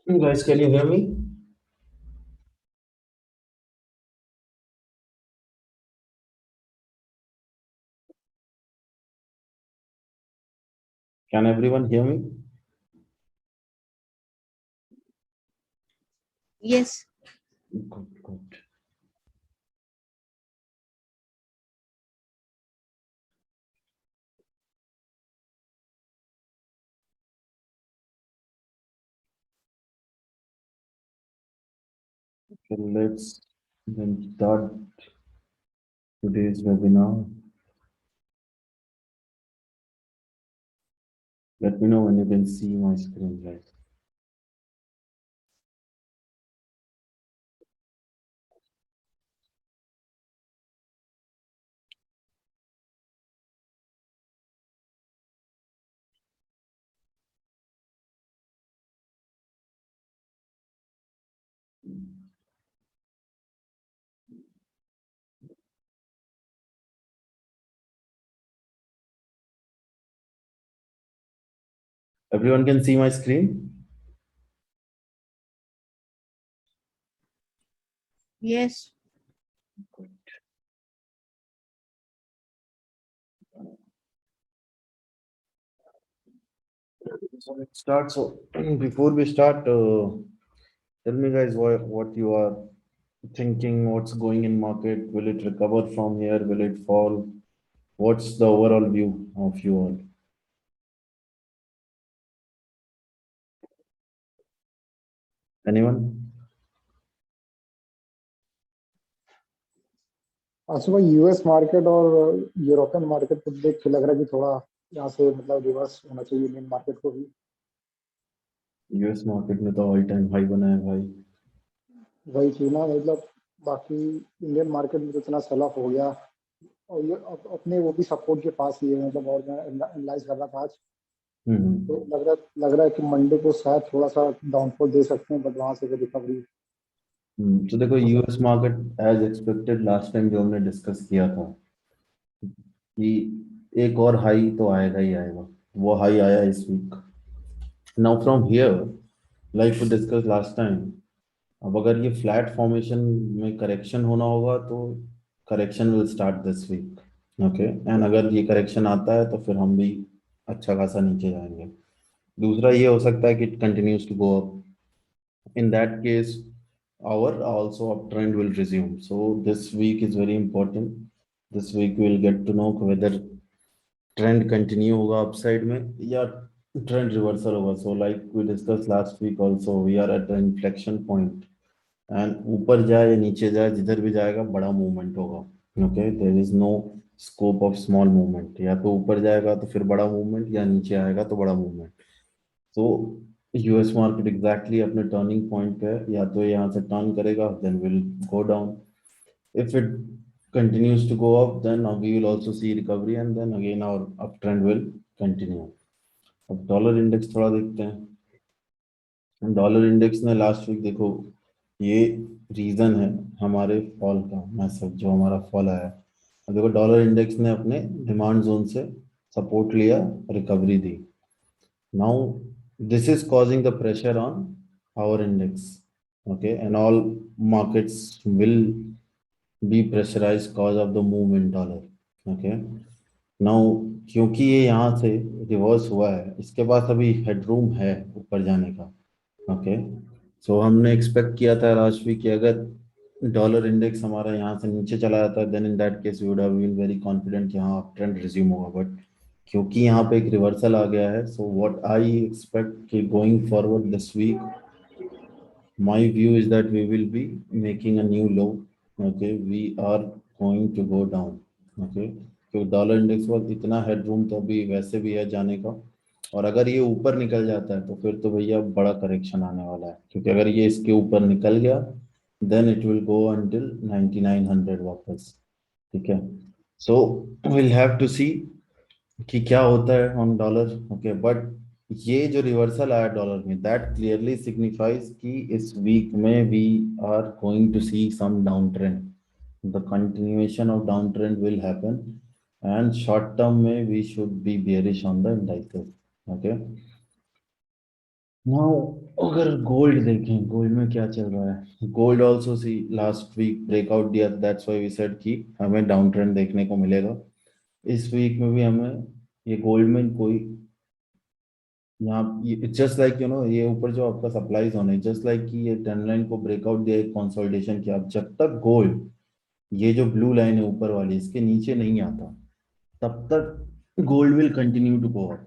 You guys, can you hear me? Can everyone hear me? Yes, Good, good. Okay, let's then start today's webinar. Let me know when you can see my screen, guys. Everyone can see my screen? yes, So let's start. So before we start, tell me, guys, what you are thinking, what's going in market? Will it recover from here? Will it fall? What's the overall view of you all? Anyone? सुबह US market और European market को देख के लग रहा है कि थोड़ा यहाँ से मतलब रिवर्स होना चाहिए इंडियन मार्केट को भी। यूएस मार्केट में तो ऑल टाइम हाई बना है भाई। वही चीज ना मतलब बाकी इंडियन मार्केट में तो इतना सेल ऑफ हो गया और ये अपने वो भी सपोर्ट के पास ही है मतलब। और मैं एनालाइज कर रहा था आज तो हम्म। लग रहा है कि मंडे को शायद थोड़ा सा डाउनफॉल दे सकते हैं बट वहां से रिकवरी तो देखो हो यूएस सकती है। Market as expected last time जो हमने डिस्कस किया था कि एक और हाई तो आएगा ही आएगा। वो हाई आया इस week. Now from here, like we discuss last time, अब अगर ये फ्लैट फॉर्मेशन में करेक्शन होना होगा तो correction will start this week. Okay, and अगर ये करेक्शन आता है तो फिर हम भी अच्छा खासा नीचे जाएंगे। दूसरा ये हो सकता है कि it continues to go up. In that case, our also uptrend will resume. So this week is very important. This week we will get to know whether trend continue होगा upside में या trend reversal होगा. So like we discussed last week also, we are at the inflection point. And ऊपर जाए या नीचे जाए जिधर भी जाएगा बड़ा मूवमेंट होगा। Okay, there is no scope of small movement. या तो ऊपर जाएगा तो फिर बड़ा मूवमेंट, या नीचे आएगा तो बड़ा मूवमेंट। तो यूएस मार्केट एग्जैक्टली अपने टर्निंग पॉइंट पे है। या तो यहाँ से टर्न करेगा then will go down. If it continues to go up, then we will also see recovery, and then again our uptrend will continue. अब डॉलर इंडेक्स थोड़ा देखते हैं। डॉलर इंडेक्स ने लास्ट वीक देखो, ये रीजन है हमारे फॉल का मैसेज जो हमारा फॉल आया है। अब देखो डॉलर इंडेक्स ने अपने डिमांड जोन से सपोर्ट लिया, recovery the. Now, this is causing the pressure on our index. Okay, and all markets will be pressurized cause of the move in dollar. Okay, now क्योंकि ये यहाँ से reverse हुआ है, इसके पास अभी हेडरूम है ऊपर जाने का। ओके, सो हमने एक्सपेक्ट किया था लास्ट वीक कि अगर डॉलर इंडेक्स हमारा यहाँ से नीचे चला जाता है then in that case we would have been very confident कि हाँ ट्रेंड रिज्यूम होगा। बट क्योंकि यहाँ पे एक रिवर्सल आ गया है, सो व्हाट आई एक्सपेक्ट कि going forward this week my view is that we will be making a new low. Okay, we are going to go down. Okay, तो डॉलर इंडेक्स पर इतना हेडरूम तो अभी वैसे भी है जाने का। और अगर ये ऊपर निकल जाता है तो फिर तो भैया बड़ा करेक्शन आने वाला है, क्योंकि अगर ये इसके ऊपर निकल गया then it will go until 9900 वापस। ठीक है, so will have to see कि क्या होता है ऑन डॉलर। ओके, बट ये जो रिवर्सल आया डॉलर में दैट क्लियरली सिग्निफाइज कि इस वीक में we are going to see some down trend. The continuation of down trend will happen, and short term में we should be bearish on the indices. Okay, Now, अगर gold देखें, gold में क्या चल रहा है, gold also see last week breakout दिया, that's why we said कि हमें डाउन ट्रेंड देखने को मिलेगा। इस वीक में भी हमें ये गोल्ड में कोई यहाँ जस्ट लाइक ये ऊपर जो आपका सप्लाई जोन है, जस्ट लाइक कि ये ट्रेंड लाइन को ब्रेकआउट दिया, एक कंसोलिडेशन किया, जब तक गोल्ड ये जो ब्लू लाइन है ऊपर वाली इसके नीचे नहीं आता, तब तक gold will continue to go up.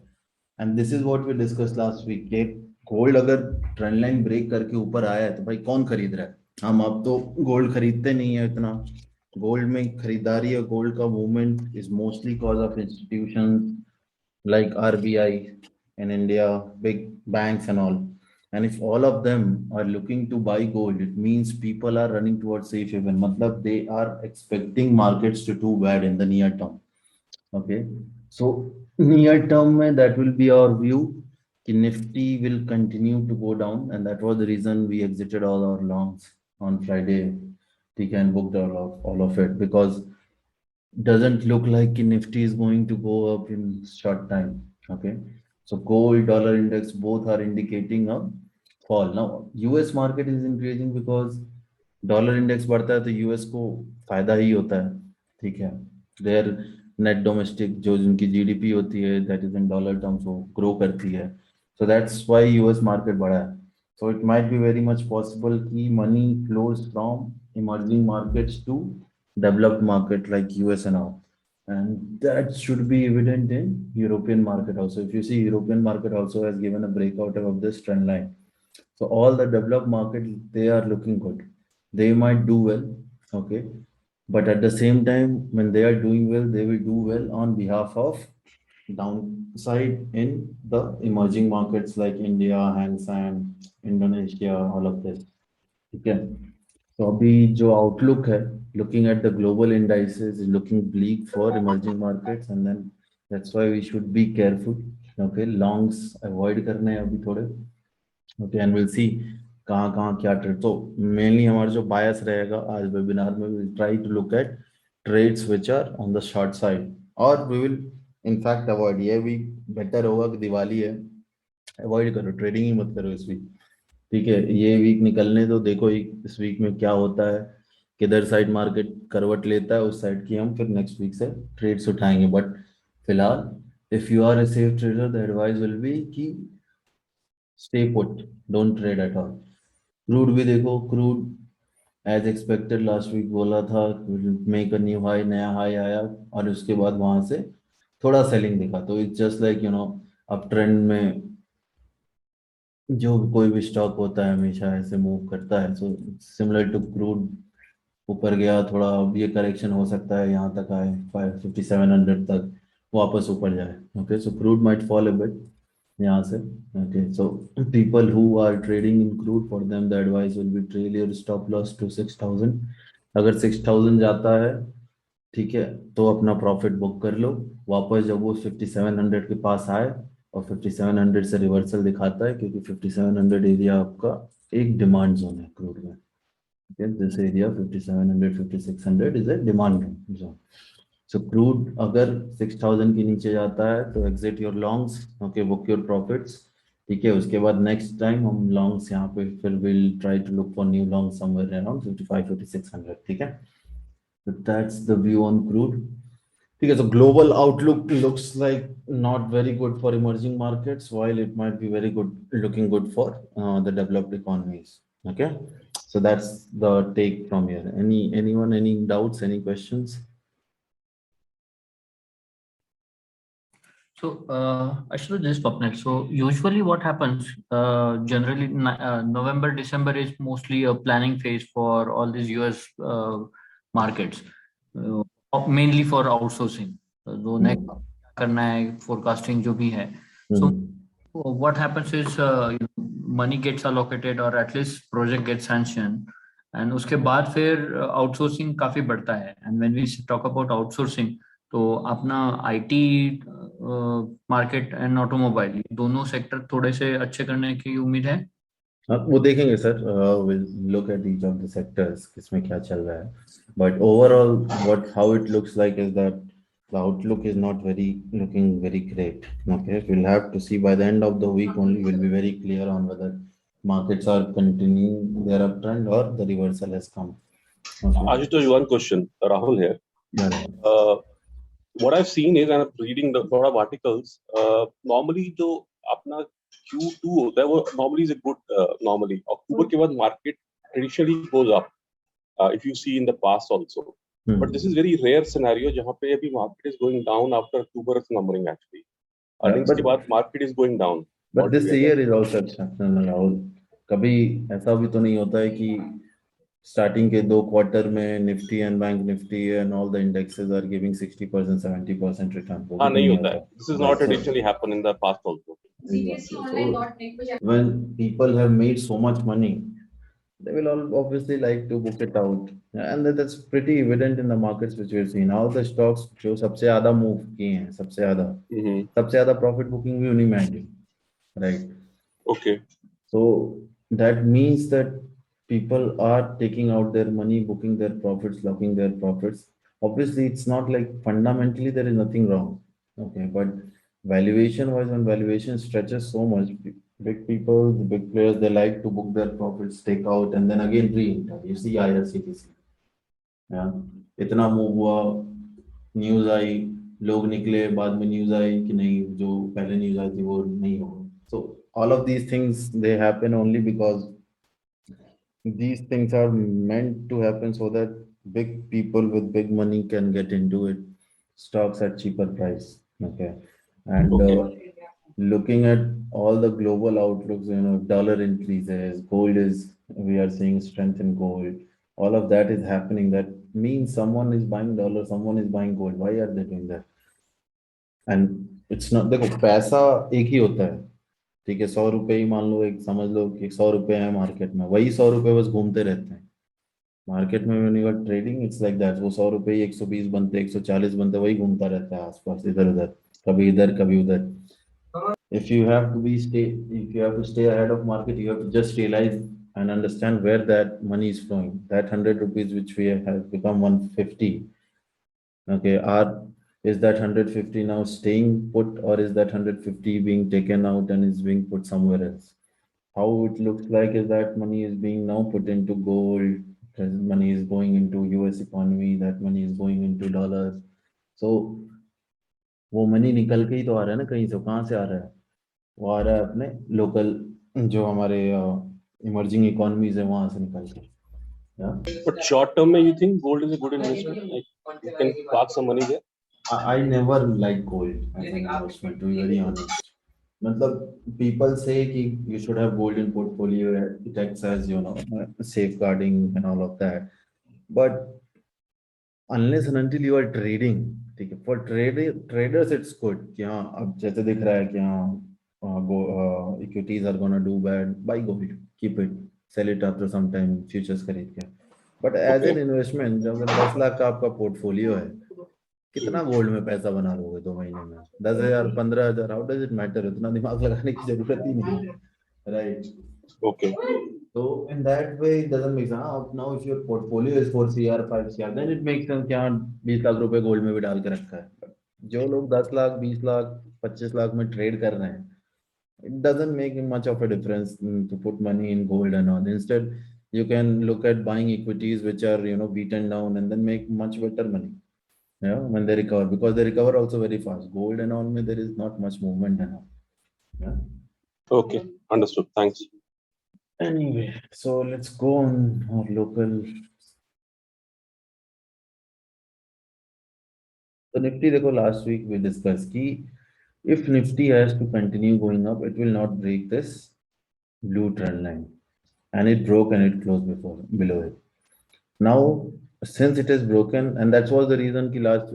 And this is what we discuss last week कि गोल्ड अगर ट्रेंड लाइन ब्रेक करके ऊपर आया है तो भाई कौन खरीद रहा है? हम अब तो गोल्ड खरीदते नहीं है इतना। गोल्ड में खरीदारी है, गोल्ड का movement is mostly cause of institutions like RBI in India, big banks and all. And if all of them are looking to buy gold, it means people are running towards safe haven. Matlab they are expecting markets to do bad in the near term. Okay. So near term that will be our view. कि Nifty will continue to go down, and that was the reason we exited all our longs on Friday. We can book all of it because doesn't look like Nifty is going to go up in short time. Okay, so gold, dollar index both are indicating a fall. Now US market is increasing because dollar index बढ़ता है तो US को फायदा ही होता है, ठीक है। There net domestic जो उनकी जीडीपी होती है that is in dollar terms वो ग्रो करती है, so that's why US market बढ़ा है। So it might be very much possible कि money flows from emerging markets to developed market like US and all. And that should be evident in European market also. If you see, European market also has given a breakout of this trend line. So all the developed markets, they are looking good. They might do well, okay. But at the same time, when they are doing well, they will do well on behalf of downside in the emerging markets like India, Hang Seng, Indonesia, all of this. Okay. तो अभी जो outlook है, looking at the global indices is looking bleak for emerging markets, and then that's why we should be careful. Okay, longs avoid करने हैं अभी थोड़े। Okay, and we'll see कहाँ कहाँ क्या ट्रेड। तो मेनली हमारा जो बायस रहेगा आज वेबिनार में, we'll try to look at trades which are on the short side, और we will in fact avoid, ये भी बेटर होगा कि दिवाली है, अवॉइड करो, ट्रेडिंग ही मत करो इस वीक, ठीक है। ये वीक निकलने तो देखो इस वीक में क्या होता है, किधर साइड मार्केट करवट लेता है, उस साइड की हम फिर नेक्स्ट वीक से ट्रेड्स उठाएंगे। बट फिलहाल if you are a safe trader the advice will be कि stay put, don't trade at all. Crude भी देखो, crude as expected last week बोला था मेक अ न्यू हाई, नया हाई आया और उसके बाद वहां से थोड़ा सेलिंग दिखा। तो it's just like up trend में जो कोई भी स्टॉक होता है हमेशा ऐसे मूव करता है। सो सिमिलर टू क्रूड, ऊपर गया थोड़ा, ये करेक्शन हो सकता है यहाँ तक आए 5700 तक, वापस ऊपर जाए। Okay, so crude might fall a bit यहाँ से। Okay, so people who are trading in crude, for them the advice will be trail your stop loss to 6000। अगर 6000 जाता है, ठीक है, तो अपना प्रॉफिट बुक कर लो। वापस जब वो 5700 के पास आए और 5700 से रिवर्सल दिखाता है, क्योंकि 5700 एरिया आपका एक डिमांड जोन है क्रूड में। Okay, this area 5700 5600 is a demand zone. So crude अगर 6000 के नीचे जाता है तो exit your longs, okay, book your profits, ठीक है। उसके बाद next time हम longs यहाँ पे फिर will try to look for new longs somewhere around 55 5600, ठीक है। So that's the view on crude. ठीक है, so global outlook looks like not very good for emerging markets, while it might be very good, looking good for the developed economies. Okay, so that's the take from here. Anyone, any doubts, any questions? So, Ashutosh, this is Swapnil. So, usually what happens, generally, November, December is mostly a planning phase for all these US markets, mainly for outsourcing. So, next करना है, forecasting जो भी है. So, what happens is money gets allocated or at least project gets sanctioned, and उसके बाद फिर outsourcing काफी बढ़ता है. And when we talk about outsourcing, तो अपना आईटी मार्केट एंड ऑटोमोबाइल दोनों सेक्टर थोड़े से अच्छे करने की उम्मीद है। वो देखेंगे sir, will look at each of the sectors किसमें क्या चल रहा है, but overall what how it looks like is that the outlook is not looking very great. Okay, we'll have to see by the end of the week only. We'll be very clear on whether markets are continuing their uptrend or the reversal has come. Okay. Ashutosh, one question. Rahul here. Yeah. What I've seen is, and I'm reading a lot of articles, normally जो अपना Q2 होता है वो normally is a good normally. October के बाद market traditionally goes up. If you see in the past also. But this is very rare scenario जहाँ पे अभी market is going down after October numbering actually. Earnings के बाद market is going down. But this year is also exceptional. Rahul. कभी ऐसा भी तो नहीं होता है कि starting के 2 quarter में Nifty and Bank Nifty and all the indexes are giving 60%, 70% return. हाँ नहीं होता है. This is not traditionally happen in the past also. So, when people have made so much money, they will all obviously like to book it out, and that's pretty evident in the markets which we've seen. All the stocks जो सबसे ज़्यादा move किए हैं, सबसे ज़्यादा profit booking भी उन्हीं में आएंगे, right? Okay. So that means that people are taking out their money, booking their profits, locking their profits. Obviously, it's not like fundamentally there is nothing wrong, okay? But valuation wise, when valuation stretches so much, big people, the big players, they like to book their profits, take out, and then again re-enter. You see IRCTC, yeah, इतना move हुआ, news आई, लोग निकले, बाद में news आई कि नहीं, जो पहले news आई थी वो नहीं होगा. So all of these things, they happen only because these things are meant to happen so that big people with big money can get into it, stocks at cheaper price. Okay. And looking at all the global outlooks, dollar increases, gold is, we are seeing strength in gold. All of that is happening. That means someone is buying dollar, someone is buying gold. Why are they doing that? And it's not, देखो पैसा एक ही होता है, ठीक है, 100 रुपए ही मान लो, एक समझ लो कि 100 रुपए है मार्केट में, वही 100 रुपए बस घूमते रहते हैं मार्केट में. when you are trading, it's like that. वो 100 रुपए ही 120 बनते, 140 बनते, वही घूमता रहता है आसपास, इधर उधर, कभी इधर कभी उधर. If you have to stay ahead of market, you have to just realize and understand where that money is flowing. That 100 rupees which we have become 150, okay, is that 150 now staying put, or is that 150 being taken out and is being put somewhere else? How it looks like is that money is being now put into gold, that money is going into US economy, that money is going into dollars. So वो money निकल के ही तो आ रहा है ना कहीं से. कहाँ से आ रहा है? वो आ रहा है अपने लोकल जो हमारे इमर्जिंग इकोनॉमीज है वहां से निकल के. But short term, you think gold is a good investment? Like you can park some money there. I never like gold as an investment, to be very honest. मतलब people say कि you should have gold in portfolio. It acts as safeguarding and all of that. But unless and until you are trading, ठीक है, for traders it's good कि हाँ अब जैसे दिख रहा है कि हाँ equities are gonna do bad, buy gold, keep it, sell it after some time, futures खरीद के. But as an investment, जब 10 लाख का आपका पोर्टफोलियो है, कितना गोल्ड में पैसा बना लोगे 2 महीने में? 10,000, 15,000, हाउ डज इट मैटर? इतना दिमाग लगाने की जरूरत ही नहीं है, right? Okay. So in that way it doesn't make sense. Now if your portfolio is 4 CR 5 CR, then it makes sense कि हाँ 20 लाख रुपए गोल्ड में भी डाल के रखा है. जो लोग 10 लाख 20 लाख 25 लाख में ट्रेड कर रहे हैं, it doesn't make much of a difference to put money in gold and all. Instead you can look at buying equities which are beaten down and then make much better money when they recover, because they recover also very fast. Gold and all, there is not much movement and all. Yeah. Okay, understood. Thanks. Anyway, so let's go on our local. So Nifty, देखो last week we discussed कि if Nifty has to continue going up, it will not break this blue trend line, and it broke and it closed below it. Now, since it is broken, and that was the reason कि last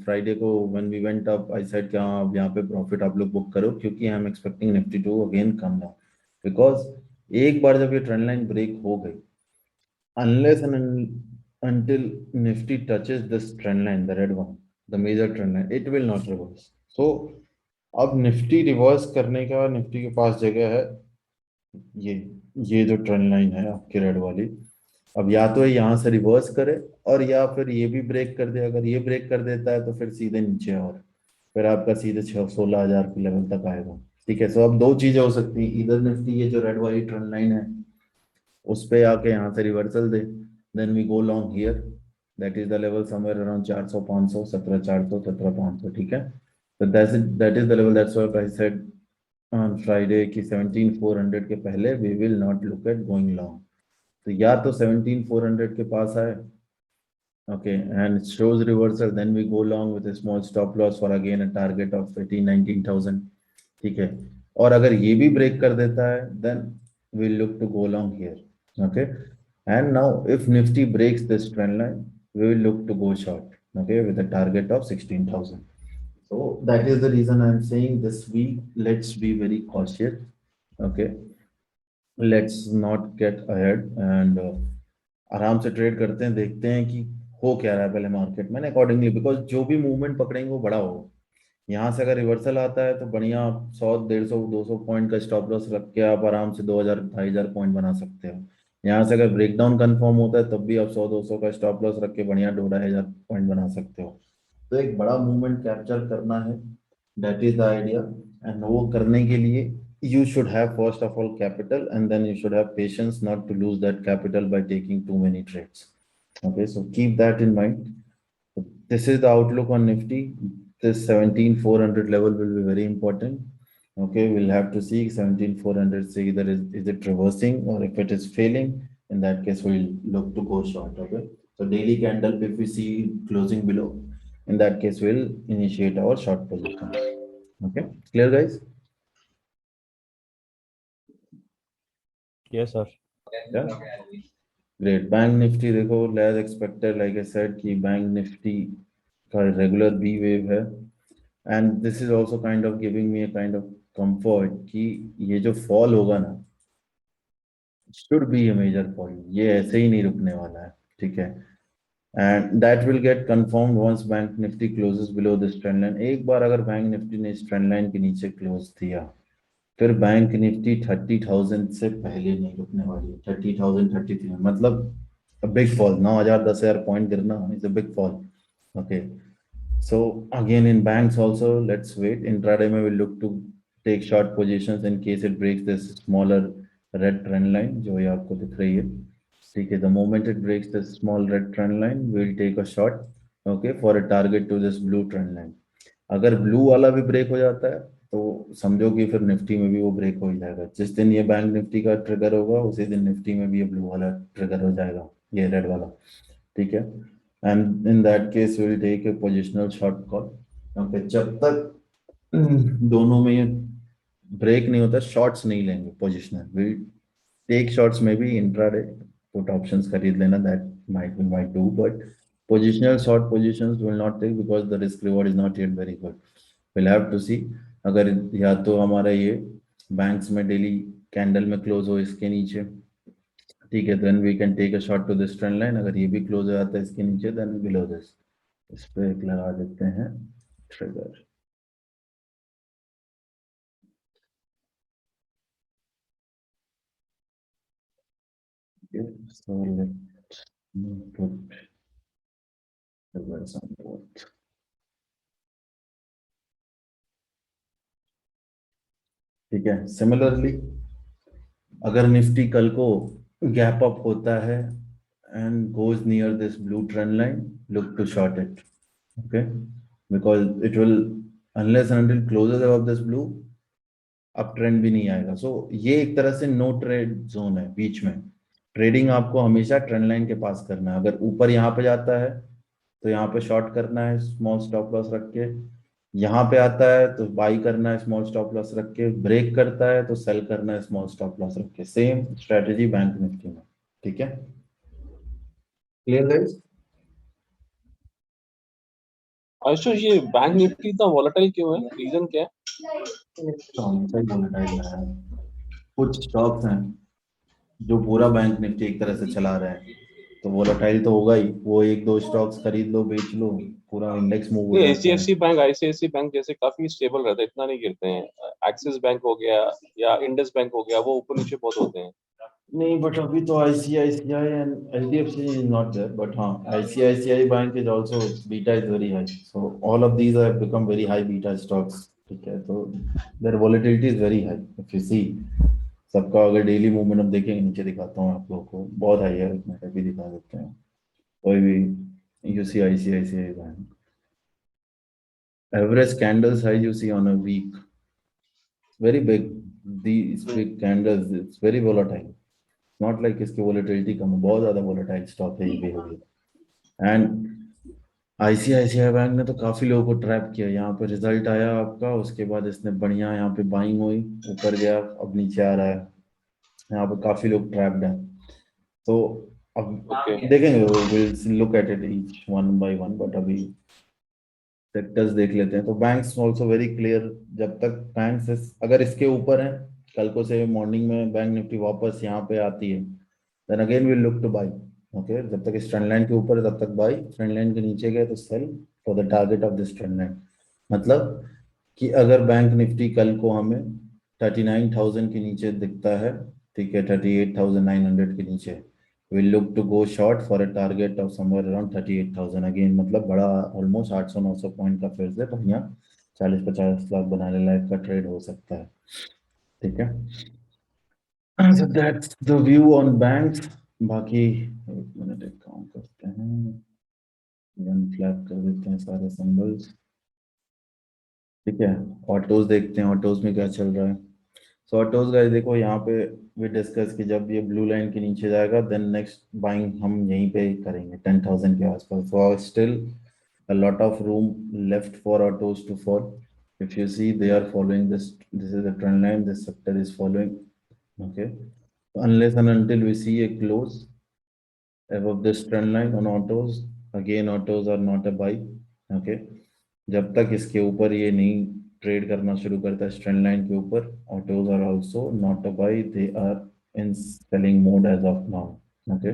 Friday को when we went up, I said कि हाँ अब यहाँ पे profit आप लोग book करो, क्योंकि I'm expecting Nifty to again come down, because एक बार जब ये trend line break हो गई, unless and until Nifty touches this trend line, the red one, the major trend line, it will not reverse. So अब Nifty reverse करने का Nifty के पास जगह है, ये जो ट्रेंड लाइन है आपकी रेड वाली, अब या तो ये यहाँ से रिवर्स करे और या फिर ये भी ब्रेक कर दे। अगर ये ब्रेक कर देता है तो फिर सीधे नीचे, और फिर आपका सीधे 16,000 के लेवल तक आएगा। ठीक है, सो अब दो चीजें हो सकती हैं, इधर निफ्टी ये जो रेड वाली ट्रेंड लाइन है उस पे आके यहाँ से रिवर्सल दे, then we go long here, that is the level somewhere around 400 500 17,400 17,500। ठीक है, तो that is the level, that's why I said on Friday कि 17,400 के पहले we will not look at going long. तो या तो 17,400 के पास आए, okay, and it shows reversal, then we go long with a small stop loss for again a target of 18 19,000। ठीक है, और अगर ये भी ब्रेक कर देता है then we'll look to go long here। okay, and now if nifty breaks this trend line we will look to go short, okay, with a target of 16,000। so that is the reason I'm saying this week let's be very cautious, okay, let's not get ahead and आराम से trade करते हैं, देखते हैं कि हो क्या रहा है पहले मार्केट में अकॉर्डिंगली, बिकॉज जो भी मूवमेंट पकड़ेंगे वो बड़ा होगा। यहाँ से अगर रिवर्सल आता है तो बढ़िया 100 150 200 पॉइंट का स्टॉप लॉस रख के आप आराम से 2,000 2,500 पॉइंट बना सकते हो। यहाँ से अगर ब्रेकडाउन कंफर्म होता है तब भी आप 100 200 का स्टॉप लॉस रख के बढ़िया 2,500 पॉइंट बना सकते हो। तो एक बड़ा मूवमेंट कैप्चर करना है, that is the idea. And वो करने के लिए you should have first of all capital, and then you should have patience not to lose that capital by taking too many trades, okay, so keep that in mind। So this is the outlook on nifty, this 17,400 level will be very important, okay, we'll have to see 17,400 say either is it reversing, or if it is failing, in that case we'll look to go short, okay, so daily candle if we see closing below, in that case we'll initiate our short position, okay, clear guys? Yes, sir. Yeah, great। Bank Nifty देखो as expected, like I said कि bank Nifty का regular B wave है, and this is also kind of giving me a kind of comfort कि ये जो fall होगा ना should be a major fall, ये ऐसे ही नहीं रुकने वाला है। ठीक है, and that will get confirmed once bank Nifty closes below this trend line। एक बार अगर बैंक निफ्टी ने इस trend line के नीचे close दिया फिर बैंक निफ्टी 30,000 से पहले नहीं रुकने वाली है। 30,000 33 मतलब बिग फॉल, 9,000 10,000 पॉइंट गिरना is a big fall, okay. So again in banks also let's wait, intraday में will look to take short positions in case it breaks this smaller red trend line जो ये आपको दिख रही है। ठीक है, the moment it breaks this small red trend line we will take a short, okay, for a target to this blue trend line. अगर blue वाला भी ब्रेक हो जाता है तो समझो कि फिर निफ्टी में भी वो ब्रेक हो ही जाएगा। जिस दिन ये बैंक निफ्टी का ट्रिगर होगा उसी दिन निफ्टी में भी ये ब्लू वाला ट्रिगर हो जाएगा, ये रेड वाला। ठीक है, and in that case will take a positional short call, okay. जब तक दोनों में ये ब्रेक नहीं होता शॉर्ट्स नहीं लेंगे, पोजिशनल विल टेक शॉर्ट्स में भी इंट्राडे पुट ऑप्शंस खरीद लेना, that might do, but positional short positions will not take because the risk reward is not yet very good। we'll have to see, अगर या तो हमारा ये बैंक्स में डेली कैंडल में क्लोज हो इसके नीचे, ठीक है, then we can take a short to this trend line. अगर ये भी क्लोज हो जाता है इसके नीचे देन बिलो दिस, इस पे एक लगा देते हैं trigger. so let's put triggers on both। ठीक है, सिमिलरली अगर निफ्टी कल को गैप अप होता है and goes near this blue trend line, look to short it, okay, because it will, unless and until closes above this blue, up trend भी नहीं आएगा। सो ये एक तरह से नो ट्रेड जोन है, बीच में ट्रेडिंग आपको हमेशा ट्रेंड लाइन के पास करना है। अगर ऊपर यहाँ पे जाता है तो यहाँ पे शॉर्ट करना है स्मॉल स्टॉप लॉस रख के, यहाँ पे आता है तो बाई करना है स्मॉल स्टॉप लॉस रख के, ब्रेक करता है तो सेल करना है स्मॉल स्टॉप लॉस रख के। सेम स्ट्रेटेजी बैंक निफ्टी में। ठीक है, क्लियर गाइस? आशुष, ये बैंक निफ्टी इतना वॉलेटाइल क्यों है, रीजन क्या है? कुछ स्टॉक्स हैं जो पूरा बैंक निफ्टी एक तरह से चला रहे हैं, तो वोलेटाइल तो होगा ही। वो एक दो स्टॉक्स खरीद लो बेच लो पूरा इंडेक्स मूव हो जाता है। HDFC बैंक, ICICI बैंक जैसे काफी स्टेबल रहता है, इतना नहीं गिरते हैं। एक्सिस बैंक हो गया या इंडस बैंक हो गया, वो ऊपर नीचे बहुत होते हैं। नहीं, but अभी तो ICICI and HDFC is not there, but हाँ, ICICI Bank is also beta is very high, so all of these have become very high beta stocks. ठीक है, तो their volatility is very high. If you see, सबका अगर daily movement हम देखेंगे, नीचे दिखाता हूँ आप लोगों को, बहुत हाई है, मैं भी दिखा देते हैं कोई भी। You see ICICI Bank average candle size you see on a week, very big. These big candles, it's very volatile. Not like इसकी वोलेटिलिटी कम है, बहुत ज्यादा वोलेटाइल स्टॉक है ये बिहेवियर। एंड आईसीआईसीआई बैंक ने तो काफी लोगों को ट्रैप किया। यहाँ पे रिजल्ट आया आपका, उसके बाद इसने बढ़िया यहाँ पे बाइंग हुई, ऊपर गया, अब नीचे आ रहा है। यहाँ पे काफी लोग ट्रैप्ड हैं, तो अब Okay. देखेंगे, will look at it each one by one, but अभी सेक्टर्स देख लेते हैं। तो बैंक्स आल्सो वेरी क्लियर, जब तक बैंक्स अगर इसके ऊपर है, कल को से मॉर्निंग में बैंक निफ्टी वापस यहाँ पे आती है, then again will look to buy. Okay, जब तक इस ट्रेंड लाइन के ऊपर है तब तक बाय, ट्रेंड लाइन के नीचे गए तो sell for the target of this trend line. मतलब कि अगर बैंक निफ्टी कल को हमें 39,000 के नीचे दिखता है, ठीक है, 38,900 के नीचे, we'll look to go short for a target of somewhere around 38,000 again। मतलब बड़ा ऑलमोस्ट 800-900 पॉइंट का फिर से बढ़िया 40-50 लाख बनाने लायक का ट्रेड हो सकता है। ठीक है, so that's the view on banks। बाकी एक मिनट, एक काम करते हैं, वन फ्लैग कर देते हैं सारे सिंबल्स। ठीक है, ऑटोज देखते हैं, ऑटोज में क्या चल रहा है। सो ऑटोज गाइस देखो, यहाँ पे वी डिस्कस कि जब ये ब्लू लाइन के नीचे जाएगा देन नेक्स्ट बाइंग हम यहीं पे करेंगे 10,000 के आसपास। So still a lot of room left for autos to fall. If you see, they are following this is the trend line, this sector is following, okay, unless and until we see a close above this trend line on autos, again autos are not a buy, okay। जब तक इसके ऊपर ये नहीं trade करना शुरू करता है ट्रेंड लाइन के ऊपर, autos are also not a buy, they are in selling mode as of now, okay.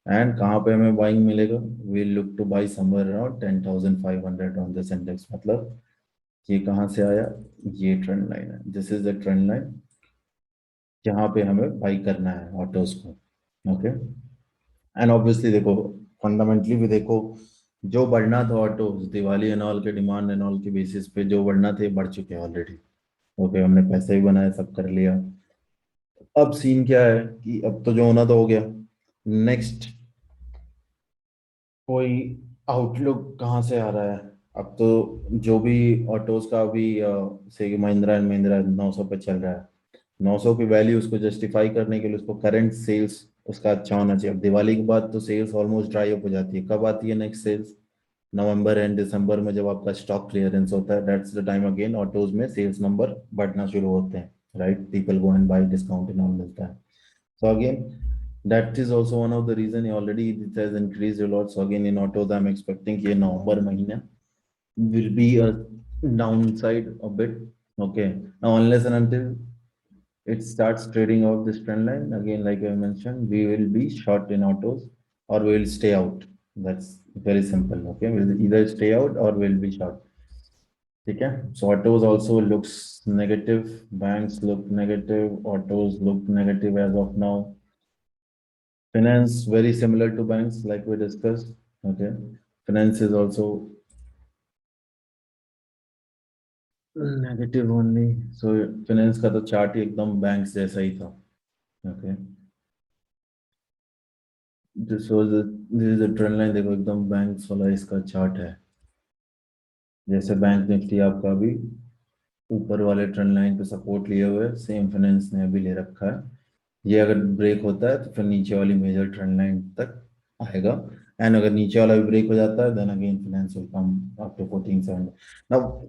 And कहाँ पे हमें बाइंग मिलेगा, we look to buy somewhere around 10,500 on this index. मतलब ये कहाँ से आया, ये ट्रेंड लाइन है, this is the trend line जहाँ पे हमें बाई करना है ऑटोज को, ओके। एंड ऑब्वियसली देखो, फंडामेंटली भी देखो, जो बढ़ना था ऑटोज दिवाली एंड ऑल के डिमांड एंड ऑल के बेसिस पे जो बढ़ना थे बढ़ चुके हैं ऑलरेडी, ओके। हमने पैसे भी बनाए, सब कर लिया। अब सीन क्या है कि अब तो जो होना तो हो गया, नेक्स्ट कोई आउटलुक कहाँ से आ रहा है। अब तो जो भी ऑटोज का भी से महिंद्रा एंड महिंद्रा 900 पे चल रहा है, 900 की वैल्यू उसको जस्टिफाई करने के लिए उसको करंट सेल्स उसका अच्छा होना चाहिए। अब दिवाली के बाद तो सेल्स ऑलमोस्ट ड्राई अप हो जाती है, कब आती है next sales, November and December में, जब आपका स्टॉक क्लियरेंस होता है, that's the time again autos में सेल्स नंबर बढ़ना शुरू होते हैं, right. People go and buy, discount and all मिलता है। So again, that is also one of the reason already it has increased a lot. So again, in autos, I'm expecting कि November महीना will be a downside a bit. Okay, now unless and until it starts trading off this trend line again, like I mentioned, we will be short in autos or we will stay out. That's very simple. Okay, we'll either stay out or we'll be short. ठीक है, so autos also looks negative, banks look negative, autos look negative as of now. Finance very similar to banks like we discussed, okay। Finance is also negative only, so finance का तो chart ही एकदम banks जैसा ही था, okay। this is a trend line, देखो एकदम banks वाला इसका chart है, जैसे बैंक निफ्टी आपका अभी ऊपर वाले ट्रेंड लाइन पे सपोर्ट लिए हुए, सेम फाइनेंस ने अभी ले रखा है। ये अगर ब्रेक होता है तो फिर नीचे वाली मेजर ट्रेंड लाइन तक आएगा, एंड अगर नीचे वाला भी ब्रेक हो जाता है then again finance will come up to 14,700। Now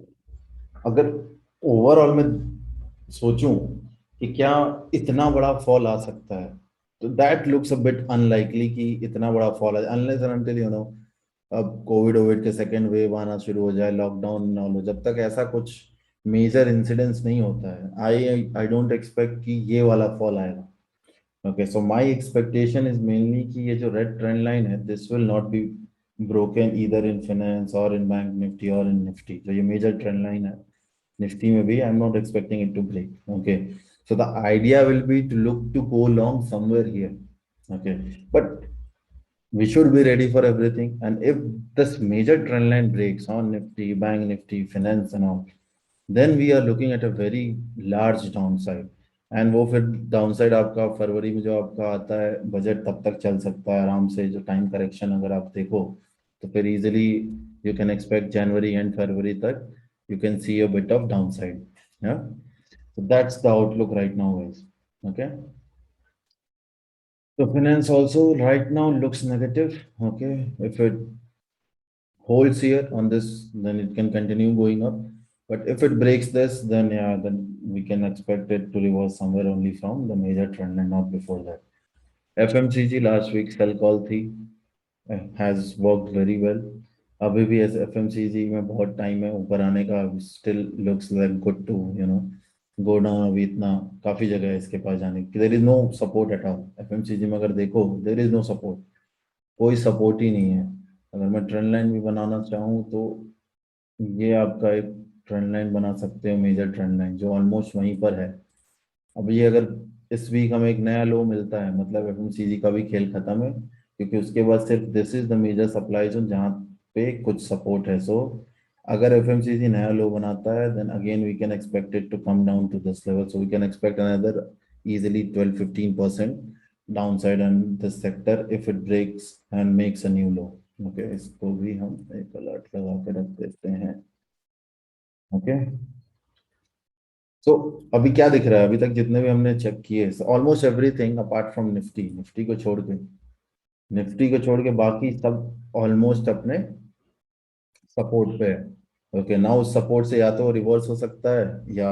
अगर ओवरऑल में सोचूं कि क्या इतना बड़ा फॉल आ सकता है, तो that looks a bit unlikely कि इतना बड़ा फॉल है, unless and until you know अब कोविड के सेकेंड वेव आना शुरू हो जाए, लॉकडाउन ना हो, जब तक ऐसा कुछ मेजर इंसिडेंट्स नहीं होता है, आई डोंट एक्सपेक्ट कि ये वाला फॉल आएगा। Okay, so my expectation is mainly कि ये जो red trend line है, this will not be broken either in finance or in bank nifty or in nifty। जो ये major trend line है निफ्टी में भी, I'm not expecting it to break, okay। So the idea will be to look to go long somewhere here. Okay, but we should be ready for everything. And if this major trend line breaks on Nifty, Bank Nifty, finance and all, then we are looking at a very large downside. And वो फिर downside आपका फरवरी में जो आपका आता है budget तब तक चल सकता है आराम से, जो टाइम करेक्शन अगर आप देखो तो फिर easily you can expect January and February तक you can see a bit of downside. Yeah, so that's the outlook right now, guys. Okay, so finance also right now looks negative. Okay, if it holds here on this, then it can continue going up, but if it breaks this, then yeah, then we can expect it to reverse somewhere only from the major trend and not before that. FMCG last week sell call थी, has worked very well. अभी भी ऐसे FMCG में बहुत time है ऊपर आने का, still looks like good to go down. अभी इतना काफी जगह है इसके पास जाने की. There is no support at all. FMCG में अगर देखो there is no support, कोई सपोर्ट ही नहीं है. अगर मैं ट्रेंड लाइन भी बनाना चाहूँ तो ये आपका एक ट्रेंड लाइन बना सकते हो, मेजर ट्रेंड लाइन जो ऑलमोस्ट वहीं पर है. अब ये अगर इस वीक हमें एक नया लो मिलता है, मतलब FMCG का भी खेल खत्म है, क्योंकि उसके बाद सिर्फ this is the major supply zone जहाँ पे कुछ सपोर्ट है. सो अगर FMCG नया लो बनाता है, then again we can expect it to come down to this level. So we can expect another easily 12-15% downside on this sector if it breaks and makes a new low. Okay, इसको भी हम एक alert लगा के रख देते हैं. Okay. तो अभी क्या दिख रहा है, अभी तक जितने भी हमने चेक किए almost everything apart from Nifty को छोड़ के बाकी सब ऑलमोस्ट अपने सपोर्ट पे है. ओके, नाउ सपोर्ट से या तो रिवर्स हो सकता है या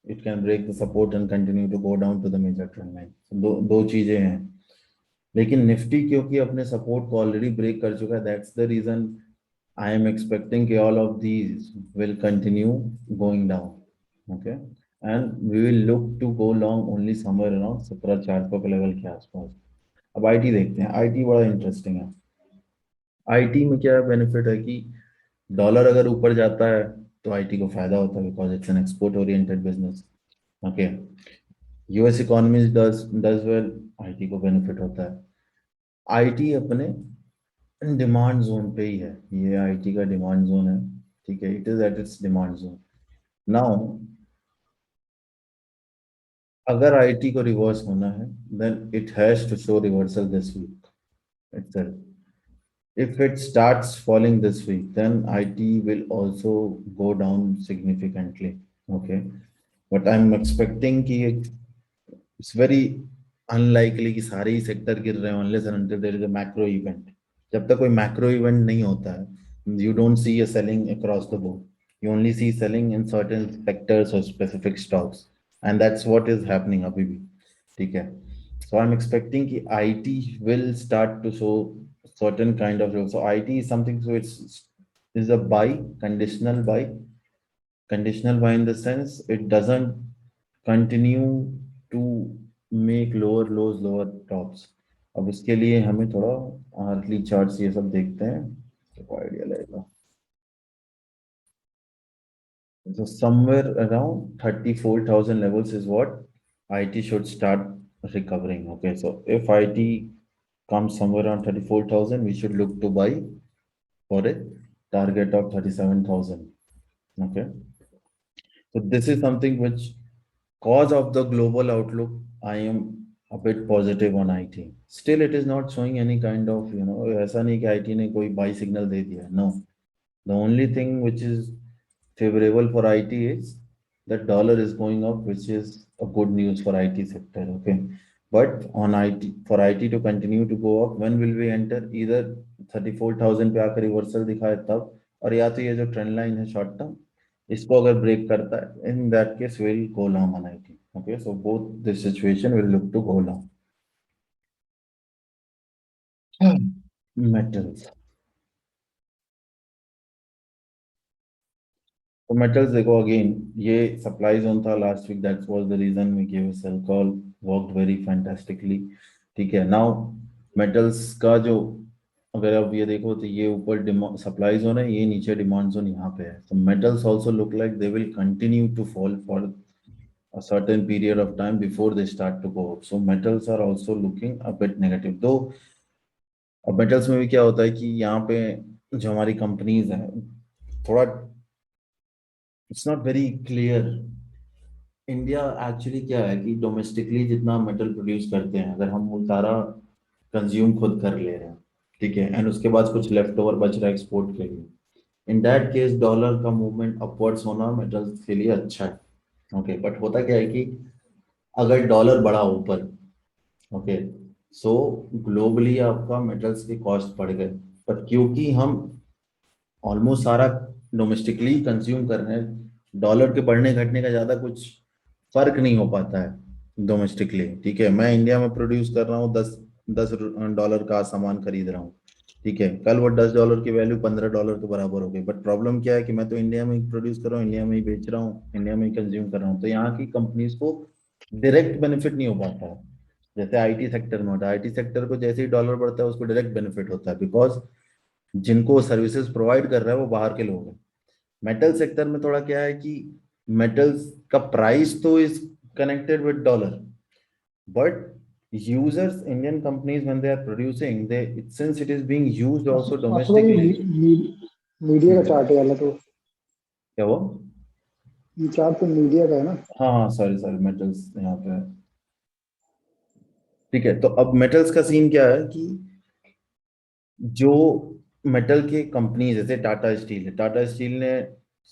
it can break the support and continue to go down to the major trend line. दो चीजें हैं. लेकिन निफ्टी क्योंकि अपने सपोर्ट को ऑलरेडी ब्रेक कर चुका है, that's the reason I am expecting कि all of these will continue going down. Okay, and we will look to go long only somewhere around 17,400 के लेवल के आसपास. अब आईटी देखते हैं. आईटी बड़ा इंटरेस्टिंग है. आईटी में क्या बेनिफिट है कि डॉलर अगर ऊपर जाता है तो आईटी को फायदा होता है, because it's an export oriented business. Okay, US economy does well, IT को बेनिफिट होता है. आईटी अपने डिमांड जोन पे ही है. ये आईटी का डिमांड जोन है. ठीक है, it is at its demand zone. Now अगर आईटी को रिवर्स होना है, then it has to show reversal this week itself. If it starts falling this week, then IT will also go down significantly. Okay, but I'm expecting कि it's very unlikely कि सारे ही sector गिर रहे हैं unless and until there is a macro event. जब तक कोई macro event नहीं होता है, you don't see a selling across the board. You only see selling in certain sectors or specific stocks. And that's what is happening अभी भी. ठीक है, so I'm expecting कि IT will start to show certain kind of, so IT is something, so it's is a buy, conditional buy in the sense it doesn't continue to make lower lows, lower tops. अब इसके लिए हमें थोड़ा early charts ये सब देखते हैं तो आइडिया लगेगा. So somewhere around 34,000 levels is what IT should start recovering. Okay, so if IT comes somewhere around 34,000, we should look to buy for a target of 37,000. Okay, so this is something which, cause of the global outlook, I am a bit positive on IT. Still, it is not showing any kind of, ऐसा नहीं कि IT ने कोई buy signal दे दिया. No, the only thing which is favorable for IT is that dollar is going up, which is a good news for IT sector. Okay, but on IT, for IT to continue to go up, when will we enter? Either 34,000 पे आकर reversal दिखाए तब, और या तो ये जो trend line है शॉर्ट टर्म, इसको अगर ब्रेक करता है, in that case we'll go long on IT. Okay, so both this situation will look to go long. Metals. तो मेटल्स देखो, अगेन ये सप्लाई जोन था last week, that's was the reason we give a sell call, worked very fantastically. ठीक है, now metals का जो अगर आप ये देखो तो ये ऊपर सप्लाई जोन है, ये नीचे डिमांड जोन यहाँ पे है. तो metals also look like they will continue to fall for a certain period of time before they start to go up. So metals are also looking a bit negative. Though अब metals में भी क्या होता है कि यहाँ पे जो हमारी कंपनीज हैं थोड़ा it's not very clear. India actually क्या है कि डोमेस्टिकली जितना मेटल प्रोड्यूस करते हैं अगर हम वो सारा कंज्यूम खुद कर ले रहे हैं, ठीक है, एंड उसके बाद कुछ लेफ्ट ओवर बच रहा है एक्सपोर्ट के लिए, इन दैट केस डॉलर का मूवमेंट अपवर्ड्स होना मेटल्स के लिए अच्छा है. ओके, बट होता क्या है कि अगर डॉलर बढ़ा ऊपर, ओके, सो ग्लोबली आपका मेटल्स के कॉस्ट बढ़ गए, पर क्योंकि हम ऑलमोस्ट सारा डोमेस्टिकली कंज्यूम कर रहे हैं, डॉलर के बढ़ने घटने का ज्यादा कुछ फर्क नहीं हो पाता है डोमेस्टिकली. ठीक है, मैं इंडिया में प्रोड्यूस कर रहा हूँ, दस डॉलर का सामान खरीद रहा हूँ, ठीक है, कल वो $10 की वैल्यू $15 के बराबर हो गई, बट प्रॉब्लम क्या है कि मैं तो इंडिया में ही प्रोड्यूस कर रहा हूँ, इंडिया में ही बेच रहा हूँ, इंडिया में ही कंज्यूम कर रहा हूँ, तो यहाँ की कंपनीज को डायरेक्ट बेनिफिट नहीं हो पाता है. जैसे आईटी सेक्टर में होता है, आईटी सेक्टर को जैसे ही डॉलर बढ़ता है उसको डायरेक्ट बेनिफिट होता है, बिकॉज जिनको सर्विसेज प्रोवाइड कर रहा है वो बाहर के लोग हैं. मेटल सेक्टर में थोड़ा क्या है कि मेटल्स का प्राइस तो is connected with dollar, but users, Indian companies, when they are producing, since it is being used also domestically. Media का चार्ट है वाला तो क्या वो? ये चार्ट तो मीडिया का है ना. हाँ, सॉरी, मेटल्स यहाँ पे है. ठीक है, तो अब मेटल्स का सीन क्या है कि जो मेटल की कंपनी जैसे टाटा स्टील है, टाटा स्टील ने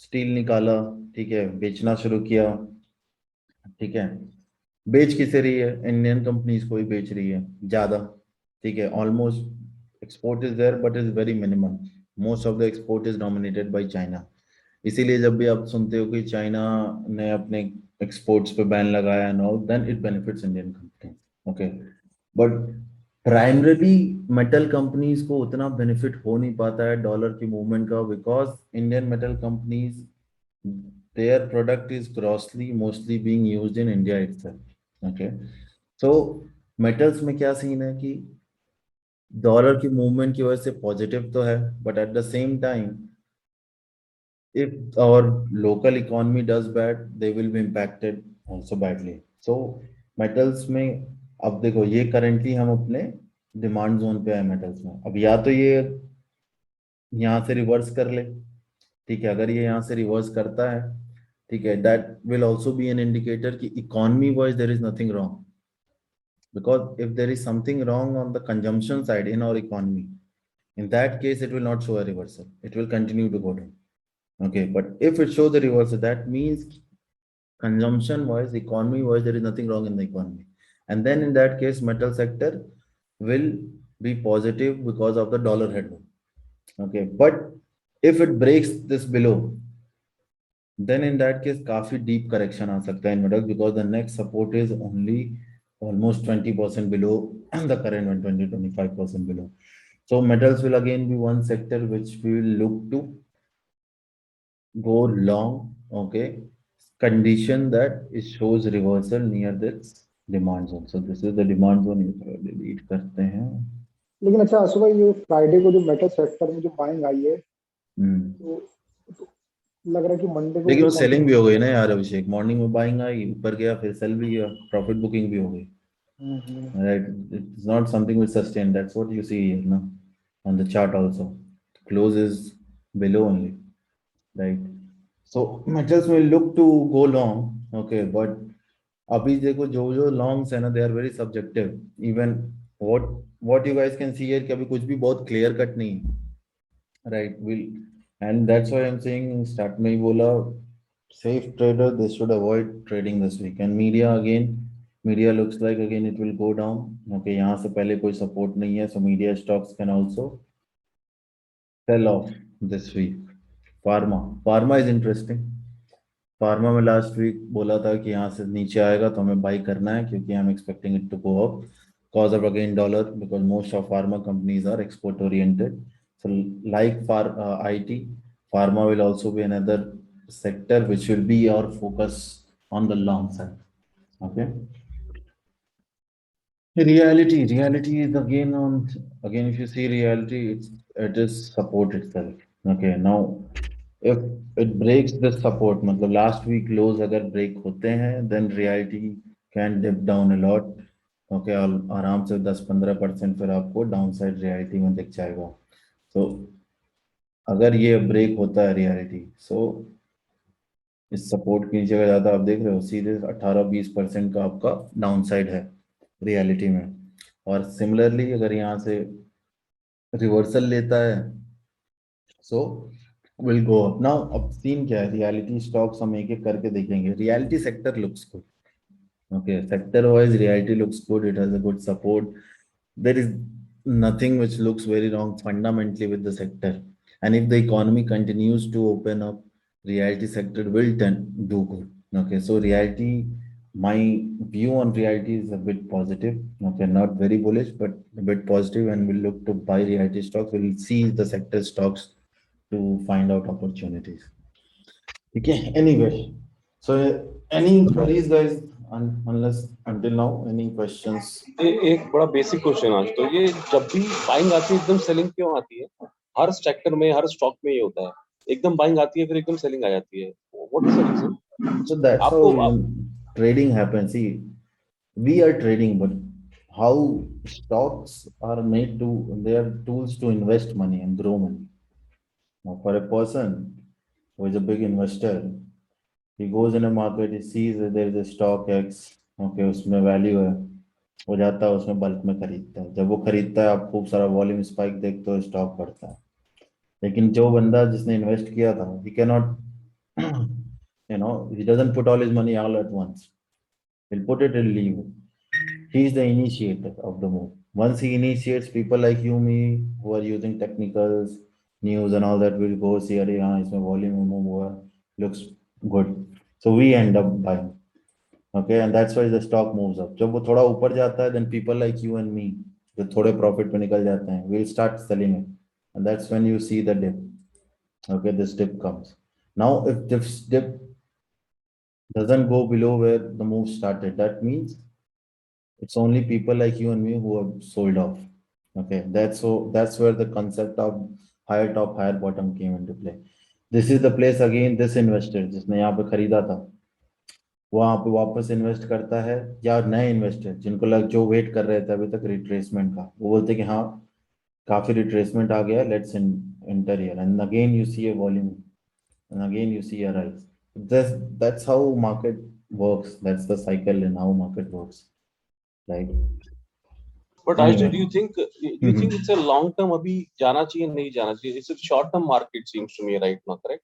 स्टील निकाला, ठीक है, बेचना शुरू किया, ठीक है, बेच किसे रही है? इंडियन कंपनीज को ही बेच रही है ज्यादा, ठीक है, almost export is there but is very minimum. Most of the export is dominated by China. इसीलिए जब भी आप सुनते हो कि चाइना ने अपने एक्सपोर्ट्स पे बैन लगाया and all, then it benefits Indian company. Okay, but primarily metal companies को उतना बेनिफिट हो नहीं पाता है डॉलर की मूवमेंट का, because Indian metal companies their product is grossly mostly being used in India itself. Okay, so metals में क्या सीन है कि डॉलर की मूवमेंट की वजह से पॉजिटिव तो है, but at the same time if our local economy does bad, they will be impacted also badly. So metals में अब देखो ये करंटली हम अपने डिमांड जोन पे है मेटल्स में. अब या तो ये यहाँ से रिवर्स कर ले, ठीक है, अगर ये यहाँ से रिवर्स करता है, ठीक है, that will also be an indicator कि economy wise there is nothing wrong, because if there is something wrong on the consumption side in our economy, in that case it will not show a reversal, it will continue to go down. Okay, but if it shows the reversal, that means consumption wise, economy wise, there is nothing wrong in the economy, and then in that case metal sector will be positive because of the dollar headwind. Okay, but if it breaks this below, then in that case काफी deep correction आ सकता है in metals, because the next support is only almost 20% below the current one, 20-25% below. So metals will again be one sector which we will look to go long. Okay, condition that it shows reversal near this demand zone. So this is the demand zone. ये delete करते हैं. लेकिन अच्छा आशु भाई, ये Friday को जो metal sector में जो बाइंग आई है, तो लग रहा है कि मंडे को लेकिन वो सेलिंग भी हो गई ना यार अभिषेक. मॉर्निंग में बाइंग आई, ऊपर गया, फिर सेल भी गया, प्रॉफिट बुकिंग भी हो गई. Right, it's not something which sustain. That's what you see here, no? On the chart also, close is below only, right? So metals will look to go long, okay, but अभी देखो जो longs है ना, they are very subjective. Even what you guys can see here कि अभी कुछ भी बहुत clear cut नहीं है, right? And that's why I'm saying start में ही बोला safe trader they should avoid trading this week. And media looks like again it will go down. Okay, यहाँ से पहले कोई support नहीं है, so media stocks can also sell off this week. Pharma is interesting. Pharma में last week बोला था कि यहाँ से नीचे आएगा तो हमें buy करना है, क्योंकि I'm expecting it to go up cause of again dollar, because most of pharma companies are export oriented. So like IT, pharma will also be another sector which will be our focus on the long side. Okay. Reality is again if you see reality, it is support itself. Okay, now if it breaks the support, मतलब last week lows अगर break होते हैं, then reality can dip down a lot. Okay, आराम से 10-15% फिर आपको down side reality में दिख जाएगा. तो अगर ये ब्रेक होता है रियलिटी, सो इस सपोर्ट की नीचे का ज्यादा आप देख रहे हो सीधे 18-20% का आपका डाउन साइड है रियलिटी में. और सिमिलरली अगर यहाँ से रिवर्सल लेता है, so will go up. Now अब सीन क्या है, रियलिटी स्टॉक्स हम एक एक करके देखेंगे. Reality sector looks good. Okay, sector wise, reality looks good. It has a good support. There is nothing which looks very wrong fundamentally with the sector. And if the economy continues to open up, reality sector will do good. Okay, so reality, my view on reality is a bit positive. Okay, not very bullish, but a bit positive, and we'll look to buy reality stocks. We'll see the sector stocks to find out opportunities. Okay, anyway, so any queries, guys? Unless until now, any questions? एक बड़ा basic question आज तो, ये जब भी buying आती है एकदम सेलिंग क्यों आती है? हर सेक्टर में, हर स्टॉक में ये होता है, एकदम बाइंग आती है फिर एकदम सेलिंग आ जाती है. What is the reason? So that's आपको how trading happens. See, we are trading, but how stocks are made to, they are tools to invest money and grow money. Now, for a person who is a big investor, he goes in a market, he sees that there is a stock X, okay, उसमें value है, वो जाता है उसमें bulk में खरीदता है. जब वो खरीदता है, आप खूब सारा वॉल्यूम स्पाइक देखते हो, स्टॉक बढ़ता है. लेकिन जो बंदा जिसने इन्वेस्ट किया था, he cannot, he doesn't put all his money all at once. He'll put it and leave it. He is the initiator of the move. Once he initiates, people like you, me, who are using technicals, news and all that will go see, अरे हाँ इसमें volume में move हुआ, looks good. So we end up buying. Okay, and that's why the stock moves up. जब वो थोड़ा ऊपर जाता है, then people like you and me, जो थोड़े profit पे निकल जाते हैं, will start selling it. And that's when you see the dip. Okay, this dip comes. Now, if this dip doesn't go below where the move started, that means it's only people like you and me who have sold off. Okay, that's where the concept of higher top, higher bottom came into play. This is the place again, this investor जिसने यहाँ पे खरीदा था, वो वहाँ पे वापस invest करता है, या नए इन्वेस्टर जिनको जो वेट कर रहे थे अभी तक रिट्रेसमेंट का, वो बोलते कि हाँ काफी रिट्रेसमेंट आ गया, let's enter here, and again you see a volume, and again you see a rise. That's how market works. That's the cycle and how market works. Right. But Anyway. actually do you think it's a long term, अभी जाना चाहिए नहीं जाना चाहिए? It's a short term market seems to me right now, correct?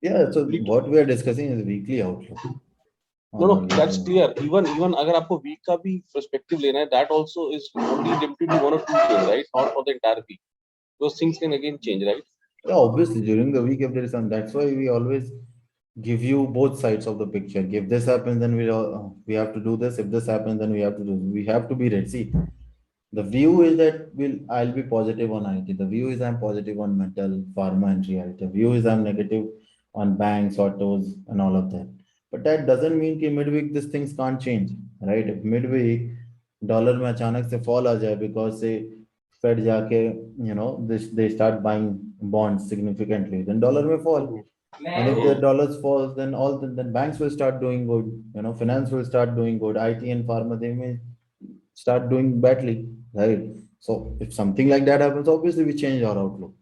Yeah. So what we are discussing is weekly outlook. No, that's clear. Even अगर आपको week का भी perspective लेना है, that also is only limited to 1 or 2 days, right? Not for the entire week. Those things can again change, right? Yeah, obviously during the week if there is some, that's why we always give you both sides of the picture. If this happens, then we have to do this. If this happens, then we have to do. We have to be ready. See, the view is that I'll be positive on IT. The view is I'm positive on metal, pharma, and reality. The view is I'm negative on banks, autos, and all of that. But that doesn't mean that midweek these things can't change, right? If midweek dollar में अचानक से fall आ जाए because से Fed जाके they start buying bonds significantly, then dollar may fall. And if the dollars falls, then then banks will start doing good. Finance will start doing good. IT and pharma, they may start doing badly, right? So if something like that happens, obviously we change our outlook.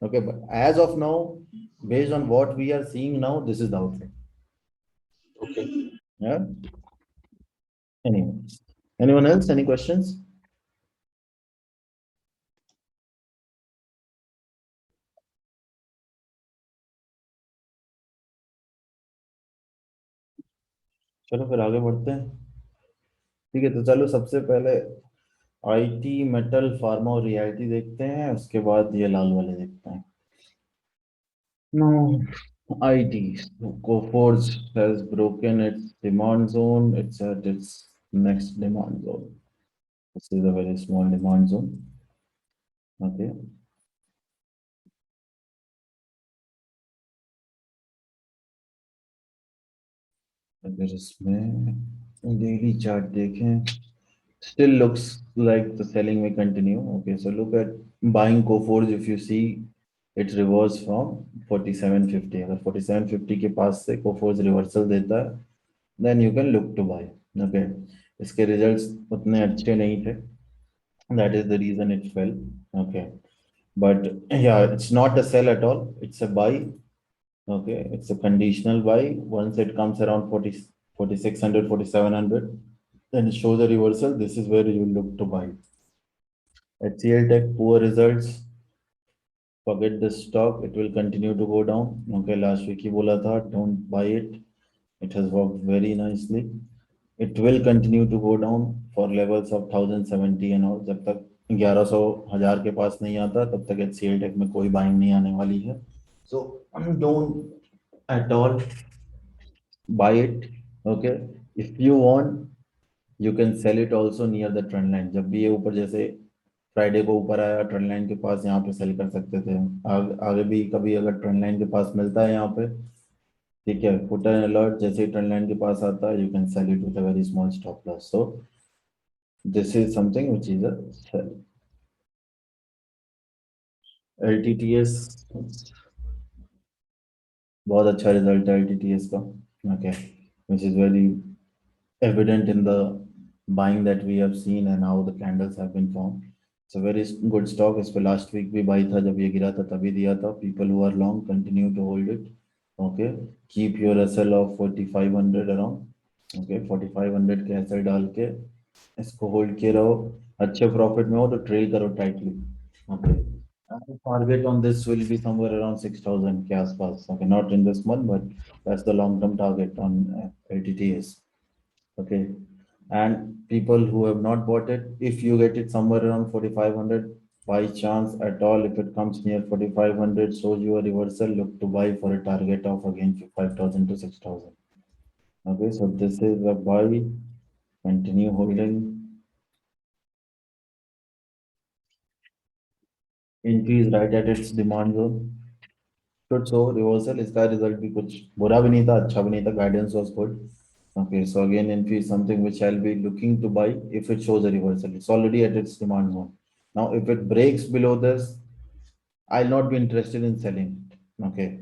Okay, but as of now, based on what we are seeing now, this is the outlook. Okay. Yeah. Anyway, anyone else? Any questions? चलो फिर आगे बढ़ते हैं. ठीक है, तो चलो सबसे पहले आईटी, मेटल, फार्मा और रियलिटी देखते हैं, उसके बाद ये लाल वाले देखते हैं. No, IT, Coforge has broken its demand zone. It's at its next demand zone. This is a very small demand zone. Okay. अगर इसमें daily chart देखें, still looks like the selling may continue. Okay, so look at buying Coforge. If you see, it reversed from 4750. अगर 4750 के पास से कोफोर्स reversal देता है, then you can look to buy. Okay, इसके results उतने अच्छे नहीं थे, that is the reason it fell. Okay, but yeah, it's not a sell at all, it's a buy. Okay, it's a conditional buy. Once it comes around 4600, 4700, then it shows a reversal. This is where you look to buy. HCL Tech, poor results. Forget this stock, it will continue to go down. Okay, last week ही बोला था don't buy it. It has worked very nicely. It will continue to go down for levels of 1070 and all. जब तक 1100 1000 के पास नहीं आता तब तक HCL Tech में कोई बाइंग नहीं आने वाली है. So don't at all buy it. Okay, if you want you can sell it also near the trend line. जब भी ये ऊपर जैसे फ्राइडे को ऊपर आया ट्रेंड लाइन के पास, यहाँ पे सेल कर सकते थे. आगे भी कभी अगर ट्रेंड लाइन के पास मिलता है यहाँ पे, ठीक है, पुट एन अलर्ट, जैसे ही ट्रेंड लाइन के पास आता है you can sell it with a very small stop loss. So this is something which is a sell. LTTS, बहुत अच्छा रिजल्ट है LTTS का. Okay, which is very evident in the buying that we have seen and how the candles have been formed. It's a very good stock. इस पे last week भी buy था, जब ये गिरा था तभी दिया था. People who are long continue to hold it. Okay, keep your SL of 4500 around. Okay, 4500 के SL डाल के इसको hold किए रहो. अच्छे profit में हो तो trail करो tightly. Okay, and the target on this will be somewhere around 6000 के आसपास. Okay, not in this month, but that's the long term target on LTTS. Okay, and people who have not bought it, if you get it somewhere around 4500 by chance at all, if it comes near 4500, shows you a reversal, look to buy for a target of again 5000 to 6000. Okay, so this is a buy. Continue holding. Increase right at its demand zone. Should show reversal. इसका result भी कुछ बुरा भी नहीं था, अच्छा भी नहीं था. Guidance was good. Okay, so again, NP is something which I'll be looking to buy if it shows a reversal. It's already at its demand zone. Now, if it breaks below this, I'll not be interested in selling it. Okay,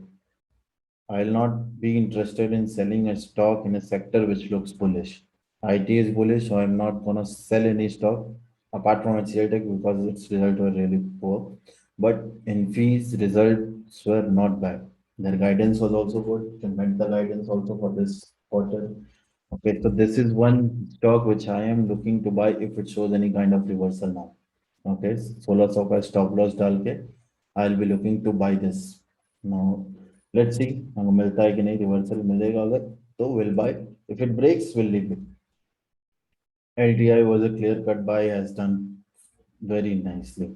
I'll not be interested in selling a stock in a sector which looks bullish. IT is bullish, so I'm not gonna sell any stock apart from HCL Tech because its results were really poor. But NP's results were not bad. Their guidance was also good. They met the guidance also for this quarter. Okay, so this is one stock which I am looking to buy if it shows any kind of reversal now. Okay, 1600 का stop loss डाल के I'll be looking to buy this. Now let's see हमें मिलता है कि नहीं. Reversal मिलेगा अगर तो we'll buy. If it breaks, we'll leave it. LTI was a clear cut buy, has done very nicely.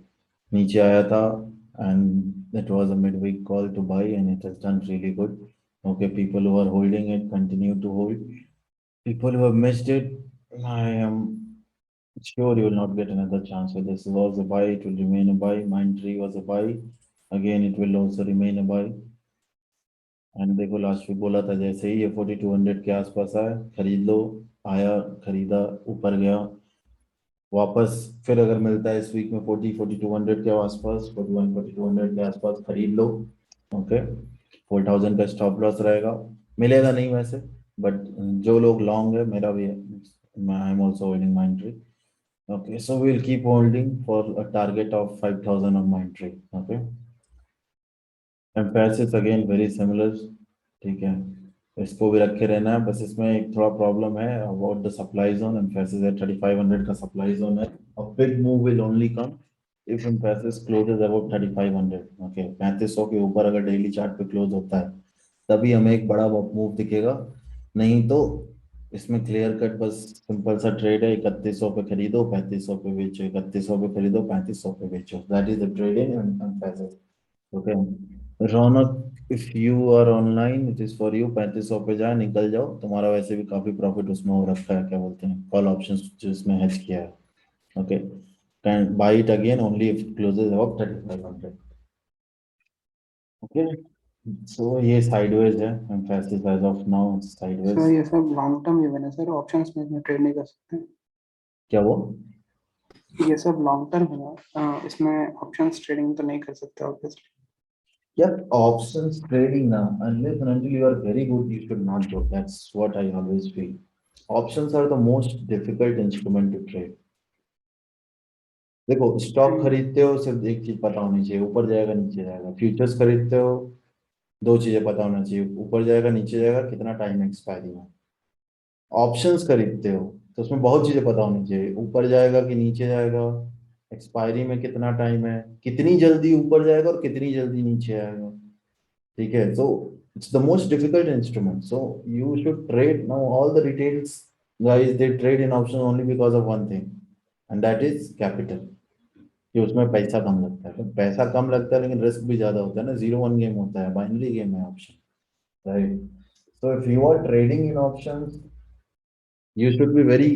नीचे आया था and it was a midweek call to buy and it has done really good. Okay, people who are holding it continue to hold. People who have missed it, I am sure you will not get another chance. So this was a buy, it will remain a buy. Mindtree was a buy, again it will also remain a buy. And देखो last week बोला था जैसे ही ये 4200 के आसपास आया खरीद लो, आया खरीदा ऊपर गया वापस. फिर अगर मिलता है इस वीक में 4200 के आसपास, 4200 के आसपास खरीद लो. ओके, 4000 का स्टॉप लॉस रहेगा. मिलेगा नहीं वैसे, बट जो लोग लॉन्ग है, मेरा भी I am also holding Mindtree. Okay, so we'll keep holding for a target of 5000 on Mindtree. Okay, Mphasis again very similar. ठीक है, इसको भी रखे रहना है. बस इसमें एक थोड़ा प्रॉब्लम है about the supply zone. Mphasis है 3500 का supply zone है. A big move will only come if Mphasis closes above 3500. Okay, 3500 के ऊपर अगर डेली चार्ट पे क्लोज होता है तभी हमें एक बड़ा मूव दिखेगा. नहीं तो इसमें क्लियर कट बस सिंपल सा ट्रेड है. 3100 पे खरीदो 3500 पे बेचो, 3100 पे खरीदो 3500 पे बेचो. That is the trading and Mphasis. Okay, Raunak if you are online it is for you. 3500 पे जाए निकल जाओ, तुम्हारा वैसे भी काफी प्रॉफिट उसमें हो रखा है, क्या बोलते हैं, कॉल ऑप्शंस जिसमें हेज किया है. Okay, can buy it again only if closes above 3500. Okay, so ये साइडवेज है. Mphasis as of now sideways. Sir ये सब लॉन्ग टर्म इवन है सर, ऑप्शंस में इसमें ट्रेड नहीं कर सकते. क्या वो ये सब लॉन्ग टर्म है ना, इसमें ऑप्शंस ट्रेडिंग तो नहीं कर सकते obviously. Yeah, options trading now, unless and until you are very good, you should not do. That's what I always feel. Options are the most difficult instrument to trade. देखो stock खरीदते हो सिर्फ एक चीज पता होनी चाहिए, ऊपर जाएगा नीचे जाएगा। फ्यूचर्स खरीदते हो दो चीजें पता होना चाहिए, ऊपर जाएगा नीचे जाएगा, कितना टाइम एक्सपायरी है। ऑप्शंस खरीदते हो तो उसमें बहुत चीजें पता होनी चाहिए, ऊपर जाएगा कि नीचे जाएगा, एक्सपायरी में कितना टाइम है, कितनी जल्दी ऊपर जाएगा और कितनी जल्दी नीचे आएगा। ठीक है, so it's the most difficult instrument, so you should trade now. All the retails guys, they trade in option only because of one thing, and that is capital, कि उसमें पैसा कम लगता है। तो पैसा कम लगता है लेकिन रिस्क भी ज्यादा होता है ना, 0-1 गेम होता है, बाइनरी गेम है option, right. So if you are trading in options, you should be very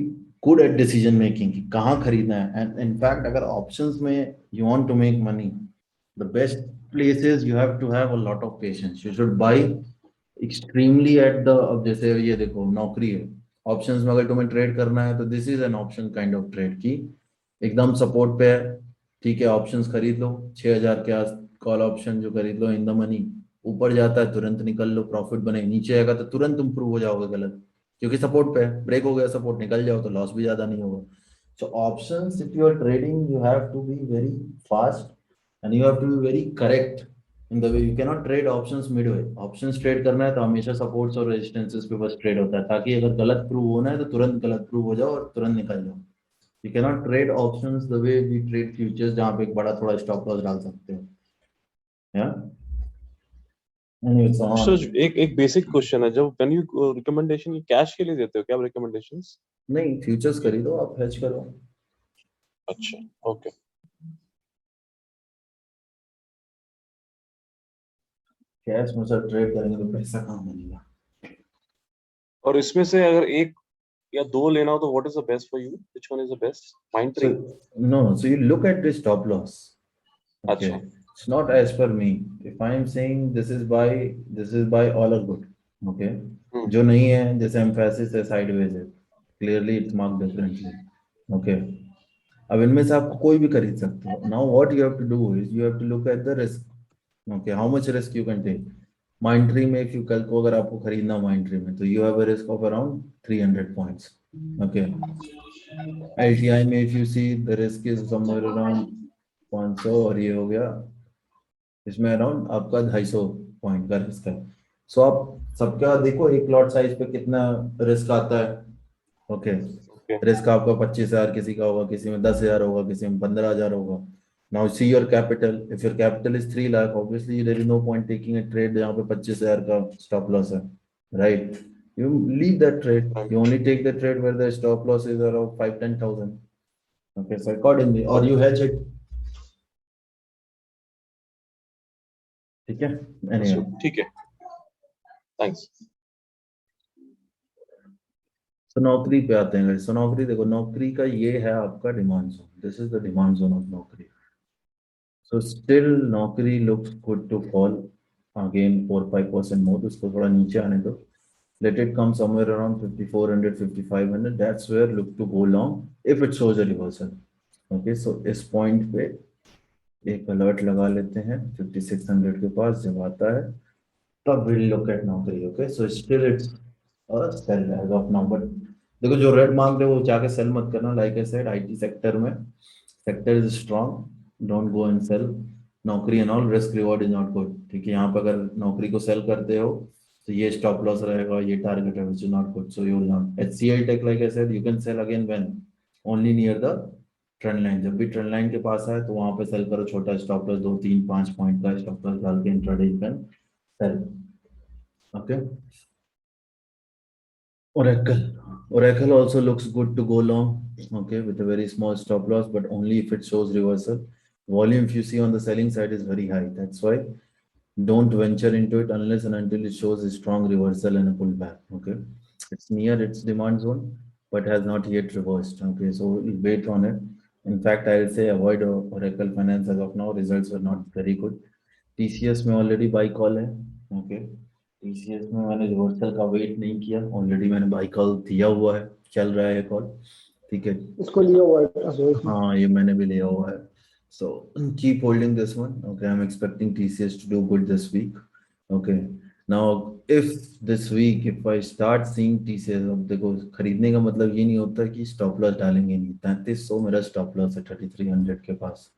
good at decision making कि कहाँ खरीदना है। एंड इनफैक्ट अगर ऑप्शंस में you want to make money, the best place is you have to have a lot of patience. You should buy extremely at the, अब जैसे ये देखो नौकरी है, ऑप्शंस में अगर तुम्हें ट्रेड करना है तो this is an option kind of trade की एकदम सपोर्ट पे है। ठीक है, ऑप्शंस खरीद लो 6,000 के आस, कॉल ऑप्शन जो खरीद लो इन द मनी, ऊपर जाता है तुरंत निकल लो, प्रॉफिट बने, नीचे आएगा तो तुरंत तुम प्रूव हो जाओगे गलत, क्योंकि सपोर्ट पे है, ब्रेक हो गया सपोर्ट, निकल जाओ तो लॉस भी ज्यादा नहीं होगा। So options if you are trading you have to be very fast and you have to be very correct in the way. You cannot trade options midway. Options trade करना है तो हमेशा supports और resistances पे बस trade होता है, ताकि अगर गलत प्रूव होना है तो तुरंत गलत प्रूव हो जाओ और तुरंत निकल जाओ। You cannot trade options the way we trade futures, जहाँ पे एक बड़ा थोड़ा stop loss डाल सकते हो। Yeah. Anyway, so on. Sir एक बेसिक क्वेश्चन है, जब व्हेन यू रिकमेंडेशन कैश के लिए देते हो क्या रिकमेंडेशंस? नहीं, फ्यूचर्स खरीदो, आप hedge करो। अच्छा, ओके। कैश में सर ट्रेड करेंगे तो पैसा कहाँ बनेगा। और इसमें से अगर एक या दो लेना हो तो what is the best for you? Which one is the best? Mind tree? No, so you look at the stop loss. Okay. अच्छा, It's not as per me. If I am saying this is by all are good. Okay. जो नहीं है, जैसे emphasis है, sideways है, clearly it's marked differently. Okay. अब इनमें से आपको कोई भी खरीद सकते हो। Now what you have to do is you have to look at the risk. Okay, how much risk you can take. Mindtree में if you कल को अगर आपको खरीदना Mindtree में तो you have a risk of around 300 points. Okay. LTI में if you see the risk is somewhere around 500 और ये हो गया, इसमें अराउंड आपका 250 पॉइंट का रिस्क है। सो आप सबका देखो एक लॉट साइज पे कितना रिस्क आता है। ओके, रिस्क आपका 25,000 किसी का होगा, किसी में 10,000 होगा, किसी में 15,000 होगा। Now see your capital, if your capital is 3 lakh, obviously there is no point taking a trade जहाँ पे 25,000 का स्टॉप लॉस है, right? You leave that trade. You only take the trade where the stop loss is around 5-10,000. Okay, so accordingly, or you hedge it. ठीक है, anyway. ठीक है, thanks. तो नौकरी पे आते हैं। सो नौकरी देखो, नौकरी का ये है आपका demand zone, this is the demand zone of Naukri. So still Naukri looks good to fall again 4-5% more, उसको थोड़ा नीचे आने दो, let it come somewhere around 5,400-5,500, that's where look to go long if it shows a reversal. Okay, so इस point पे एक alert लगा लेते हैं 5,600 के पास, जब आता है तब we'll look at नौकरी। Okay, so still it's a sell as of now, but देखो जो रेड मार्क है वो जाके सेल मत करना। Like I said, IT sector में sector is strong, don't go and sell. Naukri and all risk reward is not good. ठीक है, यहाँ पे अगर नौकरी को सेल करते हो तो ये स्टॉप लॉस रहेगा, ये टारगेट है, which is not good, so you will not। HCL Tech, like I said, you can sell again when only near the trend line. जब भी ट्रेंड लाइन के पास आए तो वहां पे सेल करो, छोटा स्टॉप लॉस 2-3-5 पॉइंट का स्टॉप लॉस डाल के intraday you can cell. Okay, Oracle also looks good to go long, okay, with a very small stop loss, but only if it shows reversal. Volume, if you see on the selling side, is very high. That's why don't venture into it unless and until it shows a strong reversal and a pullback. Okay, it's near its demand zone but has not yet reversed. Okay, so we'll wait on it. In fact, I will say avoid Oracle Finance as of now. Results were not very good. TCS में already buy call है। Okay, TCS में मैंने reversal का wait नहीं किया, already मैंने bye call दिया हुआ है, चल रहा है कॉल। ठीक है, इसको लिया हुआ है। हाँ ये मैंने भी लिया हुआ है। So keep holding this one. Okay, I'm expecting TCS to do good this week. Okay, now if this week if I start seeing TCS, अब देखो खरीदने का मतलब ये नहीं होता कि स्टॉप लॉस डालेंगे नहीं। 3300 मेरा स्टॉप लॉस है 3300 के पास।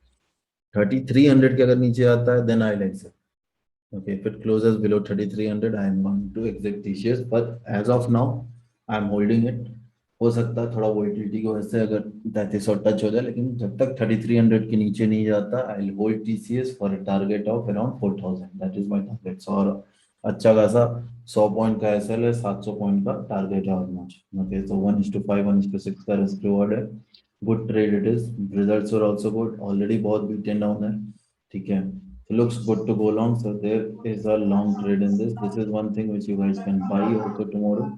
3300 के अगर नीचे आता है then I'll exit. Okay, if it closes below 3300, I am going to exit TCS. But as of now, I am holding it. हो सकता है थोड़ा वोलेटिलिटी की वजह से अगर 3300 टच हो जाए, लेकिन जब तक 3300 के नीचे नहीं जाता, I will hold TCS for a target of around 4000. That is my target. और अच्छा खासा 100 पॉइंट का एसएल है, 700 पॉइंट का टारगेट है ऑलमोस्ट. ओके, सो 1:5 1:6 का रिस्क रिवॉर्ड है. Good trade it is. Results are also good. Already बहुत बीटन डाउन है. ठीक है. Looks good to go long. So there is a long trade in this. This is one thing which you guys can buy also tomorrow.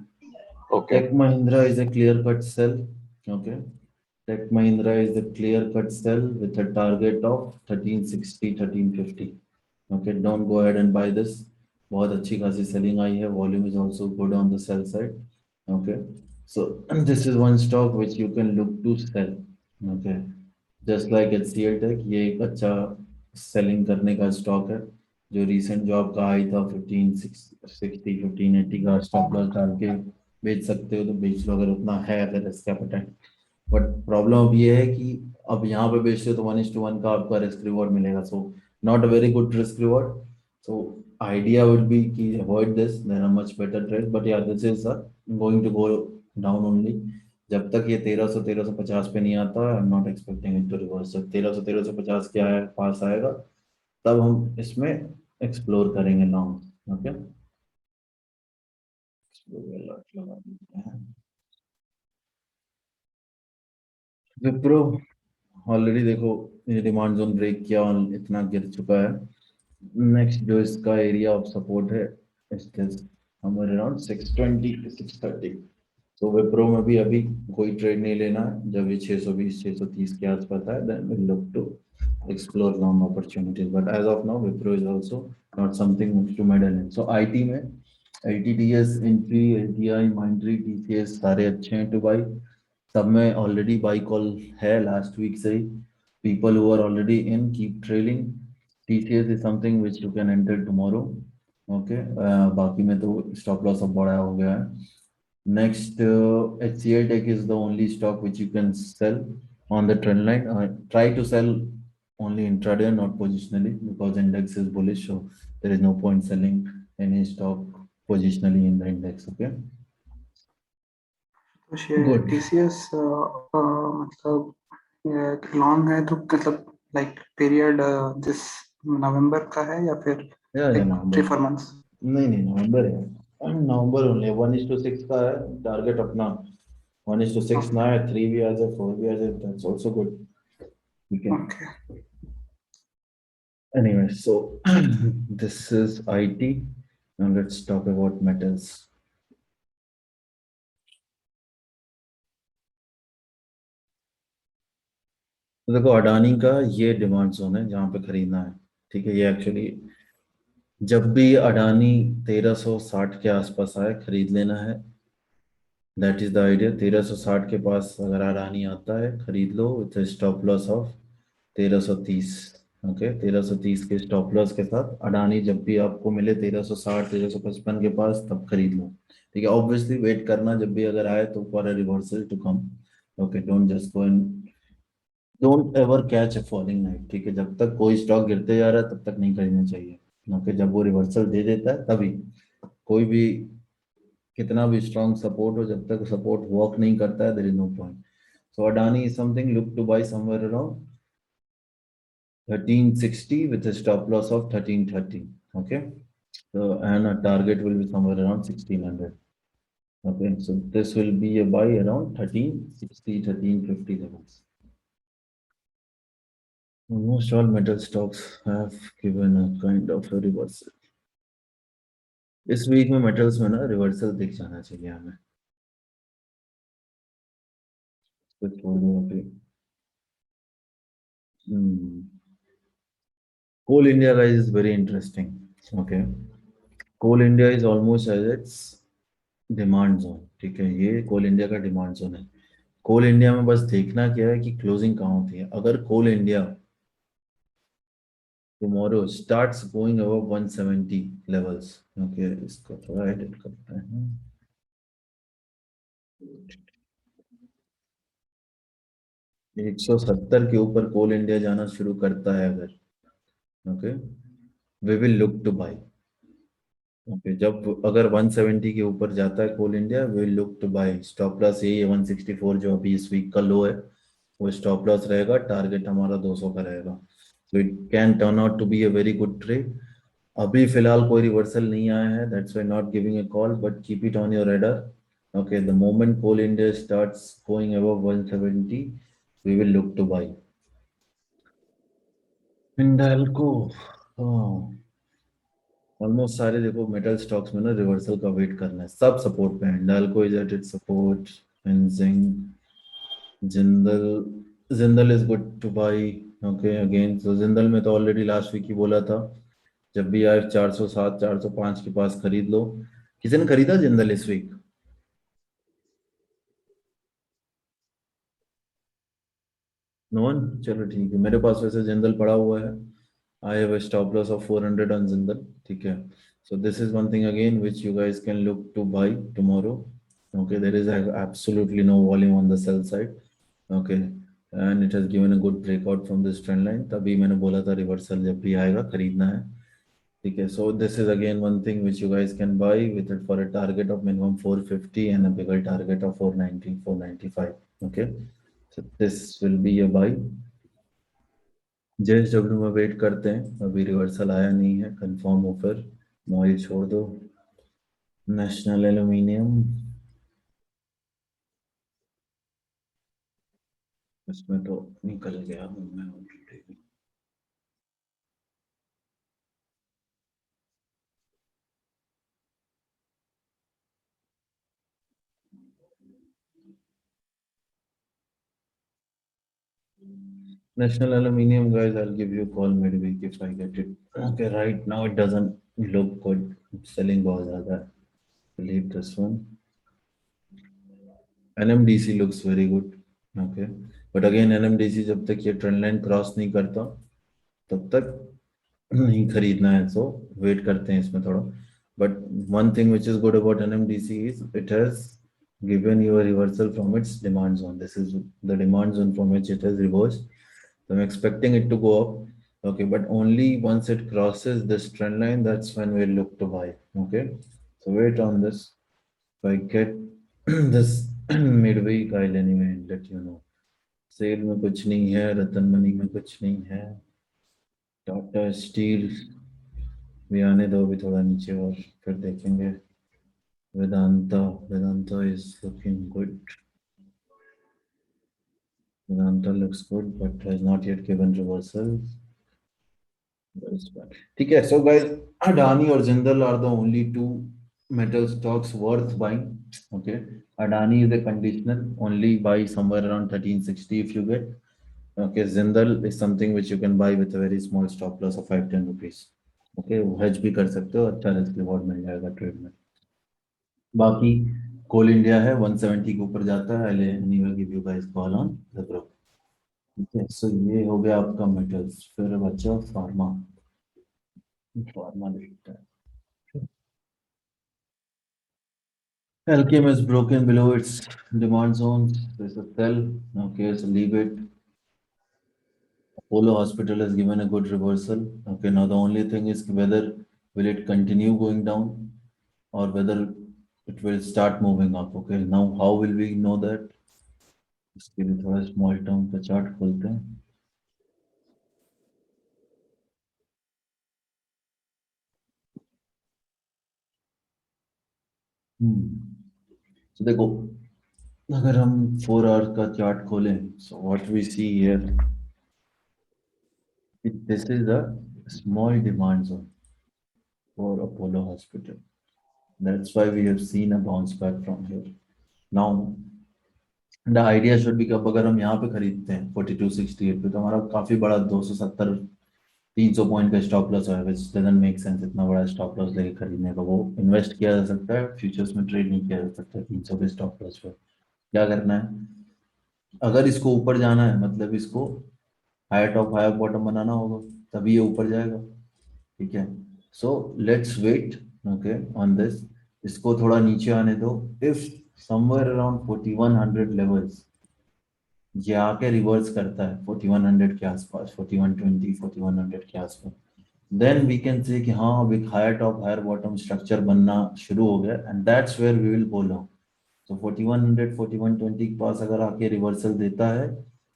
Okay. Tech Mahindra is a clear-cut sell. Okay. Tech Mahindra is a clear-cut sell with a target of 1360, 1350. Okay. Don't go ahead and buy this. बहुत अच्छी खासी selling आई है. Volume is also good on the sell side. Okay. So and this is one stock which you can look to sell. Okay. Just like HCL Tech, ये एक अच्छा selling करने का stock है. जो रिसेंट जो आपका हाई था 1560 1580 का स्टॉप लॉस डाल के बेच सकते हो तो बेच लो अगर उतना है, अगर रिस्क एपेटाइट. बट प्रॉब्लम अब ये है कि अब यहाँ पे बेचते हो तो 1:1 का आपका रिस्क रिवॉर्ड मिलेगा. So not a very good risk reward. So idea would be कि avoid this. There are much better trade. But yeah this is going to go down only. जब तक ये 1300 1350 पे नहीं आता, I am not expecting it to reverse. जब 1300 1350 के आए पास आएगा तब हम इसमें एक्सप्लोर करेंगे लॉन्ग. ओके, विप्रो ऑलरेडी देखो ये डिमांड जोन ब्रेक किया और इतना गिर चुका है. नेक्स्ट जो इसका एरिया ऑफ सपोर्ट है समवेयर अराउंड 620 to 630. तो विप्रो में भी अभी कोई ट्रेड नहीं लेना है. जब ये 620 630 के आसपास है then we look to explore long opportunities. But as of now, Wipro is also not something to meddle in. So IT में LTTS, Infy, LTI, Mindtree, TCS सारे अच्छे हैं to buy. सब में already buy call है last week से ही. People who are already in keep trailing. TCS is something which you can enter tomorrow. Okay, बाकी में तो stop loss अब बड़ा हो गया है. Next, HCL Tech is the only stock which you can sell on the trend line. Try to sell only intraday, not positionally, because index is bullish, so there is no point selling any stock positionally in the index. Okay. तो share Good. TCS मतलब long है तो मतलब like period this November का है या फिर Yeah, November. 3-4 months? नहीं नवंबर है. नवंबर only 1:6 का है टारगेट अपना. 1:6 ना है, 3 भी आ जाए, 4 भी आ जाए, that's also good. Okay. Okay. Anyway, so this is IT. Now let's talk about metals. तो देखो अडानी का ये डिमांड जोन है जहाँ पे खरीदना है. ठीक है, ये एक्चुअली जब भी अडानी 1360 के आसपास आए खरीद लेना है. That is the idea. 1360 के पास अगर अडानी आता है खरीद लो with stop loss of 1330. Okay, 1330 के स्टॉप लॉस के साथ अडानी जब भी आपको मिले 1360 1355 के पास तब खरीद लो. ठीक है, ऑब्वियसली वेट करना जब भी अगर आए तो for a reversal to come. Okay, don't just go and don't ever catch a falling knife. ठीक है, जब तक कोई स्टॉक गिरते जा रहा है तब तक नहीं खरीदना चाहिए. ओके, जब वो रिवर्सल दे देता है तभी. कोई भी कितना भी स्ट्रॉन्ग सपोर्ट हो, जब तक सपोर्ट वर्क नहीं करता है there is no point. So Adani is something look to buy somewhere around 1360 with a stop loss of 1330. Okay, so and a target will be somewhere around 1600. Okay, so this will be a buy around 1360 1350 levels. Almost all metal stocks have given a kind of a reversal. इस week में metals में ना reversal दिख जाना चाहिए हमें. कुछ छोड़ दो अभी. Coal India guys is very interesting. Okay, Coal India is almost as its demand zone. ठीक है, ये कोल इंडिया का डिमांड जोन है. कोल इंडिया में बस देखना क्या है कि क्लोजिंग कहाँ होती है. अगर कोल India tomorrow starts going above 170 levels. Okay, इसको थोड़ा edit करते हैं. 170 के ऊपर कोल इंडिया जाना शुरू करता है अगर, okay, we will look to buy. Okay, जब अगर 170 के ऊपर जाता है Coal India, we will look to buy. Stop loss यही है 164, जो अभी इस वीक का लो है, वो स्टॉप लॉस रहेगा. टारगेट हमारा 200 का रहेगा. So it can turn out to be a very good trade. अभी फिलहाल कोई रिवर्सल नहीं आया है, that's why not giving a call, but keep it on your radar. Okay, the moment coal India starts going above 170, we will look to buy. Hindalco, almost सारे देखो metal stocks में ना रिवर्सल का wait करना है. सब support पे है. Hindalco is at its support, and Jindal is good two by. Okay, again so Jindal में तो ऑलरेडी लास्ट वीक ही बोला था, जब भी आए 407 405 के पास खरीद लो. किसी ने खरीदा जिंदल इस वीक? No one. चलो ठीक है, मेरे पास वैसे जिंदल पड़ा हुआ है. I have a stop loss of 400 on Jindal. ठीक है, so this is one thing again which you guys can look to buy tomorrow. Okay, there is absolutely no volume on the sell side. Okay, and it has given a good breakout from this trend line. तभी मैंने बोला था reversal जब भी आएगा खरीदना है. ठीक है, so this is again one thing which you guys can buy with it for a target of minimum 450 and a bigger target of 490 495. Okay, so this will be a buy. JSW में wait करते हैं, अभी reversal आया नहीं है. Confirm हो फिर mobile छोड़ दो. नेशनल एल्यूमिनियम, इसमें तो निकल गया हूँ मैं already. National Aluminium, guys, I'll give you a call midweek if I get it. Okay, right now it doesn't look good. Selling बहुत ज़्यादा है. Leave this one. NMDC looks very good. Okay, but again NMDC जब तक ये trend line cross नहीं करता तब तक नहीं खरीदना है. So वेट करते हैं इसमें थोड़ा. But one thing which is good about NMDC is it has given you a reversal from its demand zone. This is the demand zone from which it has reversed. So I'm expecting it to go up. Okay, but only once it crosses this trend line, that's when we'll look to buy. Okay, so wait on this. If I get this midweek, I'll anyway let you know. Sell में कुछ नहीं है, रतन money में कुछ नहीं है. Tata steel भी आने दो अभी थोड़ा नीचे और फिर देखेंगे. Vedanta is looking good. Vedanta looks good but has not yet given reversals. ठीक है, so guys, Adani or Jindal are the only two metal stocks worth buying. Okay, Adani is a conditional, only buy somewhere around 1360 if you get. Okay, Jindal is something which you can buy with a very small stop loss of 5-10 rupees. Okay, hedge भी कर सकते हो, अच्छा risk reward मिल जाएगा trade में. बाकी कोल India है 170 के ऊपर जाता है. Anyway, give you guys call on the group. ठीक है, सो ये हो गया आपका मेटल्स. फिर बच्चा फार्मा देखता है. Alchem is broken below its demand zone. There's a sell. Okay, so leave it. Apollo Hospital has given a good reversal. Okay, now the only thing is whether will it continue going down or whether it will start moving up. Okay, now how will we know that? इसके लिए थोड़ा small term का chart खोलते हैं. तो देखो, अगर हम 4 आवर्स का चार्ट खोलें, so what we see here, this is a small demand zone for Apollo Hospital. That's why we have seen a bounce back from here. Now the idea should be कि अब अगर हम यहाँ पे खरीदते हैं 4268 पे, तो हमारा काफी बड़ा 270 300 पॉइंट का स्टॉप लॉस है, which doesn't make sense. इतना बड़ा स्टॉप लॉस लेके खरीदने का, वो इन्वेस्ट किया जा सकता है, फ्यूचर्स में ट्रेड नहीं किया जा सकता 300 के स्टॉप लॉस पे. क्या करना है, अगर इसको ऊपर जाना है, मतलब इसको हायर टॉप हायर बॉटम बनाना होगा. तभी ये ऊपर जाएगा, ठीक है। So let's wait okay on this, इसको थोड़ा नीचे आने दो। इफ समवेयर अराउंड 4100 लेवल्स ये आके रिवर्स करता है 4100 के आसपास, 4120 4100 के आसपास, देन वी कैन से कि हाँ अब एक higher top higher bottom structure बनना शुरू हो गया, and that's where we will go long. तो 4100 4120 के पास अगर आके रिवर्सल देता है,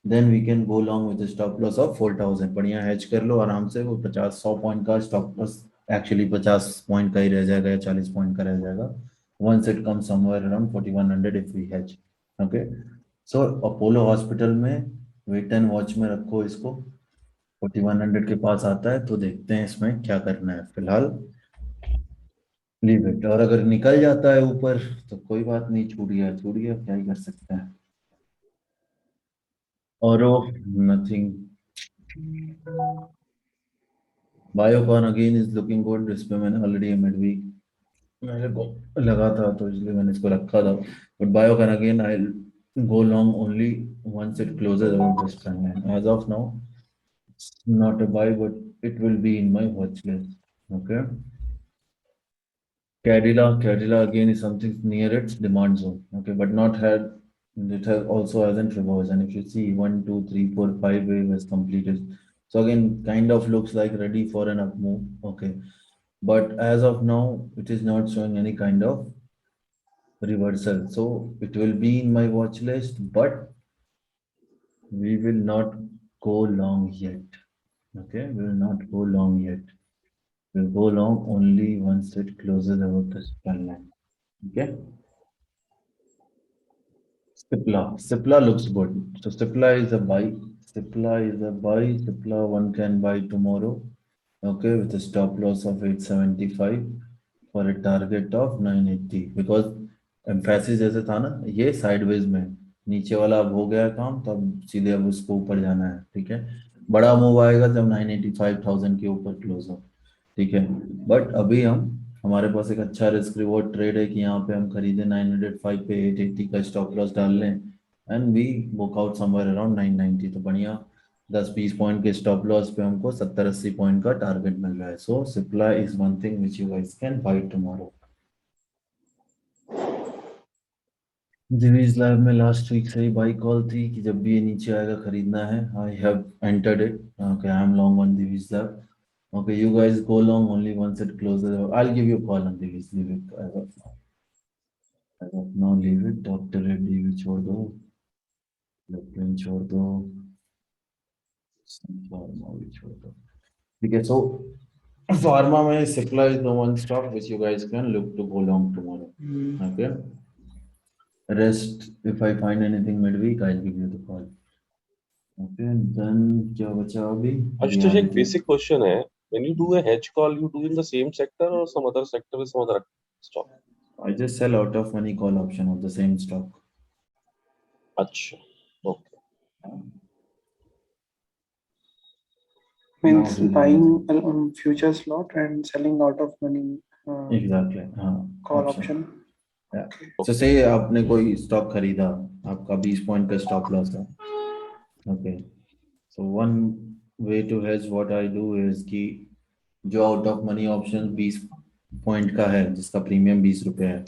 then we can go long with stop loss of 4000। बढ़िया हेज कर लो आराम से, वो 50 100 पॉइंट का स्टॉप लॉस, एक्चुअली 50 पॉइंट का ही रह जाएगा या 40 पॉइंट का रह जाएगा, once it come somewhere around 4100 if we hedge. Okay, so Apollo hospital में वेट एंड वॉच में रखो इसको, 4100 के पास आता है तो देखते हैं इसमें क्या करना है। फिलहाल लीव इट, और अगर निकल जाता है ऊपर तो कोई बात नहीं, छूट गया, क्या ही कर सकते हैं। और nothing, Biocon again is looking good, इस पे मैंने ऑलरेडी मिड वीक मेरे को लगा था तो इसलिए मैंने इसको रखा था, but Biocon again I go long only once it closes about this trend line. As of now not a buy, but it will be in my watch list. Okay. Cadila again is something near its demand zone. Okay, but not had, it has also hasn't reversed. And if you see 1, 2, 3, 4, 5 wave has completed. So again, kind of looks like ready for an up move. Okay. But as of now, it is not showing any kind of reversal. So it will be in my watch list, but we will not go long yet. Okay, we will not go long yet. We'll go long only once it closes about the span line. Okay. Cipla looks good. So Cipla is a buy. Cipla one can buy tomorrow. Okay, with a stop loss of 875 for a target of 980. Because emphasis जैसे था ना, ये sideways में नीचे वाला अब हो गया काम, तो अब सीधे अब उसको ऊपर जाना है, ठीक है। बड़ा मूव आएगा जब 985,000 के ऊपर क्लोज हो, ठीक है। बट अभी हमारे पास एक अच्छा रिस्क रिवॉर्ड ट्रेड है कि यहाँ पे हम खरीदे 905 पे 880 का स्टॉप लॉस डाल लें, and we book out somewhere around 990। तो बढ़िया 10-20 पॉइंट के स्टॉप लॉस पे हमको 70-80 पॉइंट का टारगेट मिल रहा है। So Cipla is one thing which you guys can buy tomorrow. Divi's lab में लास्ट वीक से ही बाई कॉल थी कि जब भी ये नीचे आएगा खरीदना है। I have entered it. Okay, I am long on Divi's lab. Okay, you guys go long only once it closes. I'll give you a call on Divis. Leave it as of now. As of now, leave it. Dr. Reddy भी छोड़ दो, Leplin छोड़ दो, Pharma भी छोड़ दो, ठीक है। So Pharma में Cipla is the one stock which you guys can look to go long tomorrow. Okay. Rest, if I find anything midweek, I'll give you the call. Okay, and then क्या बचा अभी? Ashutosh, एक basic question है. When you do a hedge call, you do in the same sector or some other sector with some other stock? I just sell out of money call option of the same stock. अच्छा, okay. Means Now, buying future slot and selling out of money. Exactly. हाँ, Call option. Yeah. So say आपने कोई stock खरीदा, आपका 20 point का stop loss है। Okay. So one way to hedge what I do is कि जो out of money option 20 point का है जिसका प्रीमियम 20 रुपए है,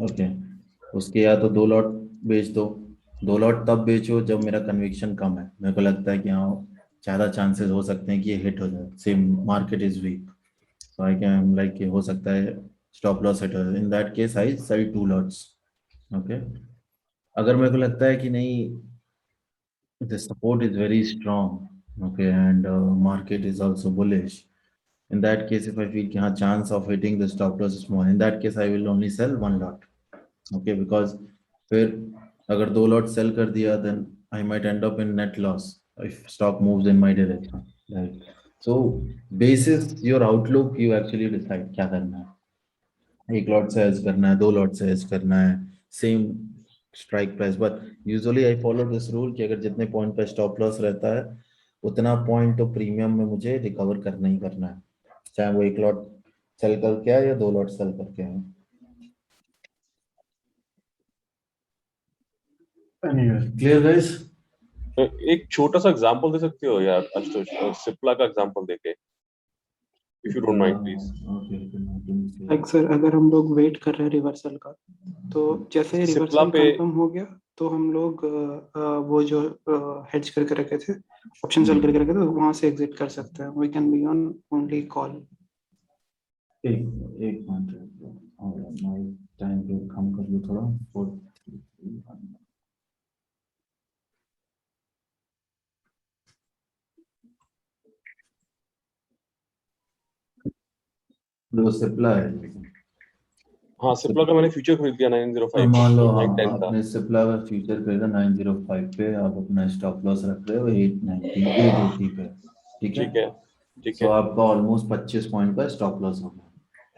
ओके, उसके या तो 2 लॉट बेच दो। 2 लॉट तब बेचो जब मेरा कन्विक्शन कम है, मेरे को लगता है कि हाँ ज़्यादा चांसेस हो सकते हैं कि ये हिट हो जाए, same market is weak, so I can like ये हो सकता है स्टॉप लॉस हिट हो जाए। In that case I sell 2 lots. Okay, अगर मेरे को लगता है कि नहीं the support is very strong, okay, and market is also bullish, in that case if I feel कि हाँ chance of hitting the stop loss is small, in that case I will only sell 1 lot, okay, because फिर अगर 2 lot sell कर दिया then I might end up in net loss if stock moves in my direction, right? So basis your outlook you actually decide क्या करना है, 1 lot से hedge करना है, 2 lot से hedge करना है, same strike price. But usually I follow this rule कि अगर जितने पॉइंट का स्टॉप लॉस रहता है उतना पॉइंट तो प्रीमियम में मुझे रिकवर करना ही करना है, चाहे वो 1 लॉट सेल करके आए या 2 लॉट सेल करके आए। Anyway, clear guys? एक छोटा सा एग्जांपल दे सकते हो यार आशुतोष, सिप्ला का एग्जांपल देके, if you don't mind please. Like sir, अगर हम लोग वेट कर रहे हैं रिवर्सल का, तो जैसे सिप्ला रिवर्सल पे कंफर्म हो गया तो हम लोग वो जो हेज करके रखे थे, ऑप्शन सेल करके रखे थे, वहां से एग्जिट कर सकते हैं। We can be on only call. एक मिनट, और मैं टाइम पे कम कर लूँ थोड़ा। 4 3 2 1। जो सिप्ला है, हाँ, सिप्ला का मैंने फ्यूचर खरीद लिया 905 मान लो पे, 910 का। आपने सिप्ला का फ्यूचर खरीदा 905 पे, आप अपना स्टॉप लॉस रख रहे हो 890 880 पे, ठीक है। ठीक है, ठीक सो है, आपका ऑलमोस्ट 25 पॉइंट का स्टॉप लॉस हो गया,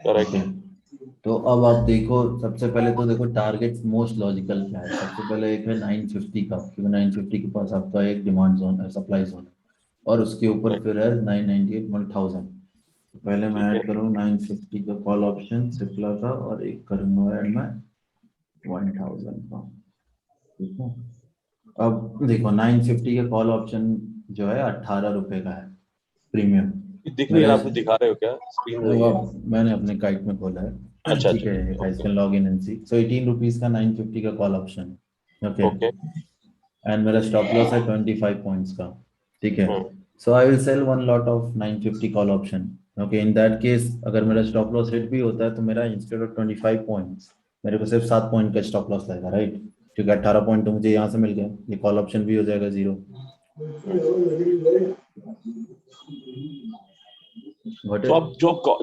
करेक्ट। ठीक है। तो अब आप देखो, सबसे पहले तो देखो टारगेट मोस्ट लॉजिकल क्या है। सबसे पहले एक है 950 का, क्योंकि 950 के पास आपका एक डिमांड जोन है, सप्लाई जोन है, और उसके ऊपर फिर है 998 1000। पहले मैं ठीक है, ऐड करूँ 950 का कॉल ऑप्शन सिप्ला का, और एक करूँगा ऐड मैं 1000 का, ठीक है। अब देखो 950 का कॉल ऑप्शन जो है 18 रुपए का है, प्रीमियम। ये दिख नहीं मेरा रहा, आप दिखा रहे हो क्या? स्क्रीन वो वही है। मैंने अपने काइट में खोला है, अच्छा ठीक अच्छा, है। Guys okay can log in and see. So 18 rupees का 950 का कॉल ऑप्शन है, ओके। ओके। एंड मेरा स्टॉप लॉस है 25 पॉइंट्स का, ठीक है। Hmm, so I will sell one lot of 950 call option, okay. In that case अगर मेरा स्टॉप लॉस हिट भी होता है तो मेरा इंस्टेड ऑफ 25 पॉइंट्स मेरे को सिर्फ 7 पॉइंट का स्टॉप लॉस लगेगा, राइट। क्योंकि 18 पॉइंट तो मुझे यहाँ से मिल गया, ये कॉल ऑप्शन भी हो जाएगा जीरो। तो आप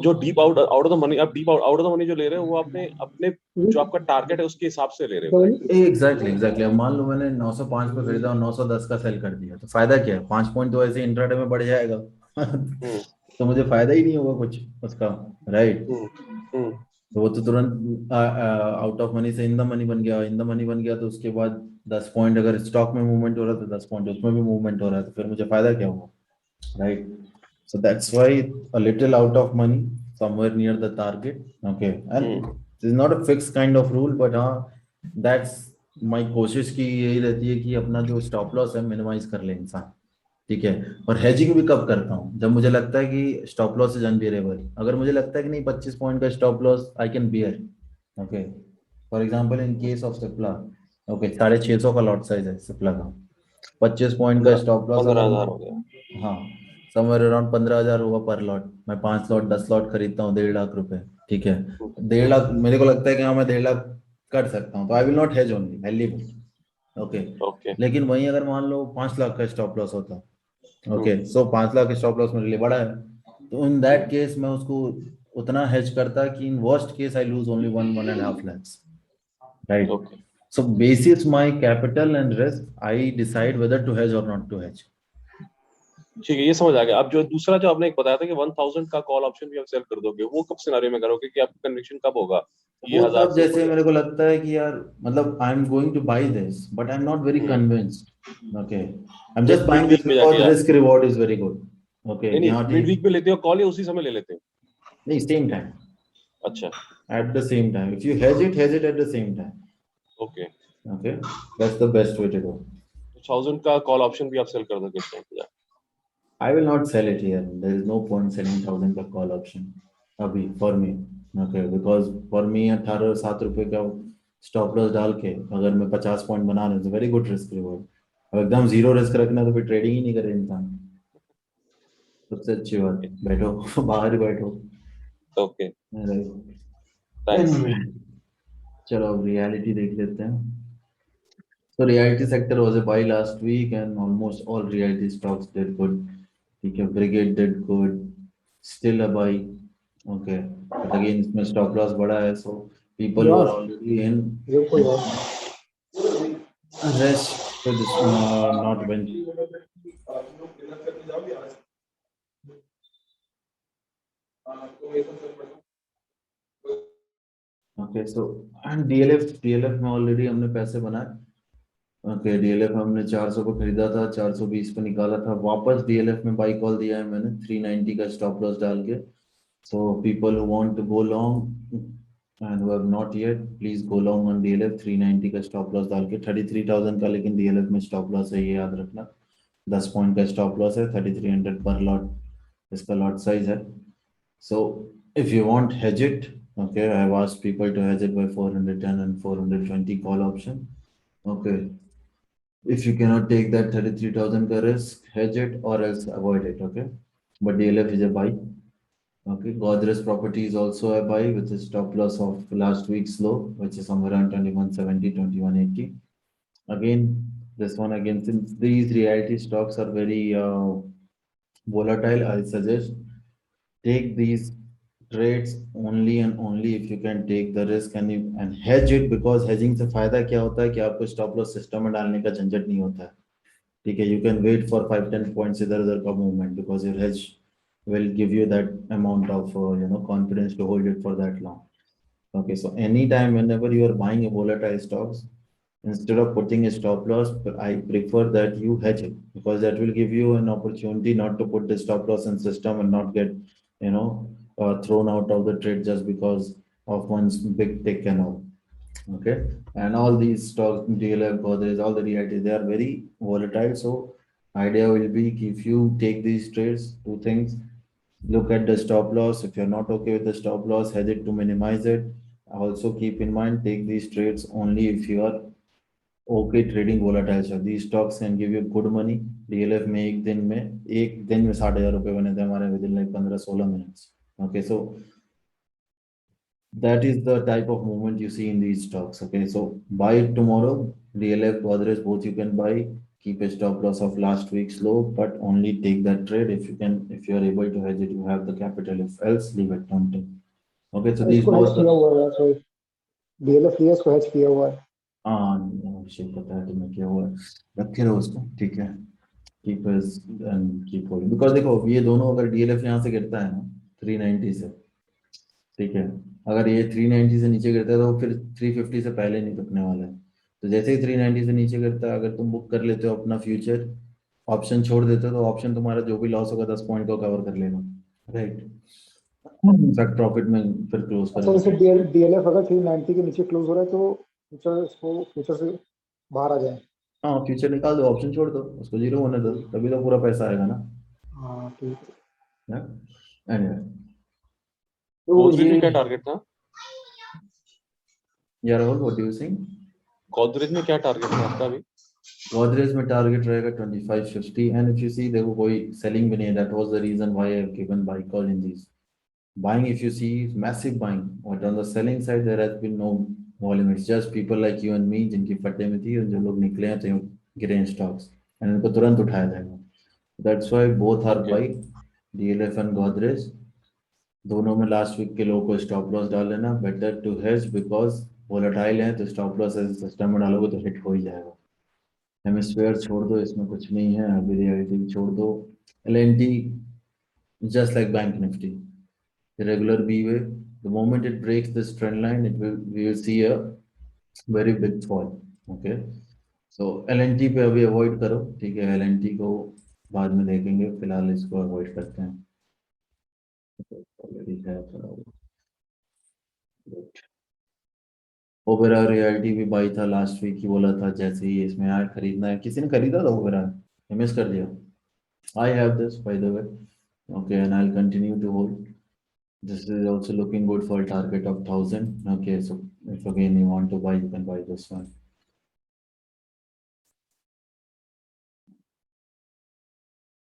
जो deep out out of the money, आप deep out of the money जो ले रहे हो, वो आपने अपने जो आपका टारगेट है उसके हिसाब से ले रहे हो। एग्जैक्टली। अब मान लो मैंने 905 पे खरीदा और 910 का सेल कर दिया, तो फायदा क्या है? 5 पॉइंट तो ऐसे इंट्राडे में बढ़ जाएगा। हम्म तो मुझे फायदा ही नहीं होगा कुछ उसका, राइट। हम्म हम्म तो वो तो तुरंत आउट ऑफ मनी से इन द मनी बन गया, इन द मनी बन गया, तो उसके बाद 10 पॉइंट अगर स्टॉक में मूवमेंट हो रहा है तो 10 पॉइंट उसमें भी मूवमेंट हो रहा है, तो फिर मुझे फायदा क्या हुआ, right. So that's why a little out of money somewhere near the target, okay. And hmm. this is not a fixed kind of rule, but हाँ, that's my कोशिश की यही रहती है कि अपना जो स्टॉप लॉस है मिनिमाइज कर ले इंसान, ठीक है। और हेजिंग भी कब करता हूँ? जब मुझे लगता है कि स्टॉप लॉस इज अनबियरेबल। अगर मुझे लगता है कि नहीं 25 पॉइंट का stop loss I can bear, okay. For example in case of Cipla, okay, 650 का लॉट साइज है सिप्ला का, 25 पॉइंट का स्टॉप लॉस अगर 15,000 मैं, हो गया। हाँ, समवेयर अराउंड 15,000 हुआ पर लॉट। मैं 5 लॉट 10 लॉट खरीदता हूँ 1.5 लाख रुपए, ठीक है। 1.5 लाख मेरे को लगता है कि हाँ मैं 1.5 लाख कर सकता हूँ, तो I will not hedge only value, okay. Okay. लेकिन वहीं अगर मान लो 5 लाख का स्टॉप लॉस होता, हम्म, ओके, सो 5 लाख स्टॉप लॉस मेरे लिए बड़ा है, तो इन दैट केस मैं उसको उतना हेज करता कि in worst case I lose only 1.5 lakhs, right. Okay. So basis my capital and risk, I decide whether to hedge or not to hedge. ठीक है, ये समझ आ गया। अब जो दूसरा जो आपने एक बताया था कि 1000 का कॉल ऑप्शन भी आप सेल कर दोगे, वो कब सिनेरियो में करोगे कि आपको कन्विक्शन कब होगा ये वो 1000 तब से ऊपर जैसे जाए? मेरे को लगता है कि यार, मतलब I am going to buy this but I am not very hmm, convinced, okay. I am just mid buying this week में जाके बिकॉज यार। Risk reward is very good, okay, नहीं कि नहीं, हाँ मिड ठीक। वीक में लेते हो कॉल या उसी समय ले लेते हो? नहीं, सेम टाइम, अच्छा, eight the same time, if you hedge it at the same time, okay. okay, that's the best way to go. 1000 का कॉल ऑप्शन भी आप सेल कर दोगे इस टाइम पे जाके? I will not sell it here. There is no point selling 1000 का call option अभी for me, okay, because for me 18-7 रुपए का स्टॉप लॉस डाल के अगर मैं 50 पॉइंट बना रहा हूँ, वेरी गुड रिस्क रिवॉर्ड। अब एकदम जीरो रिस्क रखना तो फिर ट्रेडिंग ही नहीं करे इंसान। सबसे अच्छी बात, बैठो बाहर ही बैठो, ओके, right? थैंक्स। Anyway, चलो अब रियलिटी देख लेते हैं। So reality sector was a buy last week and almost all reality stocks did good. ठीक है, Brigade did good, still a buy, okay. But again इसमें stop loss बड़ा है, so people who are यार already in ये कोई और rest with not win. Okay, so and DLF में already हमने पैसे बनाए, ओके। डीएलएफ हमने 400 को खरीदा था, 420 पे निकाला था, वापस डीएलएफ में बाई कॉल दिया है मैंने 390 का स्टॉप लॉस डाल के। So people who want to go long, and who have not yet, please go long on DLF 390 का stop loss डाल के 33,000 का, लेकिन DLF में stop loss है, ये याद रखना. 10 पॉइंट का stop loss है, 3300 per lot इसका lot size है. So if you want hedge it, okay, I have asked people to hedge it by 410 and 420 call option. Okay, if you cannot take that 33,000 ka risk, hedge it or else avoid it. Okay, but DLF is a buy. Okay, Godrej Property is also a buy with a stop loss of last week's low, which is somewhere around 2170, 2180. Again, this one again, since these reality stocks are very volatile, I suggest take these trades only and only if you can take the risk and hedge it, because hedging से फायदा क्या होता है कि आपको stop loss system में डालने का झंझट नहीं होता है. ठीक है, you can wait for 5-10 points इधर उधर का movement because your hedge will give you that amount of confidence to hold it for that long. Okay, so anytime whenever you are buying a volatile stocks, instead of putting a stop loss, I prefer that you hedge it, because that will give you an opportunity not to put the stop loss in system and not get thrown out of the trade just because of one's big tick and all. Okay, and all these stocks, DLF, Godrej, all the reality, they are very volatile. So idea will be if you take these trades, two things: look at the stop loss. If you're not okay with the stop loss, hedge it to minimize it. Also keep in mind, take these trades only if you are okay trading volatile stock. These stocks can give you good money. DLF में एक दिन में 60,000 रुपए बने थे हमारे within like 15-16 minutes. Okay, so that is the type of movement you see in these stocks. Okay, so buy it tomorrow. DLF, Godrej, both you can buy. Keep a stop loss of last week's low, but only take that trade if you can. If you are able to hedge it, you have the capital. If else, leave it. Don't take. Okay, so these इसको hedge both. किया हुआ है, so DLF ES को hedge किया हुआ है. अभिषेक पता है तुम्हें क्या हुआ है, रखे रहो उसको. ठीक है, keep us and keep holding, because देखो ये दोनों अगर DLF यहाँ से गिरता है ना 390 से, ठीक है, अगर ये 390 से नीचे गिरता है तो फिर 350 से पहले नहीं रुकने वाला है. तो जैसे ही 390 से नीचे गिरता है, अगर तुम बुक कर लेते हो अपना फ्यूचर ऑप्शन छोड़ देते हो, तो ऑप्शन तुम्हारा जो भी लॉस होगा 10 पॉइंट को कवर कर लेगा. राइट, इनफैक्ट प्रॉफिट में फिर क्लोज अच्छा, जैसे DLF अगर 390 के नीचे क्लोज हो रहा है तो फ्यूचर से बाहर आ जाए. हाँ, फ्यूचर निकाल दो, ऑप्शन छोड़ दो, उसको जीरो होने दो, तभी तो पूरा पैसा आएगा ना. हाँ ठीक है. Anyway, तो गोदरेज में ये क्या टारगेट था? yeah, Rahul, what do you think? Godrej में क्या टारगेट था आपका अभी? Godrej में टारगेट रहेगा 2550, and if you see देखो कोई सेलिंग भी नहीं है. That was the reason why I have given buy call in these. Buying, if you see, massive buying, but on the selling side there has been no volume. It's just people like you and me जिनकी फटे में थी और जो लोग निकले हैं तो गिरे हैं stocks, and इनको तुरंत उठाया जाएगा. That's why both are buy, DLF and Godrej. दोनों में लास्ट वीक के लोगों को स्टॉप लॉस डाल लेना. Better to hedge, because volatile है, तो स्टॉप लॉस सिस्टम में डालोगे तो हिट हो ही जाएगा. हेमिस्फेयर छोड़ दो, इसमें कुछ नहीं है. अभी रियलिटी छोड़ दो. LNT just like bank nifty, the regular B wave, the moment it breaks this trend line, we will see a very big fall. Okay, so LNT पे अभी अवॉइड करो. ठीक है, LNT को बाद में देखेंगे, फिलहाल इसको अवॉइड करते हैं. ऑलरेडी है थोड़ा. ओबेरा रियलिटी भी बाई था लास्ट वीक ही, बोला था जैसे ही इसमें आया खरीदना है. किसी ने खरीदा था ओबेरा? मिस कर दिया. I have this by the way. Okay, and I will continue to hold. This is also looking good for a target of 1000. Okay, so if again you want to buy, you can buy this one.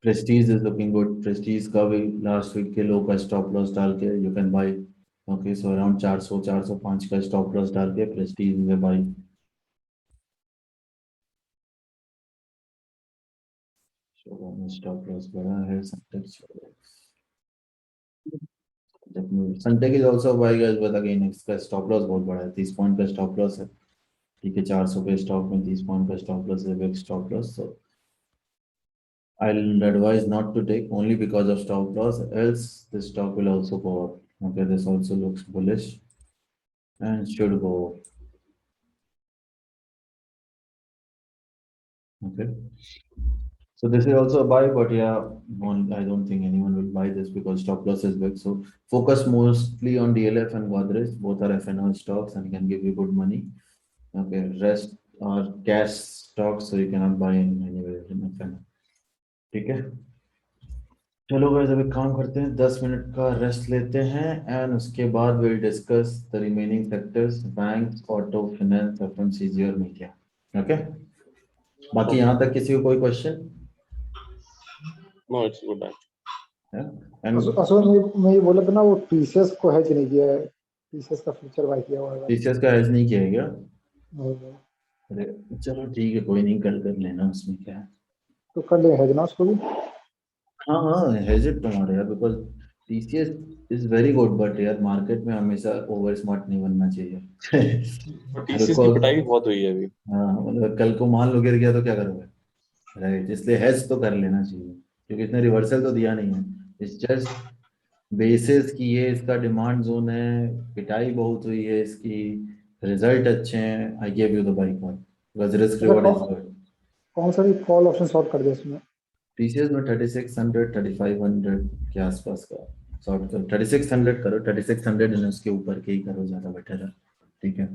Prestige is looking good. Prestige का भी last week के low का stop loss डाल के you can buy. Okay, so around 400-405 का stop loss डाल के Prestige में buy. So stop loss बड़ा है. Sunteck is also buy guys, but again इसका stop loss बहुत बड़ा है. 30 पॉइंट का stop loss है. ठीक है, 400 के स्टॉक में 30 पॉइंट का stop loss है, big stop loss. So I'll advise not to take only because of stop loss, else the stock will also go up. Okay, this also looks bullish and should go up. Okay, So this is also a buy, but yeah, I don't think anyone will buy this because stop loss is big. So focus mostly on DLF and Godrej. Both are FNO stocks and can give you good money. Okay, rest are cash stocks, so you cannot buy anywhere in FNO. ठीक है, चलो guys अभी काम करते हैं, 10 minute का rest लेते हैं एंड उसके बाद will discuss the remaining sectors, bank, auto, finance, FMCG और मीडिया. ओके, बाकी यहाँ तक किसी को कोई question? No, it's good. And Ashok मैं ये बोला था ना, वो टीसीएस को हैज नहीं किया है, टीसीएस का फ्यूचर बाय किया हुआ है. टीसीएस का हेज नहीं किया है क्या? नहीं, अरे चलो ठीक है, कोई नहीं, कर लेना, उसमें क्या है. तो कर ले हैज ना उसको भी. हाँ हाँ, हेज इट तुम्हारे यार, because TCS is very good, but यार मार्केट में हमेशा ओवर स्मार्ट नहीं बनना चाहिए. टीसीएस की पिटाई बहुत हुई है अभी. हाँ, मतलब कल को मान लो गिर गया तो क्या करोगे, राइट? इसलिए हेज तो कर लेना चाहिए, क्योंकि इसने रिवर्सल तो दिया नहीं है. इट्स जस्ट बेसिस की ये इसका डिमांड जोन है, पिटाई बहुत हुई है इसकी, रिजल्ट अच्छे हैं. आई give you the by call because risk reward is good. कौन सा भी कॉल ऑप्शन शॉर्ट कर दिया इसमें. टीसीएस में 3600 3500 के आसपास का शॉर्ट करो. 3600 करो, 3600 इन उसके ऊपर के ही करो, ज्यादा बेटर है. ठीक है,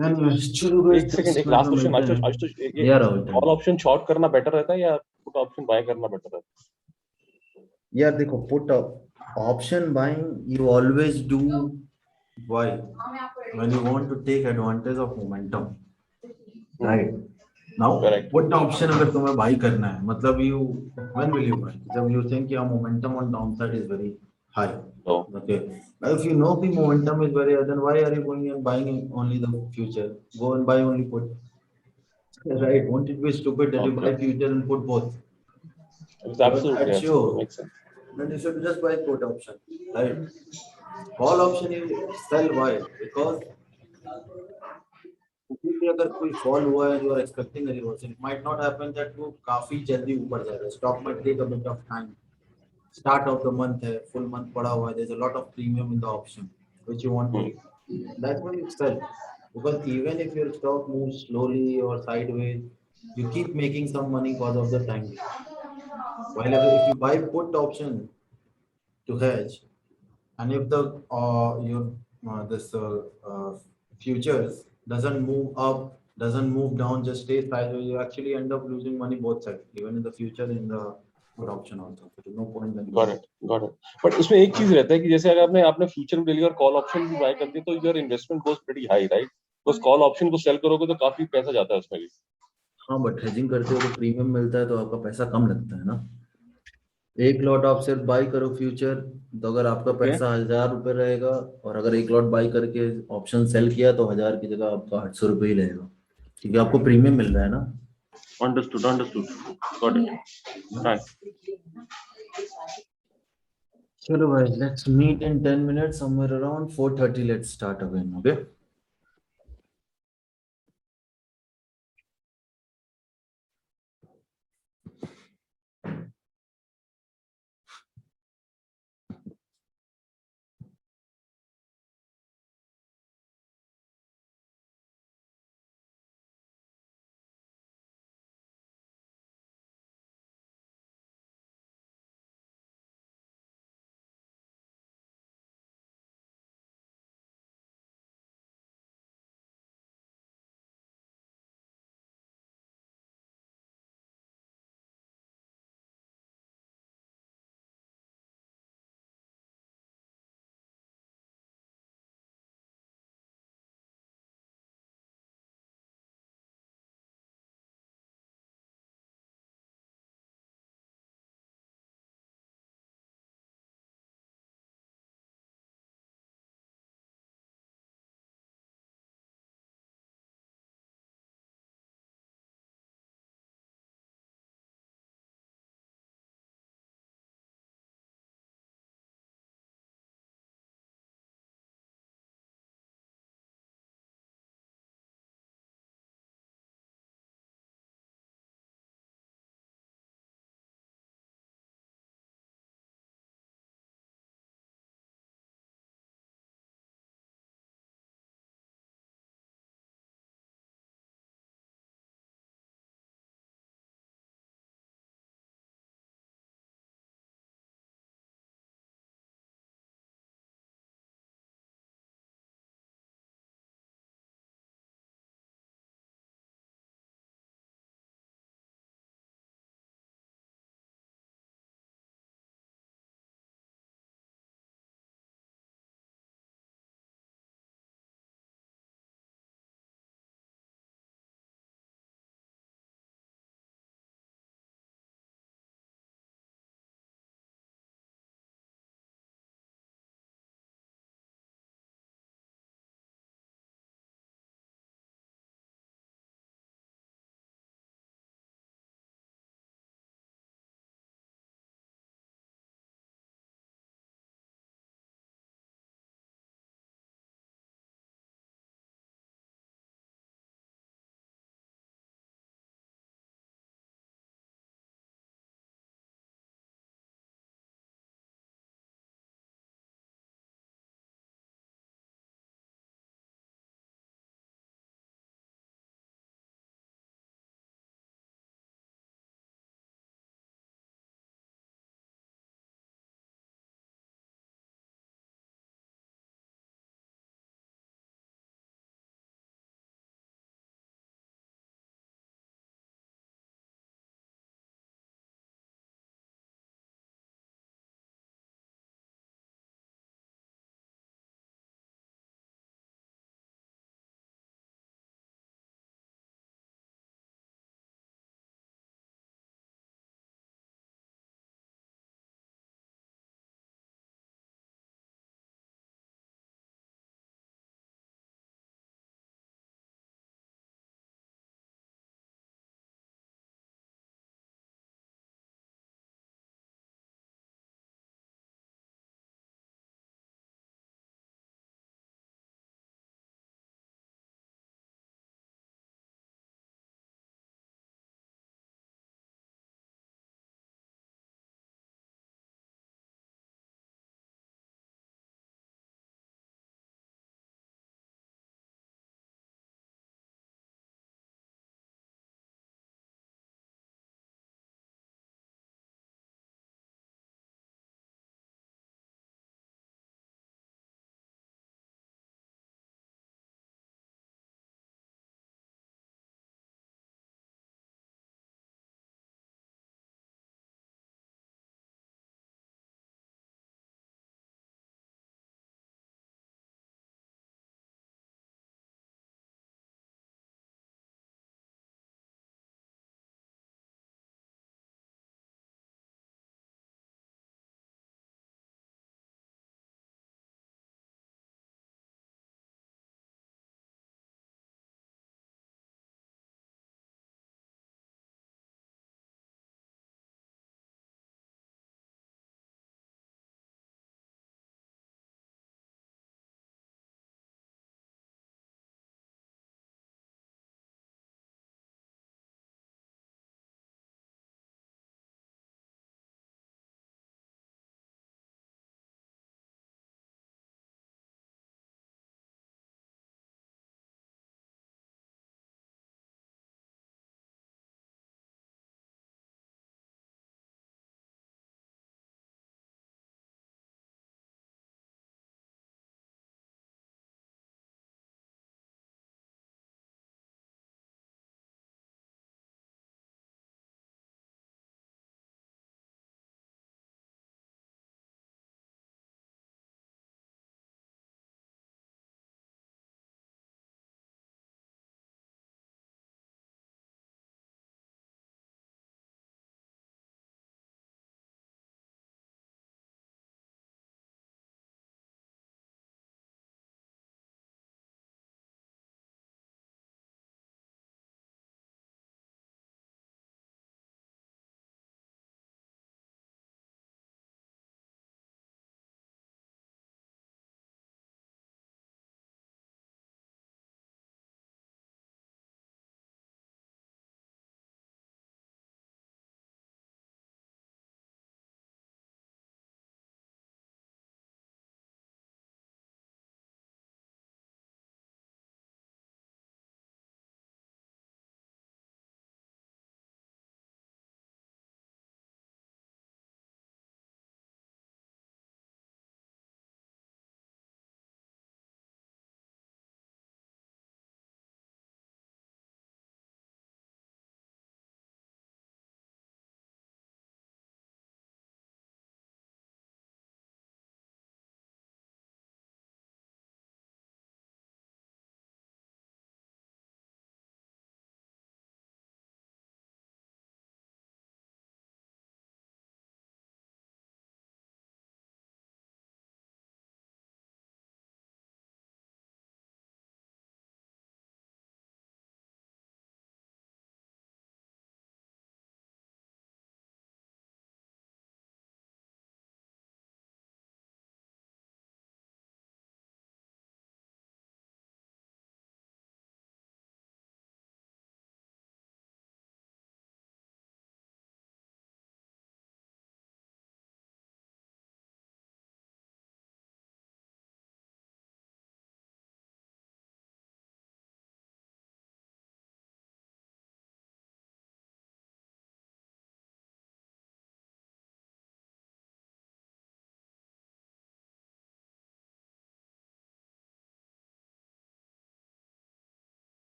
एक सेकंड, एक लास्ट क्वेश्चन आशुतोष. आशुतोष, यार कॉल ऑप्शन शॉर्ट करना बेटर रहता है या पुट ऑप्शन बाय करना बेटर रहता है? यार देखो, put option buying you always do why when you want to take advantage of momentum, right? Now Correct. Put option अगर तुम्हें बाई करना है, मतलब you when will you buy, जब you think your momentum on downside is very high. Oh, Okay. Now, if you know the momentum is very high, then why are you going and buying only the future? Go and buy only put. Right? Won't it be stupid that you buy Okay. future and put both? it's absolutely, That's you. makes sense. Then you should just buy put option, right? Call option you sell why? Because क्योंकि अगर कोई fall हुआ है, you are expecting a reversal, it might not happen that वो काफी जल्दी ऊपर जाएगा. Stock might take a bit of time. Start of the month है, full month पड़ा हुआ है, there's a lot of premium in the option which you want to read. That's why you sell, because even if your stock moves slowly or sideways, you keep making some money because of the time. While if you buy put option to hedge, and if the your this futures doesn't move up, doesn't move down, just stays sideways, you actually end up losing money both sides, even in the future, in the put option also. There is no point in Got it, got it. But उसमें एक चीज रहता है कि जैसे अगर आपने आपने फ्यूचर में और कॉल ऑप्शन भी बाय कर दिया तो your investment goes pretty high, right? उस कॉल ऑप्शन को सेल करोगे तो काफी पैसा जाता है उसमें भी. हाँ, बट हेजिंग करते हो तो प्रीमियम मिलता है, तो आपका पैसा कम लगता है ना. एक लॉट आप सिर्फ बाई करो फ्यूचर, तो अगर आपका पैसा 1000 रुपये रहेगा, और अगर एक लॉट बाई करके ऑप्शन सेल किया तो 1000 की जगह आपका 800 रुपये ही रहेगा, क्योंकि आपको प्रीमियम मिल रहा है ना. Understood, understood, got it. Nice. चलो भाई, let's meet in 10 minutes somewhere around 4:30. Let's start again. Okay.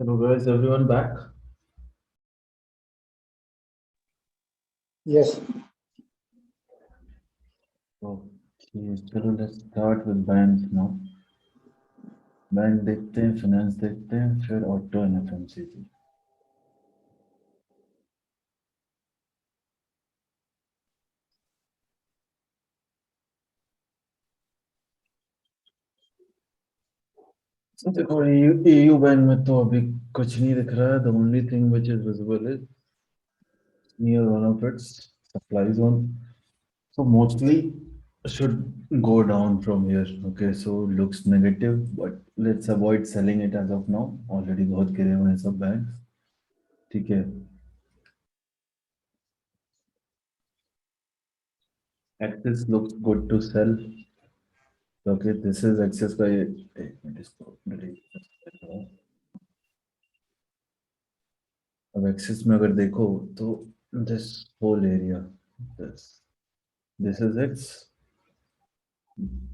Hello guys, everyone back? Yes. Okay, चलो let's start with banks now. Bank देखते हैं, फाइनेंस देखते हैं, फिर ऑटो एंड एफएमसीजी. देखो EU bank में तो अभी कुछ नहीं दिख रहा है. The only thing which is visible is near one of its supply zone. So mostly should go down from here. Okay, so looks negative, but let's avoid selling it as of now. Already बहुत गिरे हुए हैं सब bank. ठीक है. Axis looks good to sell. Okay, this is Axis का ये एक मिनट इसको delete करते हैं. अब Axis में अगर देखो तो this whole area, this is its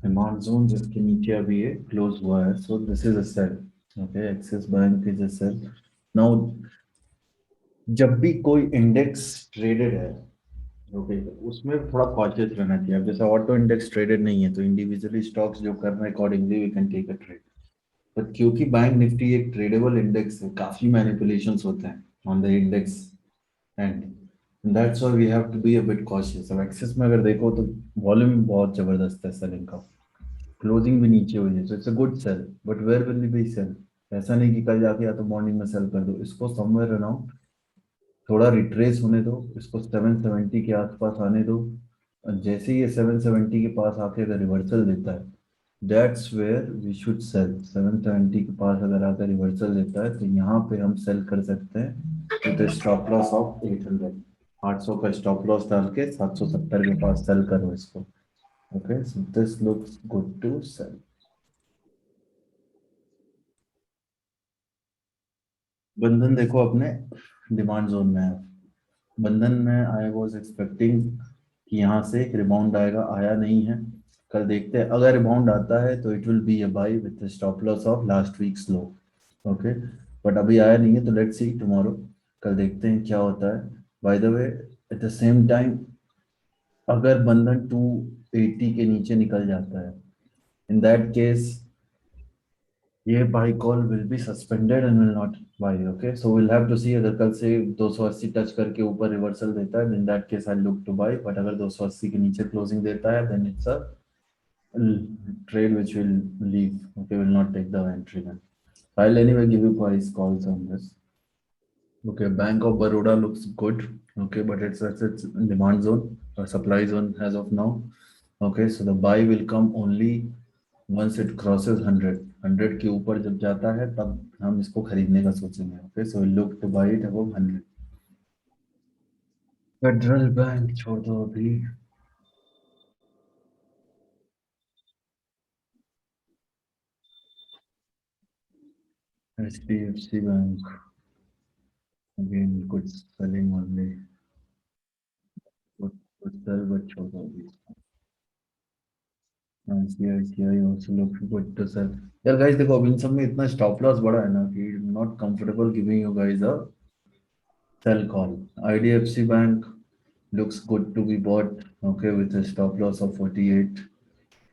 demand zone जिसके नीचे अभी ये close हुआ है. So this is a sell. Okay, Axis Bank is a sell. Now जब भी कोई इंडेक्स ट्रेडेड है, ओके, उसमें थोड़ा कॉशियस रहना चाहिए. अब जैसे ऑटो इंडेक्स ट्रेडेड नहीं है तो इंडिविजुअली स्टॉक्स जो कर रहे हैं accordingly we can take a trade. But क्योंकि बैंक निफ्टी एक ट्रेडेबल इंडेक्स है, काफी मैनिपुलेशंस होते हैं on the index and that's why we have to be a bit cautious. अब एक्सेस में अगर देखो तो वॉल्यूम बहुत जबरदस्त है सेलिंग का. क्लोजिंग भी नीचे हुई है, so it's a good sell. But where will be sell? ऐसा नहीं कि कल जाके या तो मॉर्निंग में सेल कर दो. इसको समवेयर अराउंड थोड़ा रिट्रेस होने दो, इसको 770 के आसपास आने दो. और जैसे ही ये 770 के पास आके अगर रिवर्सल देता है, that's where we should sell. 770 के पास अगर आकर रिवर्सल देता है तो यहाँ पे हम सेल कर सकते हैं विद स्टॉप लॉस ऑफ 800. 800 का स्टॉप लॉस डाल के 770 के पास सेल करो इसको. Okay, so this looks good to sell. Bandhan देखो अपने डिमांड जोन में है. बंधन में आई वाज एक्सपेक्टिंग कि यहाँ से एक रिबाउंड आएगा, आया नहीं है. कल देखते हैं, अगर रिबाउंड आता है तो it will be a buy with stop loss of last weeks low. Okay, but अभी आया नहीं है तो लेट्स सी टुमारो. कल देखते हैं क्या होता है. By the way, at the same time अगर बंधन 280 के नीचे निकल जाता है, इन दैट केस ये buy call will be suspended and will not buy. Okay, so will have to see. अगर कल से 280 टच करके ऊपर रिवर्सल देता है, in that case I look to buy. But अगर 280 के नीचे क्लोजिंग देता है, then it's a trade which will leave. Okay, will not take the entry then. I'll anyway give you price calls on this. Okay, Bank of Baroda looks good. Okay, but it's at its demand zone or supply zone as of now. Okay, so the buy will come only once it crosses 100. 100 के ऊपर जब जाता है तब हम इसको खरीदने का सोचेंगे. Okay, so we'll look to buy it above 100. Federal bank छोड़ दो अभी. HDFC Bank again good selling only. Good sell but छोड़ दो अभी. ICICI also looks good to sell. यार गाइस देखो, अब इन सब में इतना स्टॉप लॉस बड़ा है ना कि not comfortable giving you guys a sell call. IDFC Bank looks good to be bought. Okay, with a stop loss of 48.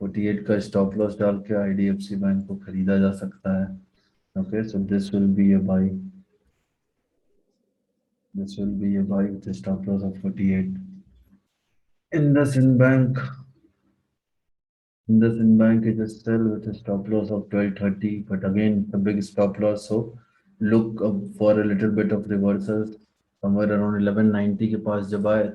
48 का stop loss डाल के IDFC Bank को खरीदा जा सकता है. Okay, so this will be a buy. This will be a buy with a stop loss of 48. IndusInd Bank. IndusInd Bank is a sell with a stop loss of 1230, but again a big stop loss. So look up for a little bit of reversals somewhere around 1190 के पास जब आए,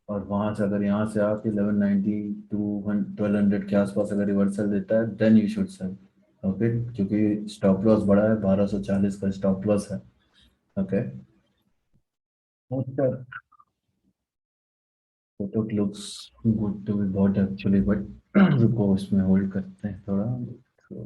और वहां से अगर यहाँ से आके 1190 टू 1200 के आसपास अगर रिवर्सल देता है, then you should sell. Okay, क्योंकि स्टॉप लॉस बड़ा है, 1240 का स्टॉप लॉस है. Okay, photo looks good to be bought actually, but रुको उसमें होल्ड करते हैं थोड़ा. तो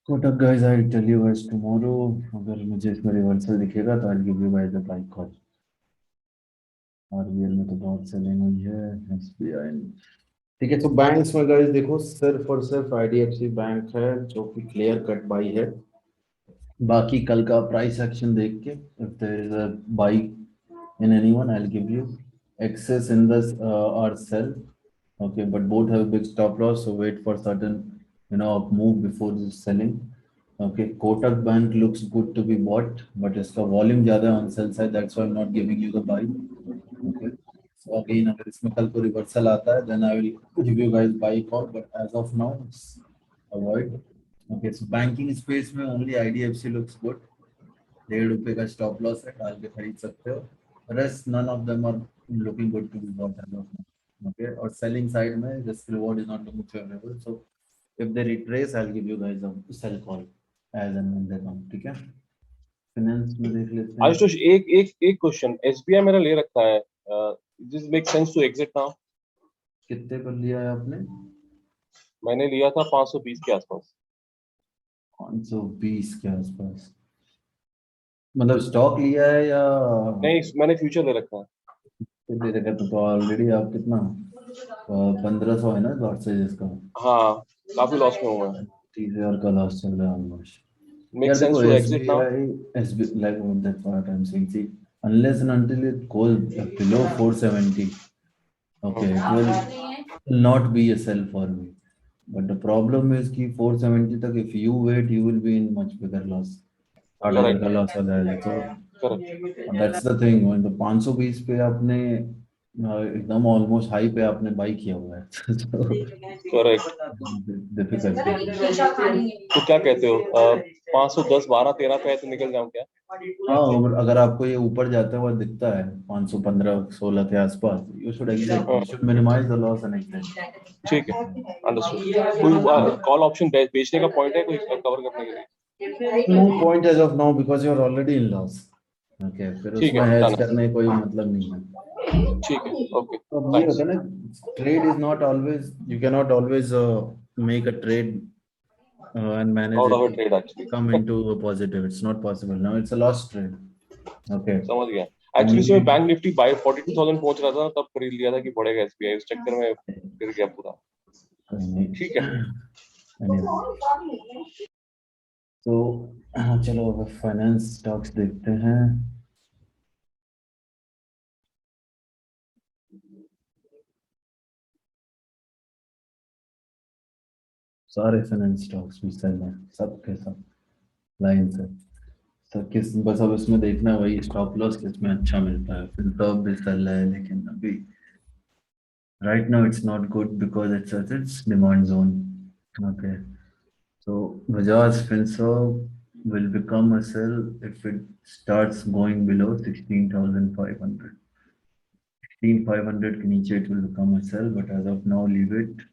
Kotak guys, I tell you guys tomorrow. अगर मुझे इसमें रिवर्सल दिखेगा तो I give you guys the buy call. RBL में तो बहुत सेलिंग हुई है, एसबीआई। ठीक है, तो बैंक्स में गाइस देखो, सिर्फ और सिर्फ आईडीएफसी बैंक है जो कि क्लियर कट बाई है। बाकी कल का प्राइस एक्शन देख के if there is a buy in anyone I will give you access in this और sell. Okay, but both have big stop loss, so wait for certain, move before selling. Okay, Kotak Bank looks good to be bought, but इसका volume ज़्यादा है on sell side, that's why I'm not giving you the buy. Okay, so again अगर इसमें कल को reversal आता है, then I will give you guys buy call, but as of now, it's avoid. Okay, so banking space में only IDFC looks good. ₹1.5 का stop loss है, डाल के खरीद सकते हो. Rest none of them are looking good to be bought as of now. Okay, or selling side में risk reward is not looking favorable, so if they retrace I'll give you guys a sell call as and when they come. ठीक है, finance में देख लेते हैं। आशुतोष, एक एक एक क्वेश्चन, एसबीआई मेरा ले रखा है, this make sense to exit now? कितने पर लिया है आपने? मैंने लिया था 520 के आसपास। 520 के आसपास मतलब स्टॉक लिया है या नहीं, मैंने फ्यूचर ले रखा है। दे रखा? तो ऑलरेडी आप कितना 1500 है ना लॉट से जिसका। हाँ, काफी लॉस में हुआ है। 30,000 का लॉस चल रहा है ऑलमोस्ट। मेक यार सेंस देखो to exit now? SBI like that's what I'm saying. See, unless and until it goes below 470, okay, it will not be a sell for me. But the problem is कि 470 तक if you wait, you will be in much bigger loss. 8,000 का loss हो जाएगा। तो correct. that's the thing, तो 520 पे आपने एकदम ऑलमोस्ट हाई पे आपने बाई किया हुआ है। करेक्ट। डिफिकल्ट। तो क्या कहते हो, 510 12 13 पे है तो निकल जाऊं क्या? हाँ, और अगर आपको ये ऊपर जाता हुआ दिखता है 515 16 के आसपास, you should exit, you should minimize the loss and exit. ठीक है, अंडरस्टूड। कोई कॉल ऑप्शन बेचने का पॉइंट है कोई कवर करने के लिए? No point as of now because you are already in loss. Okay, फिर ठीक उसमें है, हेज done है। करने का कोई मतलब नहीं है। ठीक है, ओके, अब ये होता है ना, trade is not always, you can not always make a trade and manage out it of to trade actually. come into a positive. It's not possible now, it's a lost trade. Okay, समझ गया। Actually इसमें bank Nifty bye 42,000 पहुंच रहा था, तब खरीद लिया था कि बढ़ेगा एसबीआई, उस चक्कर में गिर गया पूरा। ठीक है। anyway, तो चलो अब फाइनेंस स्टॉक्स देखते हैं। सारे फाइनेंस स्टॉक्स भी सेल हैं, सब के सब लाइन से। तो किस बस अब इसमें देखना है वही स्टॉप लॉस किसमें अच्छा मिलता है। फिर तो अब भी सेल है, लेकिन अभी right now it's not good because it's at its demand zone. Okay, so Bajaj Finserv will become a sell if it starts going below 16,500. 16,500 के नीचे it will become a sell, but as of now leave it.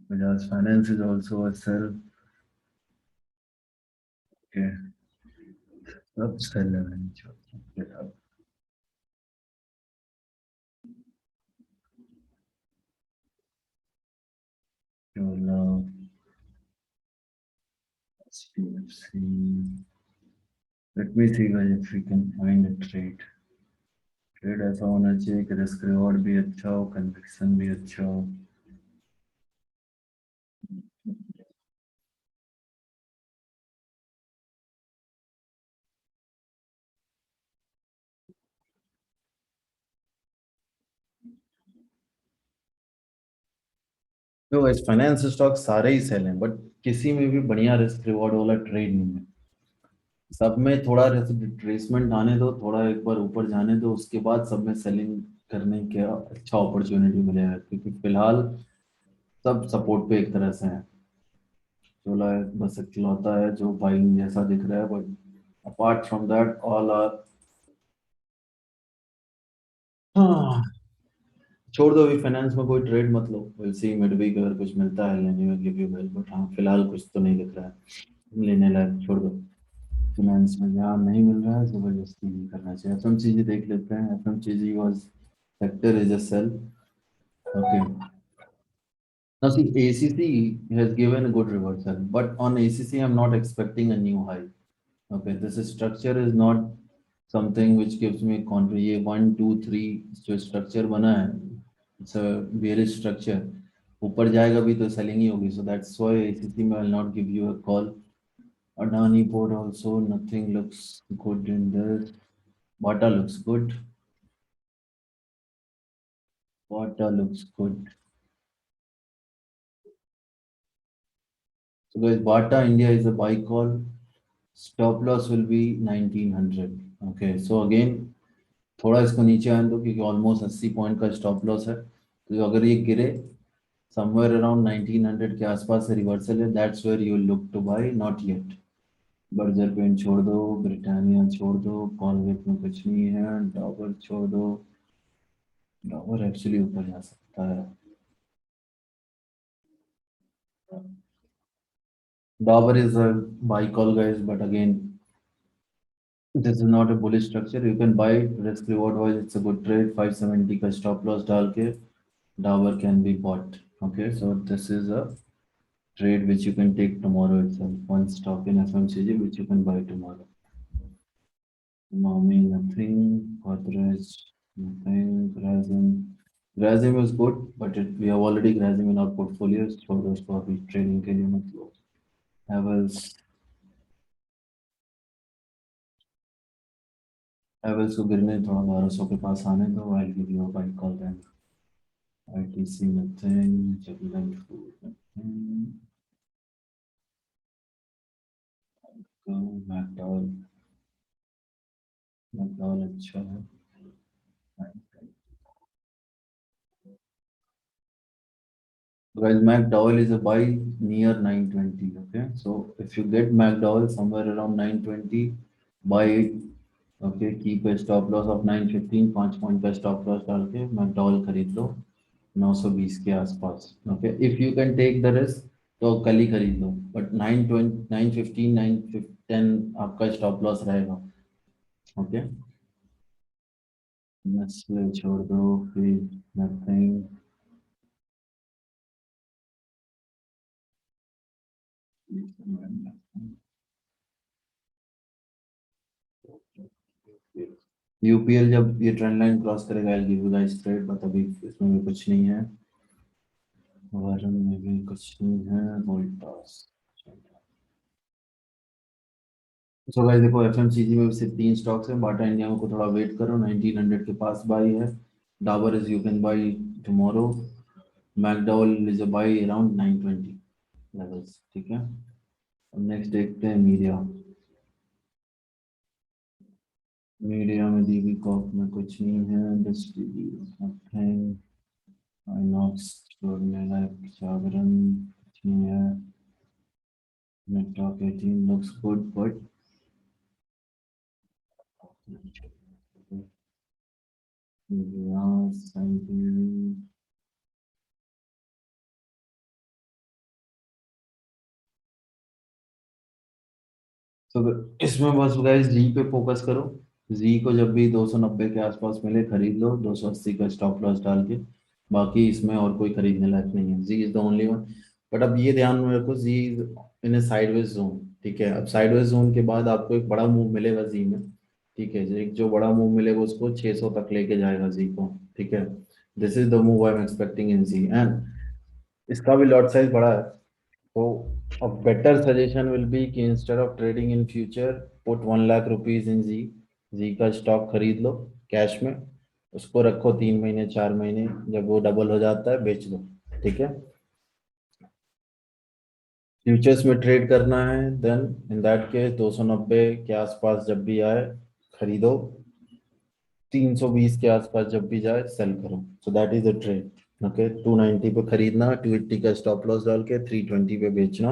Bajaj Finance is also a sell. Okay, सब sell है नीचे। Chola, SPFC. Let me see guys if we can find a trade. Trade ऐसा होना चाहिए कि risk reward भी अच्छा हो, कन्विक्शन भी अच्छा हो। तो इस फाइनेंस स्टॉक सारे ही सेल हैं, बट किसी में भी बढ़िया रिस्क रिवॉर्ड वाला ट्रेड नहीं है। सब में थोड़ा रिट्रेसमेंट आने दो, थोड़ा एक बार ऊपर जाने दो, उसके बाद सब में सेलिंग करने का अच्छा अपॉर्चुनिटी मिलेगा, क्योंकि फिलहाल सब सपोर्ट पे एक तरह से है। चोला बस इकलौता है जो बाइंग जैसा दिख रहा है, but apart from that all are छोड़ दो। अभी फाइनेंस में कोई ट्रेड मत लो, विल सी मिड वीक अगर कुछ मिलता है लेने में गिव यू वेल, बट हाँ फिलहाल कुछ तो नहीं दिख रहा है लेने लायक, छोड़ दो। फाइनेंस में जहाँ नहीं मिल रहा है जबरदस्ती नहीं करना चाहिए। एफएमसीजी देख लेते हैं। FMCG was sector is a sell. Okay, now see ACC has given a good reversal, but on ACC I'm not expecting a new high. Okay, this structure is not something which gives me confidence. ये 1 2 3 जो structure बना है, it's a bearish structure, ऊपर जाएगा भी तो selling ही होगी। सो that's why ACC में I will not give you a call. Adani port also nothing looks good in this. Bata looks good. Bata looks good. So guys, Bata India is a buy call. Stop loss will be 1900. Okay, so again थोड़ा इसको नीचे आने दो क्योंकि almost 80 point का stop loss है। तो अगर ये गिरे समवेयर अराउंड 1900 के आसपास से रिवर्सल है, that's where you look to buy, not yet. Berger paint छोड़ दो, ब्रिटानिया छोड़ दो, कॉलगेट में कुछ नहीं है, डाबर छोड़ दो। डाबर एक्चुअली ऊपर जा सकता है। Dauber is a buy call, guys, but again, this is not a bullish structure. You can buy it, risk reward wise, it's a good trade. 570 का stop loss डाल के Dauber can be bought. Okay, so this is a trade which you can take tomorrow itself. One stock in FMCG which you can buy tomorrow. Mami, nothing. Godrej, nothing. Grazim is good, but we have already Grazim in our portfolios. So those को अभी trading के लिए मत लो. Havels को गिरने थोड़ा 1200 के पास आने दो. I'll give you a buy call then. ITC nothing. Jubilant Food nothing. Go McDowell. McDowell अच्छा है. Guys, McDowell is a buy near 920. Okay, so if you get McDowell somewhere around 920, buy it. Okay, keep a stop loss of 915. 5 point का stop loss डाल के McDowell खरीद लो 920 के आसपास। Okay, if you can take the risk तो कल ही खरीद लो, but 920 915 910 आपका स्टॉप लॉस रहेगा। ओके, नेस्ले छोड़ दो, फिर नथिंग। यूपीएल जब ये ट्रेंड लाइन क्रॉस करेगा आई will give you guys trade, but अभी इसमें भी कुछ नहीं है, वरुण में भी कुछ नहीं है, वोल्टास। सो गाइस देखो एफएमसीजी में सिर्फ 3 स्टॉक्स हैं। बाटा इंडिया में को थोड़ा वेट करो, 1900 के पास बाई है। Dabur is you can buy tomorrow. McDowell is a by around 920 levels. ठीक है, अब नेक्स्ट देखते हैं मीडिया। मीडिया में डीबी कॉप में कुछ नहीं है, नथिंग। आइनॉक्स जागरण कुछ नहीं है। नेटवर्क 18 looks good, but तो इसमें बस गाइस जी पे फोकस करो। जी को जब भी 290 के आसपास मिले खरीद लो, 280 का स्टॉप लॉस डाल के। बाकी इसमें और कोई खरीदने लायक नहीं है, G is the only one. But अब ये ध्यान में रखो, जी इन ए साइडवेज जोन। ठीक है, अब साइडवेज जोन के बाद आपको एक बड़ा मूव मिलेगा जी में। ठीक है, एक जो बड़ा मूव मिलेगा उसको 600 तक लेके जाएगा जी को। ठीक है, this is the move I am expecting in Zee, and इसका भी लॉट साइज बड़ा है। So a better suggestion will be कि instead of trading in future, put 1 lakh rupees in Z। Z का स्टॉक खरीद लो कैश में, उसको रखो 3 महीने 4 महीने, जब वो डबल हो जाता है बेच दो। ठीक है, फ्यूचर्स में ट्रेड करना है देन इन दैट केस 290 के आसपास जब भी आए खरीदो, 320 के आसपास जब भी जाए सेल करो। सो that is the trade. Okay, 290 पे खरीदना, 280 का स्टॉप लॉस डाल के 320 पे बेचना।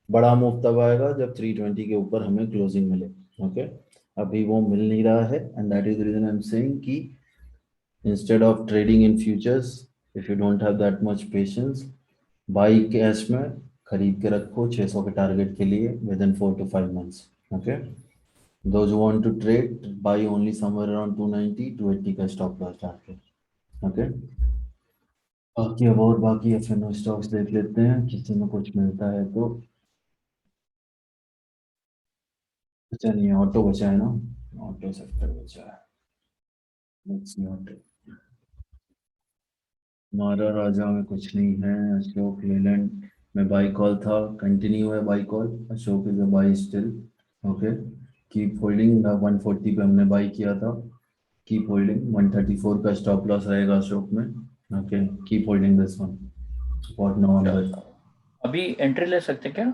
बड़ा मूव तब आएगा जब 320 के ऊपर हमें क्लोजिंग मिले। ओके, अभी वो मिल नहीं रहा है, and that is the reason I am saying कि instead of trading in futures, if you don't have that much patience, buy cash में खरीद के रखो 600 के टारगेट के लिए within 4 to 5 months। Okay, those who want to trade buy only somewhere around 290 280 का stop loss डाल के। ओके, बाकी अब और बाकी एफएनओ स्टॉक्स देख लेते हैं, किसी में कुछ मिलता है तो। अच्छा नहीं है, ऑटो बचा है ना। ऑटो सेक्टर बचा है, That's not it. हमारा राजा में कुछ नहीं है, अशोक लेलैंड में बाई कॉल था, कंटिन्यू है by call, Ashok is a by still, okay keep holding, 140 पे हमने बाई किया था, कीप होल्डिंग, 134 का स्टॉप लॉस रहेगा अशोक में, okay keep holding this one for नवंबर। अभी एंट्री ले सकते क्या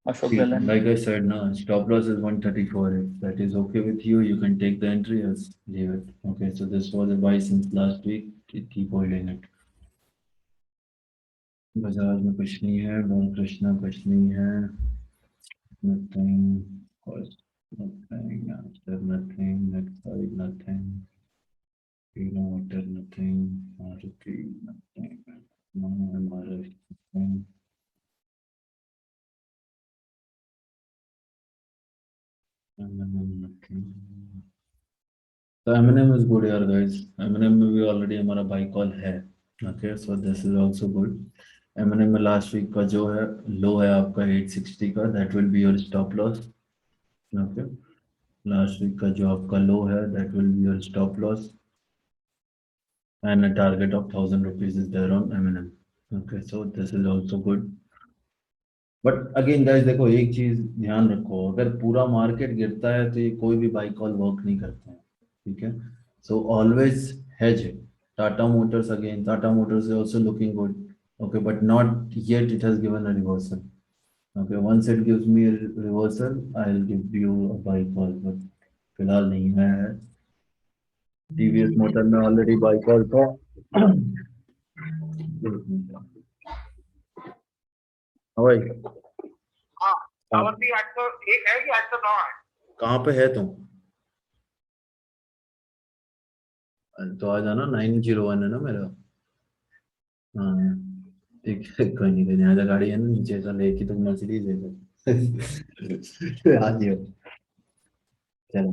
Ashok Leyland? Like I said, no, stop loss is 134. If that is okay with you, you can take the entry, else leave it. Okay, so this was a buy since last week. Keep holding it. Bajaj में कुछ नहीं है, don Krishna कुछ नहीं है, nothing, cost nothing, after nothing, next side nothing, water nothing, Maruti nothing, no MRF nothing. Nothing. So M&M is good यार guys. M&M में भी already हमारा buy call है. Okay, so this is also good. M&M में last week का जो है low है आपका 860 का, that will be your stop loss. Okay, last week का जो आपका low है, that will be your stop loss. And a target of 1,000 rupees is there on M&M. Okay, so this is also good. But again guys देखो एक चीज ध्यान रखो, अगर पूरा मार्केट गिरता है तो ये कोई भी बाई कॉल वर्क नहीं करता है, ठीक है, so always hedge it. Tata motors again, Tata motors is also looking good, okay but not yet it has given a reversal, okay once it gives me reversal I will give you a buy call, but फिलहाल नहीं है। TVS motor में already buy call था। भाई power भी 801 है कि 809 है? कहाँ पे है तुम? तो आ जाना, 901 है ना मेरा। हाँ ठीक है, कोई नहीं, कोई नहीं, आजा, गाड़ी है ना नीचे, चल एक ही तो मर्सिडीज है तो आ जियो, चलो।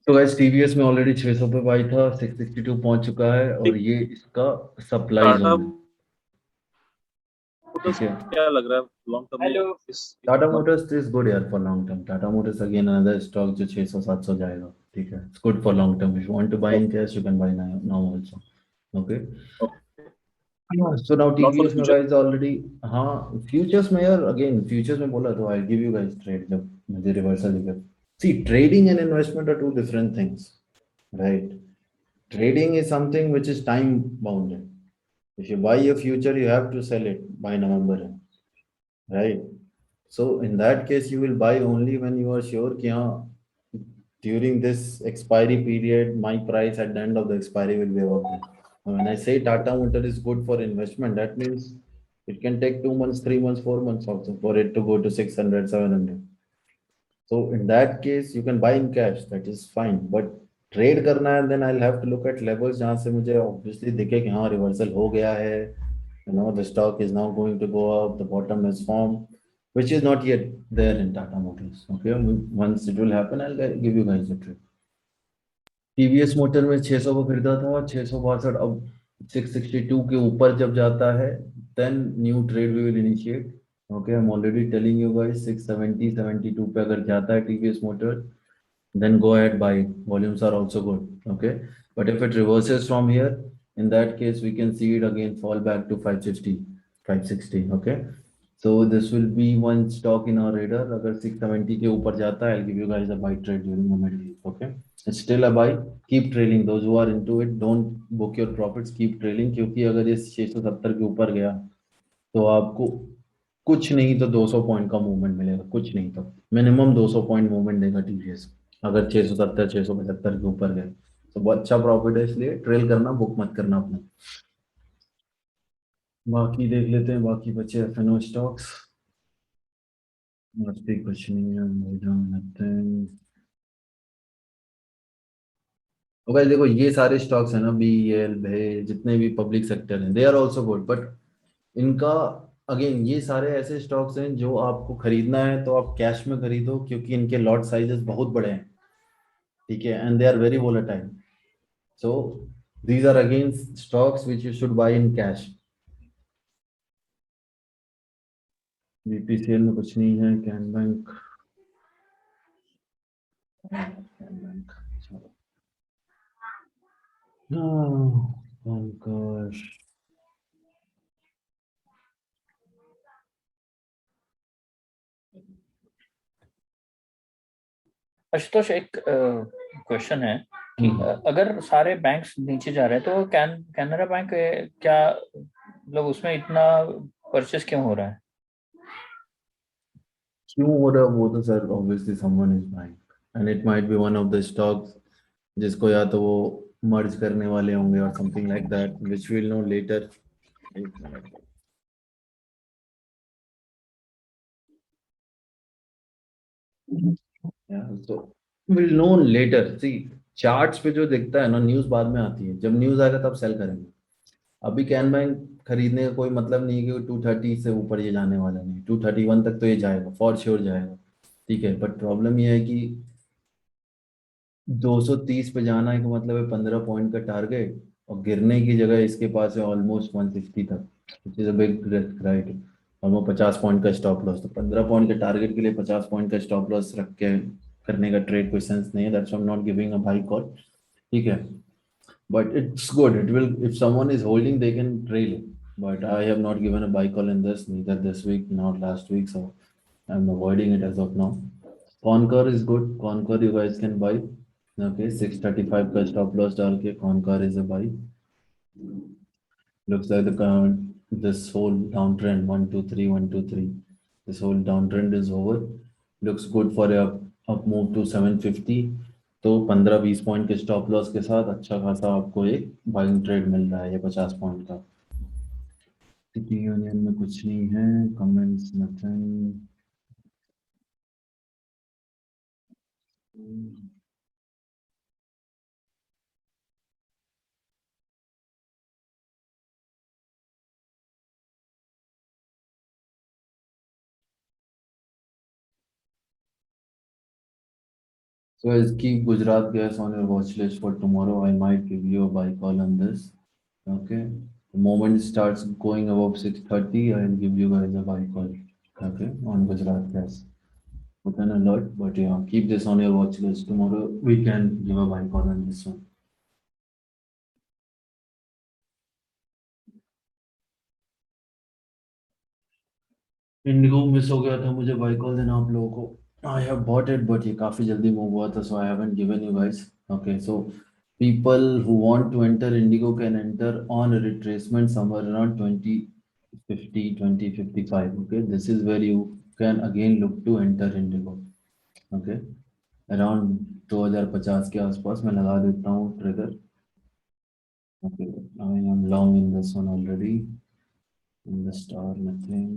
तो गाइस टीवीएस में ऑलरेडी 600 पे बाई था, 662 पहुंच चुका है और ये इसका सप्लाई टाटा जोन है, मोटर्स ठीक है। क्या लग रहा है लॉन्ग टर्म में टाटा मोटर्स इज गुड यार for long term. Tata motors again another stock जो 600-700 जाएगा, ठीक है, it's good for long term. If you want to buy in cash you can buy now also, okay. So now not for TVS में future? Guys already, हाँ futures में यार, again futures में बोला तो I give you guys trade जब मुझे reversal दिखे। See trading and investment are two different things, right? Trading is something which is time bounded. If you buy a future, you have to sell it by November, right? So in that case, you will buy only when you are sure कि हाँ during this expiry period, my price at the end of the expiry will be above this. When I say Tata Motor is good for investment, that means it can take 2 months, 3 months, 4 months also for it to go to 600, 700. So in that case, you can buy in cash, that is fine. But trade करना है, then I will have to look at levels जहां से मुझे obviously दिखे कि हाँ reversal हो गया है, you know the stock is now going to go up, the bottom is form, which is not yet there in Tata motors, okay. Once it will happen I will give you guys the trade. TVS motor में 600 को खरीदा था, 662, अब 662 के ऊपर जब जाता है then new trade we will initiate, okay. I am already telling you guys 670, 72 पे अगर जाता है TVS motor, then go ahead buy. Volumes are also good, okay, but if it reverses from here, in that case we can see it again fall back to 550, 560, okay. So this will be one stock in our radar. Agar 670 के ऊपर जाता है, I'll give you guys a buy trade during the middle week, okay. It's still a buy, keep trailing. Those who are into it, don't book your profits, keep trailing, क्योंकि अगर ये 670 के ऊपर गया तो आपको कुछ नहीं तो 200 पॉइंट का मूवमेंट मिलेगा, कुछ नहीं तो मिनिमम 200 पॉइंट मूवमेंट देगा टीवीएस अगर 670, 675 के ऊपर गए तो बहुत अच्छा प्रॉफिट है, इसलिए ट्रेल करना, बुक मत करना अपना। बाकी देख लेते हैं, बाकी बचे एफएनओ स्टॉक्स, बाकी कुछ नहीं है। तो भाई देखो ये सारे स्टॉक्स है ना, बीईएल, भे, जितने भी पब्लिक सेक्टर हैं, they are also good, but इनका अगेन ये सारे ऐसे स्टॉक्स हैं जो आपको खरीदना है तो आप कैश में खरीदो, क्योंकि इनके लॉट साइजेस बहुत बड़े हैं, ठीक है, and they are very volatile, so these are again stocks which you should buy in cash. BPCL में कुछ नहीं है, कैन बैंक चलो पंकज आशुतोष, एक क्वेश्चन है कि हम्म। अगर सारे बैंक्स नीचे जा रहे हैं तो कैनरा बैंक क्या मतलब उसमें इतना परचेस क्यों हो रहा है? क्यों हो रहा है वो तो sir obviously someone is buying and it might be one of the stocks जिसको या तो वो मर्ज करने वाले होंगे और something like that which will know later. तो will know later. See charts पे जो दिखता है ना, न्यूज बाद में आती है, जब न्यूज आएगा तब सेल करेंगे। अभी कैन बैंक खरीदने का कोई मतलब नहीं है कि 230 से ऊपर ये जाने वाला नहीं, 231 तक तो ये जाएगा, फॉर श्योर जाएगा, ठीक है। बट प्रॉब्लम ये है कि 230 पे जाना है का मतलब है 15 पॉइंट का टारगेट, और गिरने की जगह इसके पास है ऑलमोस्ट 160 तक, which is a big risk, right. और वो 50 पॉइंट का स्टॉप लॉस, तो 15 पॉइंट के टारगेट के लिए 50 पॉइंट का स्टॉप लॉस रख के करने का ट्रेड कोई सेंस नहीं है। That's I am not giving a buy call, ठीक है। But it's good. It will, if someone is holding, they can trail it. But I have not given a buy call in this, neither this week, not last week. So I'm avoiding it as of now. Concur is good. Concur you guys can buy. Okay, 635 का stop loss डाल के Concur is a buy. Looks like the current, this whole downtrend 123 123. This whole downtrend is over. Looks good for a up move to 750. तो 15-20 point के stop loss के साथ अच्छा खासा आपको एक बाइंग ट्रेड मिल रहा है ये 50 पॉइंट का। सिटी यूनियन में कुछ नहीं है, comments nothing. So I'll keep Gujarat Gas on your watch list for tomorrow. I might give you a buy call on this. Okay. The moment it starts going above 630, I'll give you guys a buy call. Okay, on Gujarat Gas. Put an alert, but yeah, keep this on your watch list. Tomorrow we can give a buy call on this one. Indigo miss हो गया था मुझे bye call देना आप लोगों को। I have bought it but ये काफी जल्दी मूव हुआ था, so I haven't given you guys. Okay, so people who want to enter Indigo can enter on a retracement somewhere around 2050 2055. Okay, this is where you can again look to enter Indigo. Okay, around 2050 के आसपास मैं लगा देता हूँ trigger. Okay, I am long in this one already. In the star nothing.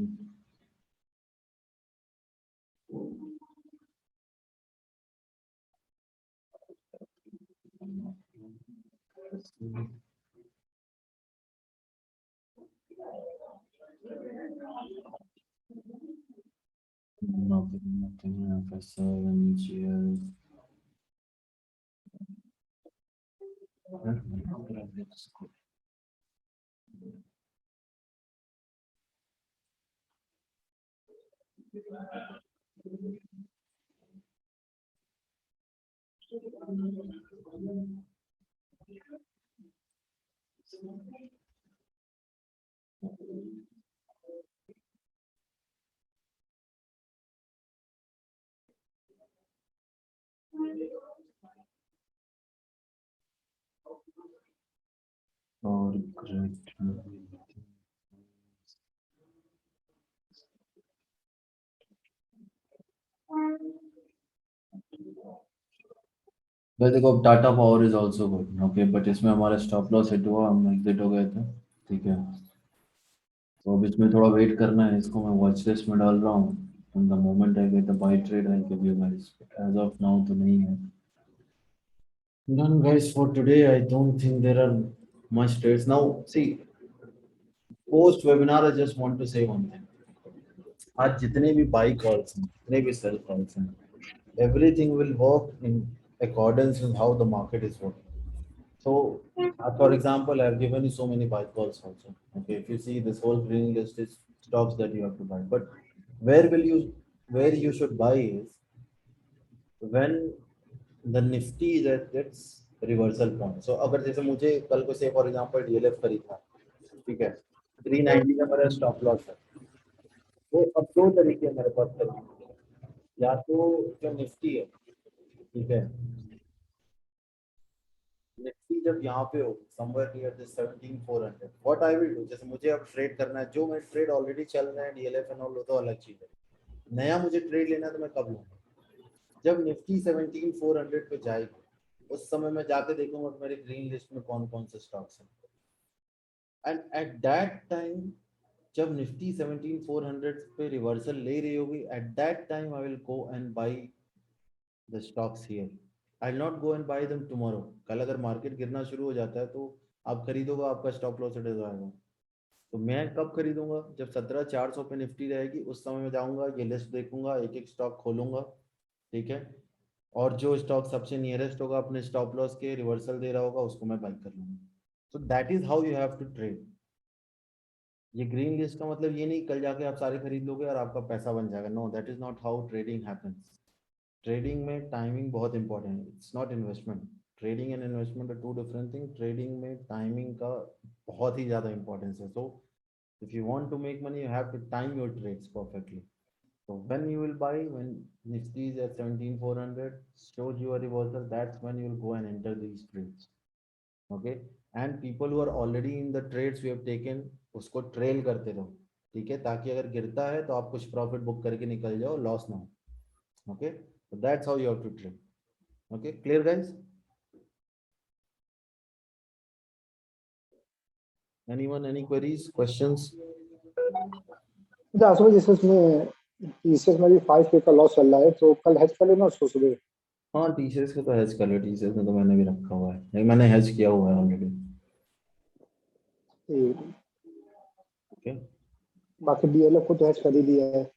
Nothing, FSR, NGL. और great. भाई देखो, Tata power is also good. Okay, but इसमें हमारा स्टॉप लॉस हिट हुआ, हम एग्जिट हो गए थे, ठीक है। तो अब इसमें थोड़ा वेट करना है, इसको मैं वॉच लिस्ट में डाल रहा हूँ। From the moment I get the buy trade I give you guys, as of now तो नहीं है। Done guys for today. I don't think there are much trades now. See, post webinar I just want to say one thing. आज जितने भी by calls हैं, जितने भी cell calls हैं, everything will work in accordance with how the market is working. So, for example, I have given you so many buy calls also. Okay, if you see this whole green list is stocks that you have to buy, but where you should buy is when the nifty is at its reversal point. So अगर जैसे मुझे कल को से for example DLF खरीदना, ठीक है, 390 का मेरा स्टॉप लॉस है, तो अब दो तरीके हैं मेरे पास खरीदने के, या तो जो निफ्टी है, ठीक है, निफ्टी जब यहाँ पे हो somewhere near this 17400, what I will do, जैसे मुझे अब ट्रेड करना है, जो मैं ट्रेड ऑलरेडी चल रहा है डीएलएफ एंड ऑल तो अलग चीज है, नया मुझे ट्रेड लेना है तो मैं कब लूंगा, जब निफ्टी 17400 पे जाएगी, उस समय मैं जाके देखूंगा कि मेरी ग्रीन लिस्ट में कौन कौन से स्टॉक्स हैं, एंड एट दैट टाइम जब निफ्टी 17400 पे रिवर्सल ले रही होगी, at that time I will go and by the stocks here, I will not go and by them tomorrow. कल अगर मार्केट गिरना शुरू हो जाता है तो आप खरीदोगे, आपका स्टॉप लॉस हिट हो जाएगा। तो मैं कब खरीदूंगा, जब 17400 पे निफ्टी रहेगी, उस समय में जाऊंगा, ये लिस्ट देखूंगा, एक एक स्टॉक खोलूंगा, ठीक है, और जो स्टॉक सबसे नियरेस्ट होगा अपने स्टॉप लॉस के, रिवर्सल दे रहा होगा, उसको मैं बाई कर लूंगा। So that is how you have to trade. ये ग्रीन लिस्ट का मतलब ये नहीं कल जाके आप सारे खरीद लोगे और आपका पैसा बन जाएगा, no, that is not how trading happens. Trading में टाइमिंग बहुत इंपॉर्टेंट है, it's not investment. Trading and investment are two different thing. Trading में टाइमिंग का बहुत ही ज्यादा इंपॉर्टेंस है। So if you want to make money, you have to time your trades perfectly. So when you will buy, when Nifty is at 17400, shows you a reversal, that's when you will go and enter these trades. Okay, and people who are already in the trades we have taken, उसको trail करते रहो, ठीक है, ताकि अगर गिरता है तो आप कुछ प्रॉफिट बुक करके निकल जाओ, लॉस ना हो। Okay, so that's how you have to trade. Okay, clear guys? Anyone, any queries, questions? आसुभाई जैसे इसमें टीसीएस में भी 5K का लॉस चल रहा है, तो कल हेज कर लेना उसको सुबह। हाँ, टीसीएस का तो हेज कर लो, टीसीएस में तो मैंने भी रखा हुआ है, नहीं मैंने हेज किया हुआ है ऑलरेडी। ओके, बाकी डीएलएफ को तो हेज कर ही दिया है।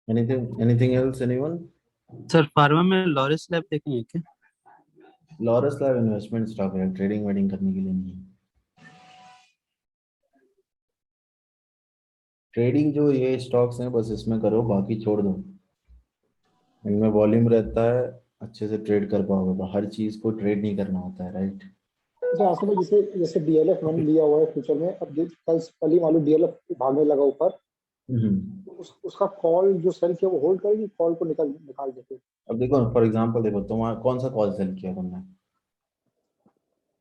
anything else, anyone? Sir pharma में लॉरेस लैब देखेंगे क्या? लॉरेस लैब इन्वेस्टमेंट स्टॉक है, ट्रेडिंग वेडिंग करने के लिए नहीं है। ट्रेडिंग जो ये स्टॉक्स हैं बस इसमें करो, बाकी छोड़ दो। इनमें वॉल्यूम रहता है, अच्छे से ट्रेड कर पाओगे, तो हर चीज को ट्रेड नहीं करना होता है, राइट? अच्छा आसुभाई जैसे जैसे डीएलएफ मैंने लिया हुआ है फ्यूचर में, अब कल ही मालूम डीएलएफ भागने लगा ऊपर, उसका कॉल जो सेल किया वो होल्ड करेगी, कॉल को निकाल देते। अब देखो फॉर एग्जांपल, देखो तुम्हारा कौन सा कॉल सेल किया तुमने?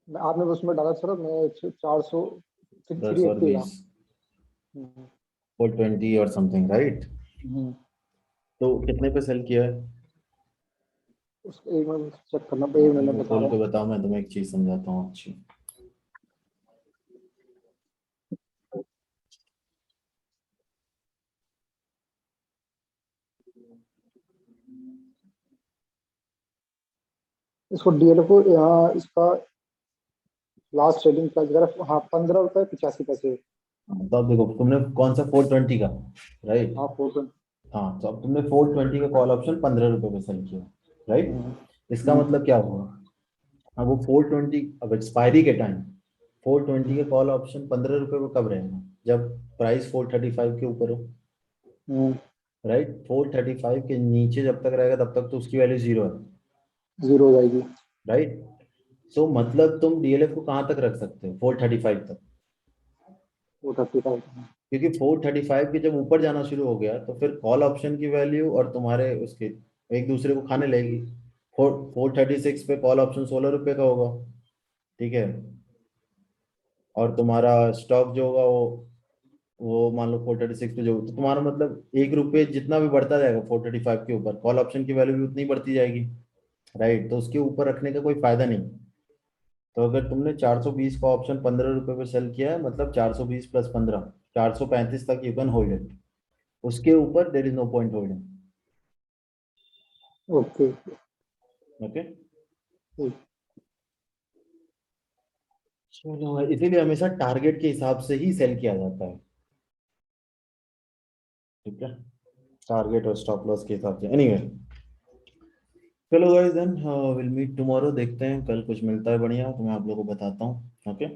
आपने उसमें डाला सर, मैं 400 10 और 20 420 और समथिंग, राइट? तो कितने पे सेल किया है? उसको एक मिनट चेक करना पड़ेगा, मैंने बता खोल रहा के हूं। बताओ, मैं तुम्हें एक चीज समझाता हूँ अच्छी। इसको डीएलएफ को यहाँ इसका लास्ट ट्रेडिंग प्राइस वगैरह, हाँ 15 रुपए 85 पैसे। तो अब देखो तुमने कौन सा 420 का, राइट? हाँ 420। हाँ, तो अब तुमने 420 का कॉल ऑप्शन 15 रुपए पे सेल किया, राइट? इसका मतलब क्या हुआ? अब वो 420 अब एक्सपायरी के टाइम 420 के कॉल ऑप्शन 15 रुपए पे कब रहेगा? जब प्राइस 435 के ऊपर हो, राइट? 435 के नीचे जब तक रहेगा तब तक तो उसकी वैल्यू जीरो है, जीरो हो जाएगी, राइट? सो मतलब तुम डीएलएफ को कहाँ तक रख सकते हो? 435 तक, 435। क्योंकि 435 के जब ऊपर जाना शुरू हो गया तो फिर कॉल ऑप्शन की वैल्यू और तुम्हारे उसके एक दूसरे को खाने लगेगी। 436 पे कॉल ऑप्शन 16 रुपए का होगा, ठीक है, और तुम्हारा स्टॉक जो होगा वो मान लो 436 पे जो, तो तुम्हारा मतलब 1 रुपये जितना भी बढ़ता जाएगा 435 के ऊपर, कॉल ऑप्शन की वैल्यू भी उतनी बढ़ती जाएगी, राइट? तो उसके ऊपर रखने का कोई फायदा नहीं। तो अगर तुमने 420 का ऑप्शन 15 रुपए पे सेल किया है, मतलब 420 प्लस 15 435 तक यू कैन होल्ड इट, उसके ऊपर there is no point holding. Okay okay, चलो, इसीलिए हमेशा टारगेट के हिसाब से ही सेल किया जाता है, ठीक है, टारगेट और स्टॉप लॉस के हिसाब से। एनीवे, चलो guys, then will meet tomorrow, देखते हैं कल कुछ मिलता है बढ़िया तो मैं आप लोगों को बताता हूँ। Okay.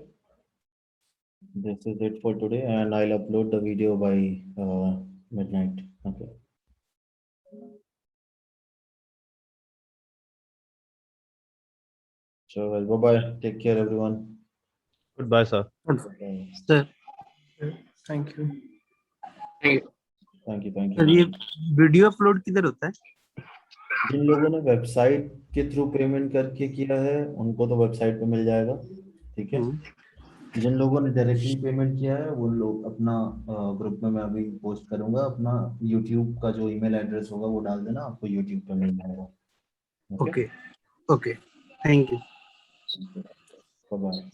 This is it for today, and I'll upload the video by midnight. Okay. So, well, bye-bye. Take care, everyone. Goodbye, sir. Bye. Sir thank you Thank you, thank sir you. ये video upload किधर होता है? जिन लोगों ने website के through payment करके किया है उनको तो वेबसाइट पे मिल जाएगा, ठीक है। जिन लोगों ने डायरेक्टली पेमेंट किया है वो लोग अपना ग्रुप में मैं अभी पोस्ट करूंगा, अपना यूट्यूब का जो ईमेल एड्रेस होगा वो डाल देना, आपको यूट्यूब पे मिल जाएगा। Okay okay thank you. Bye.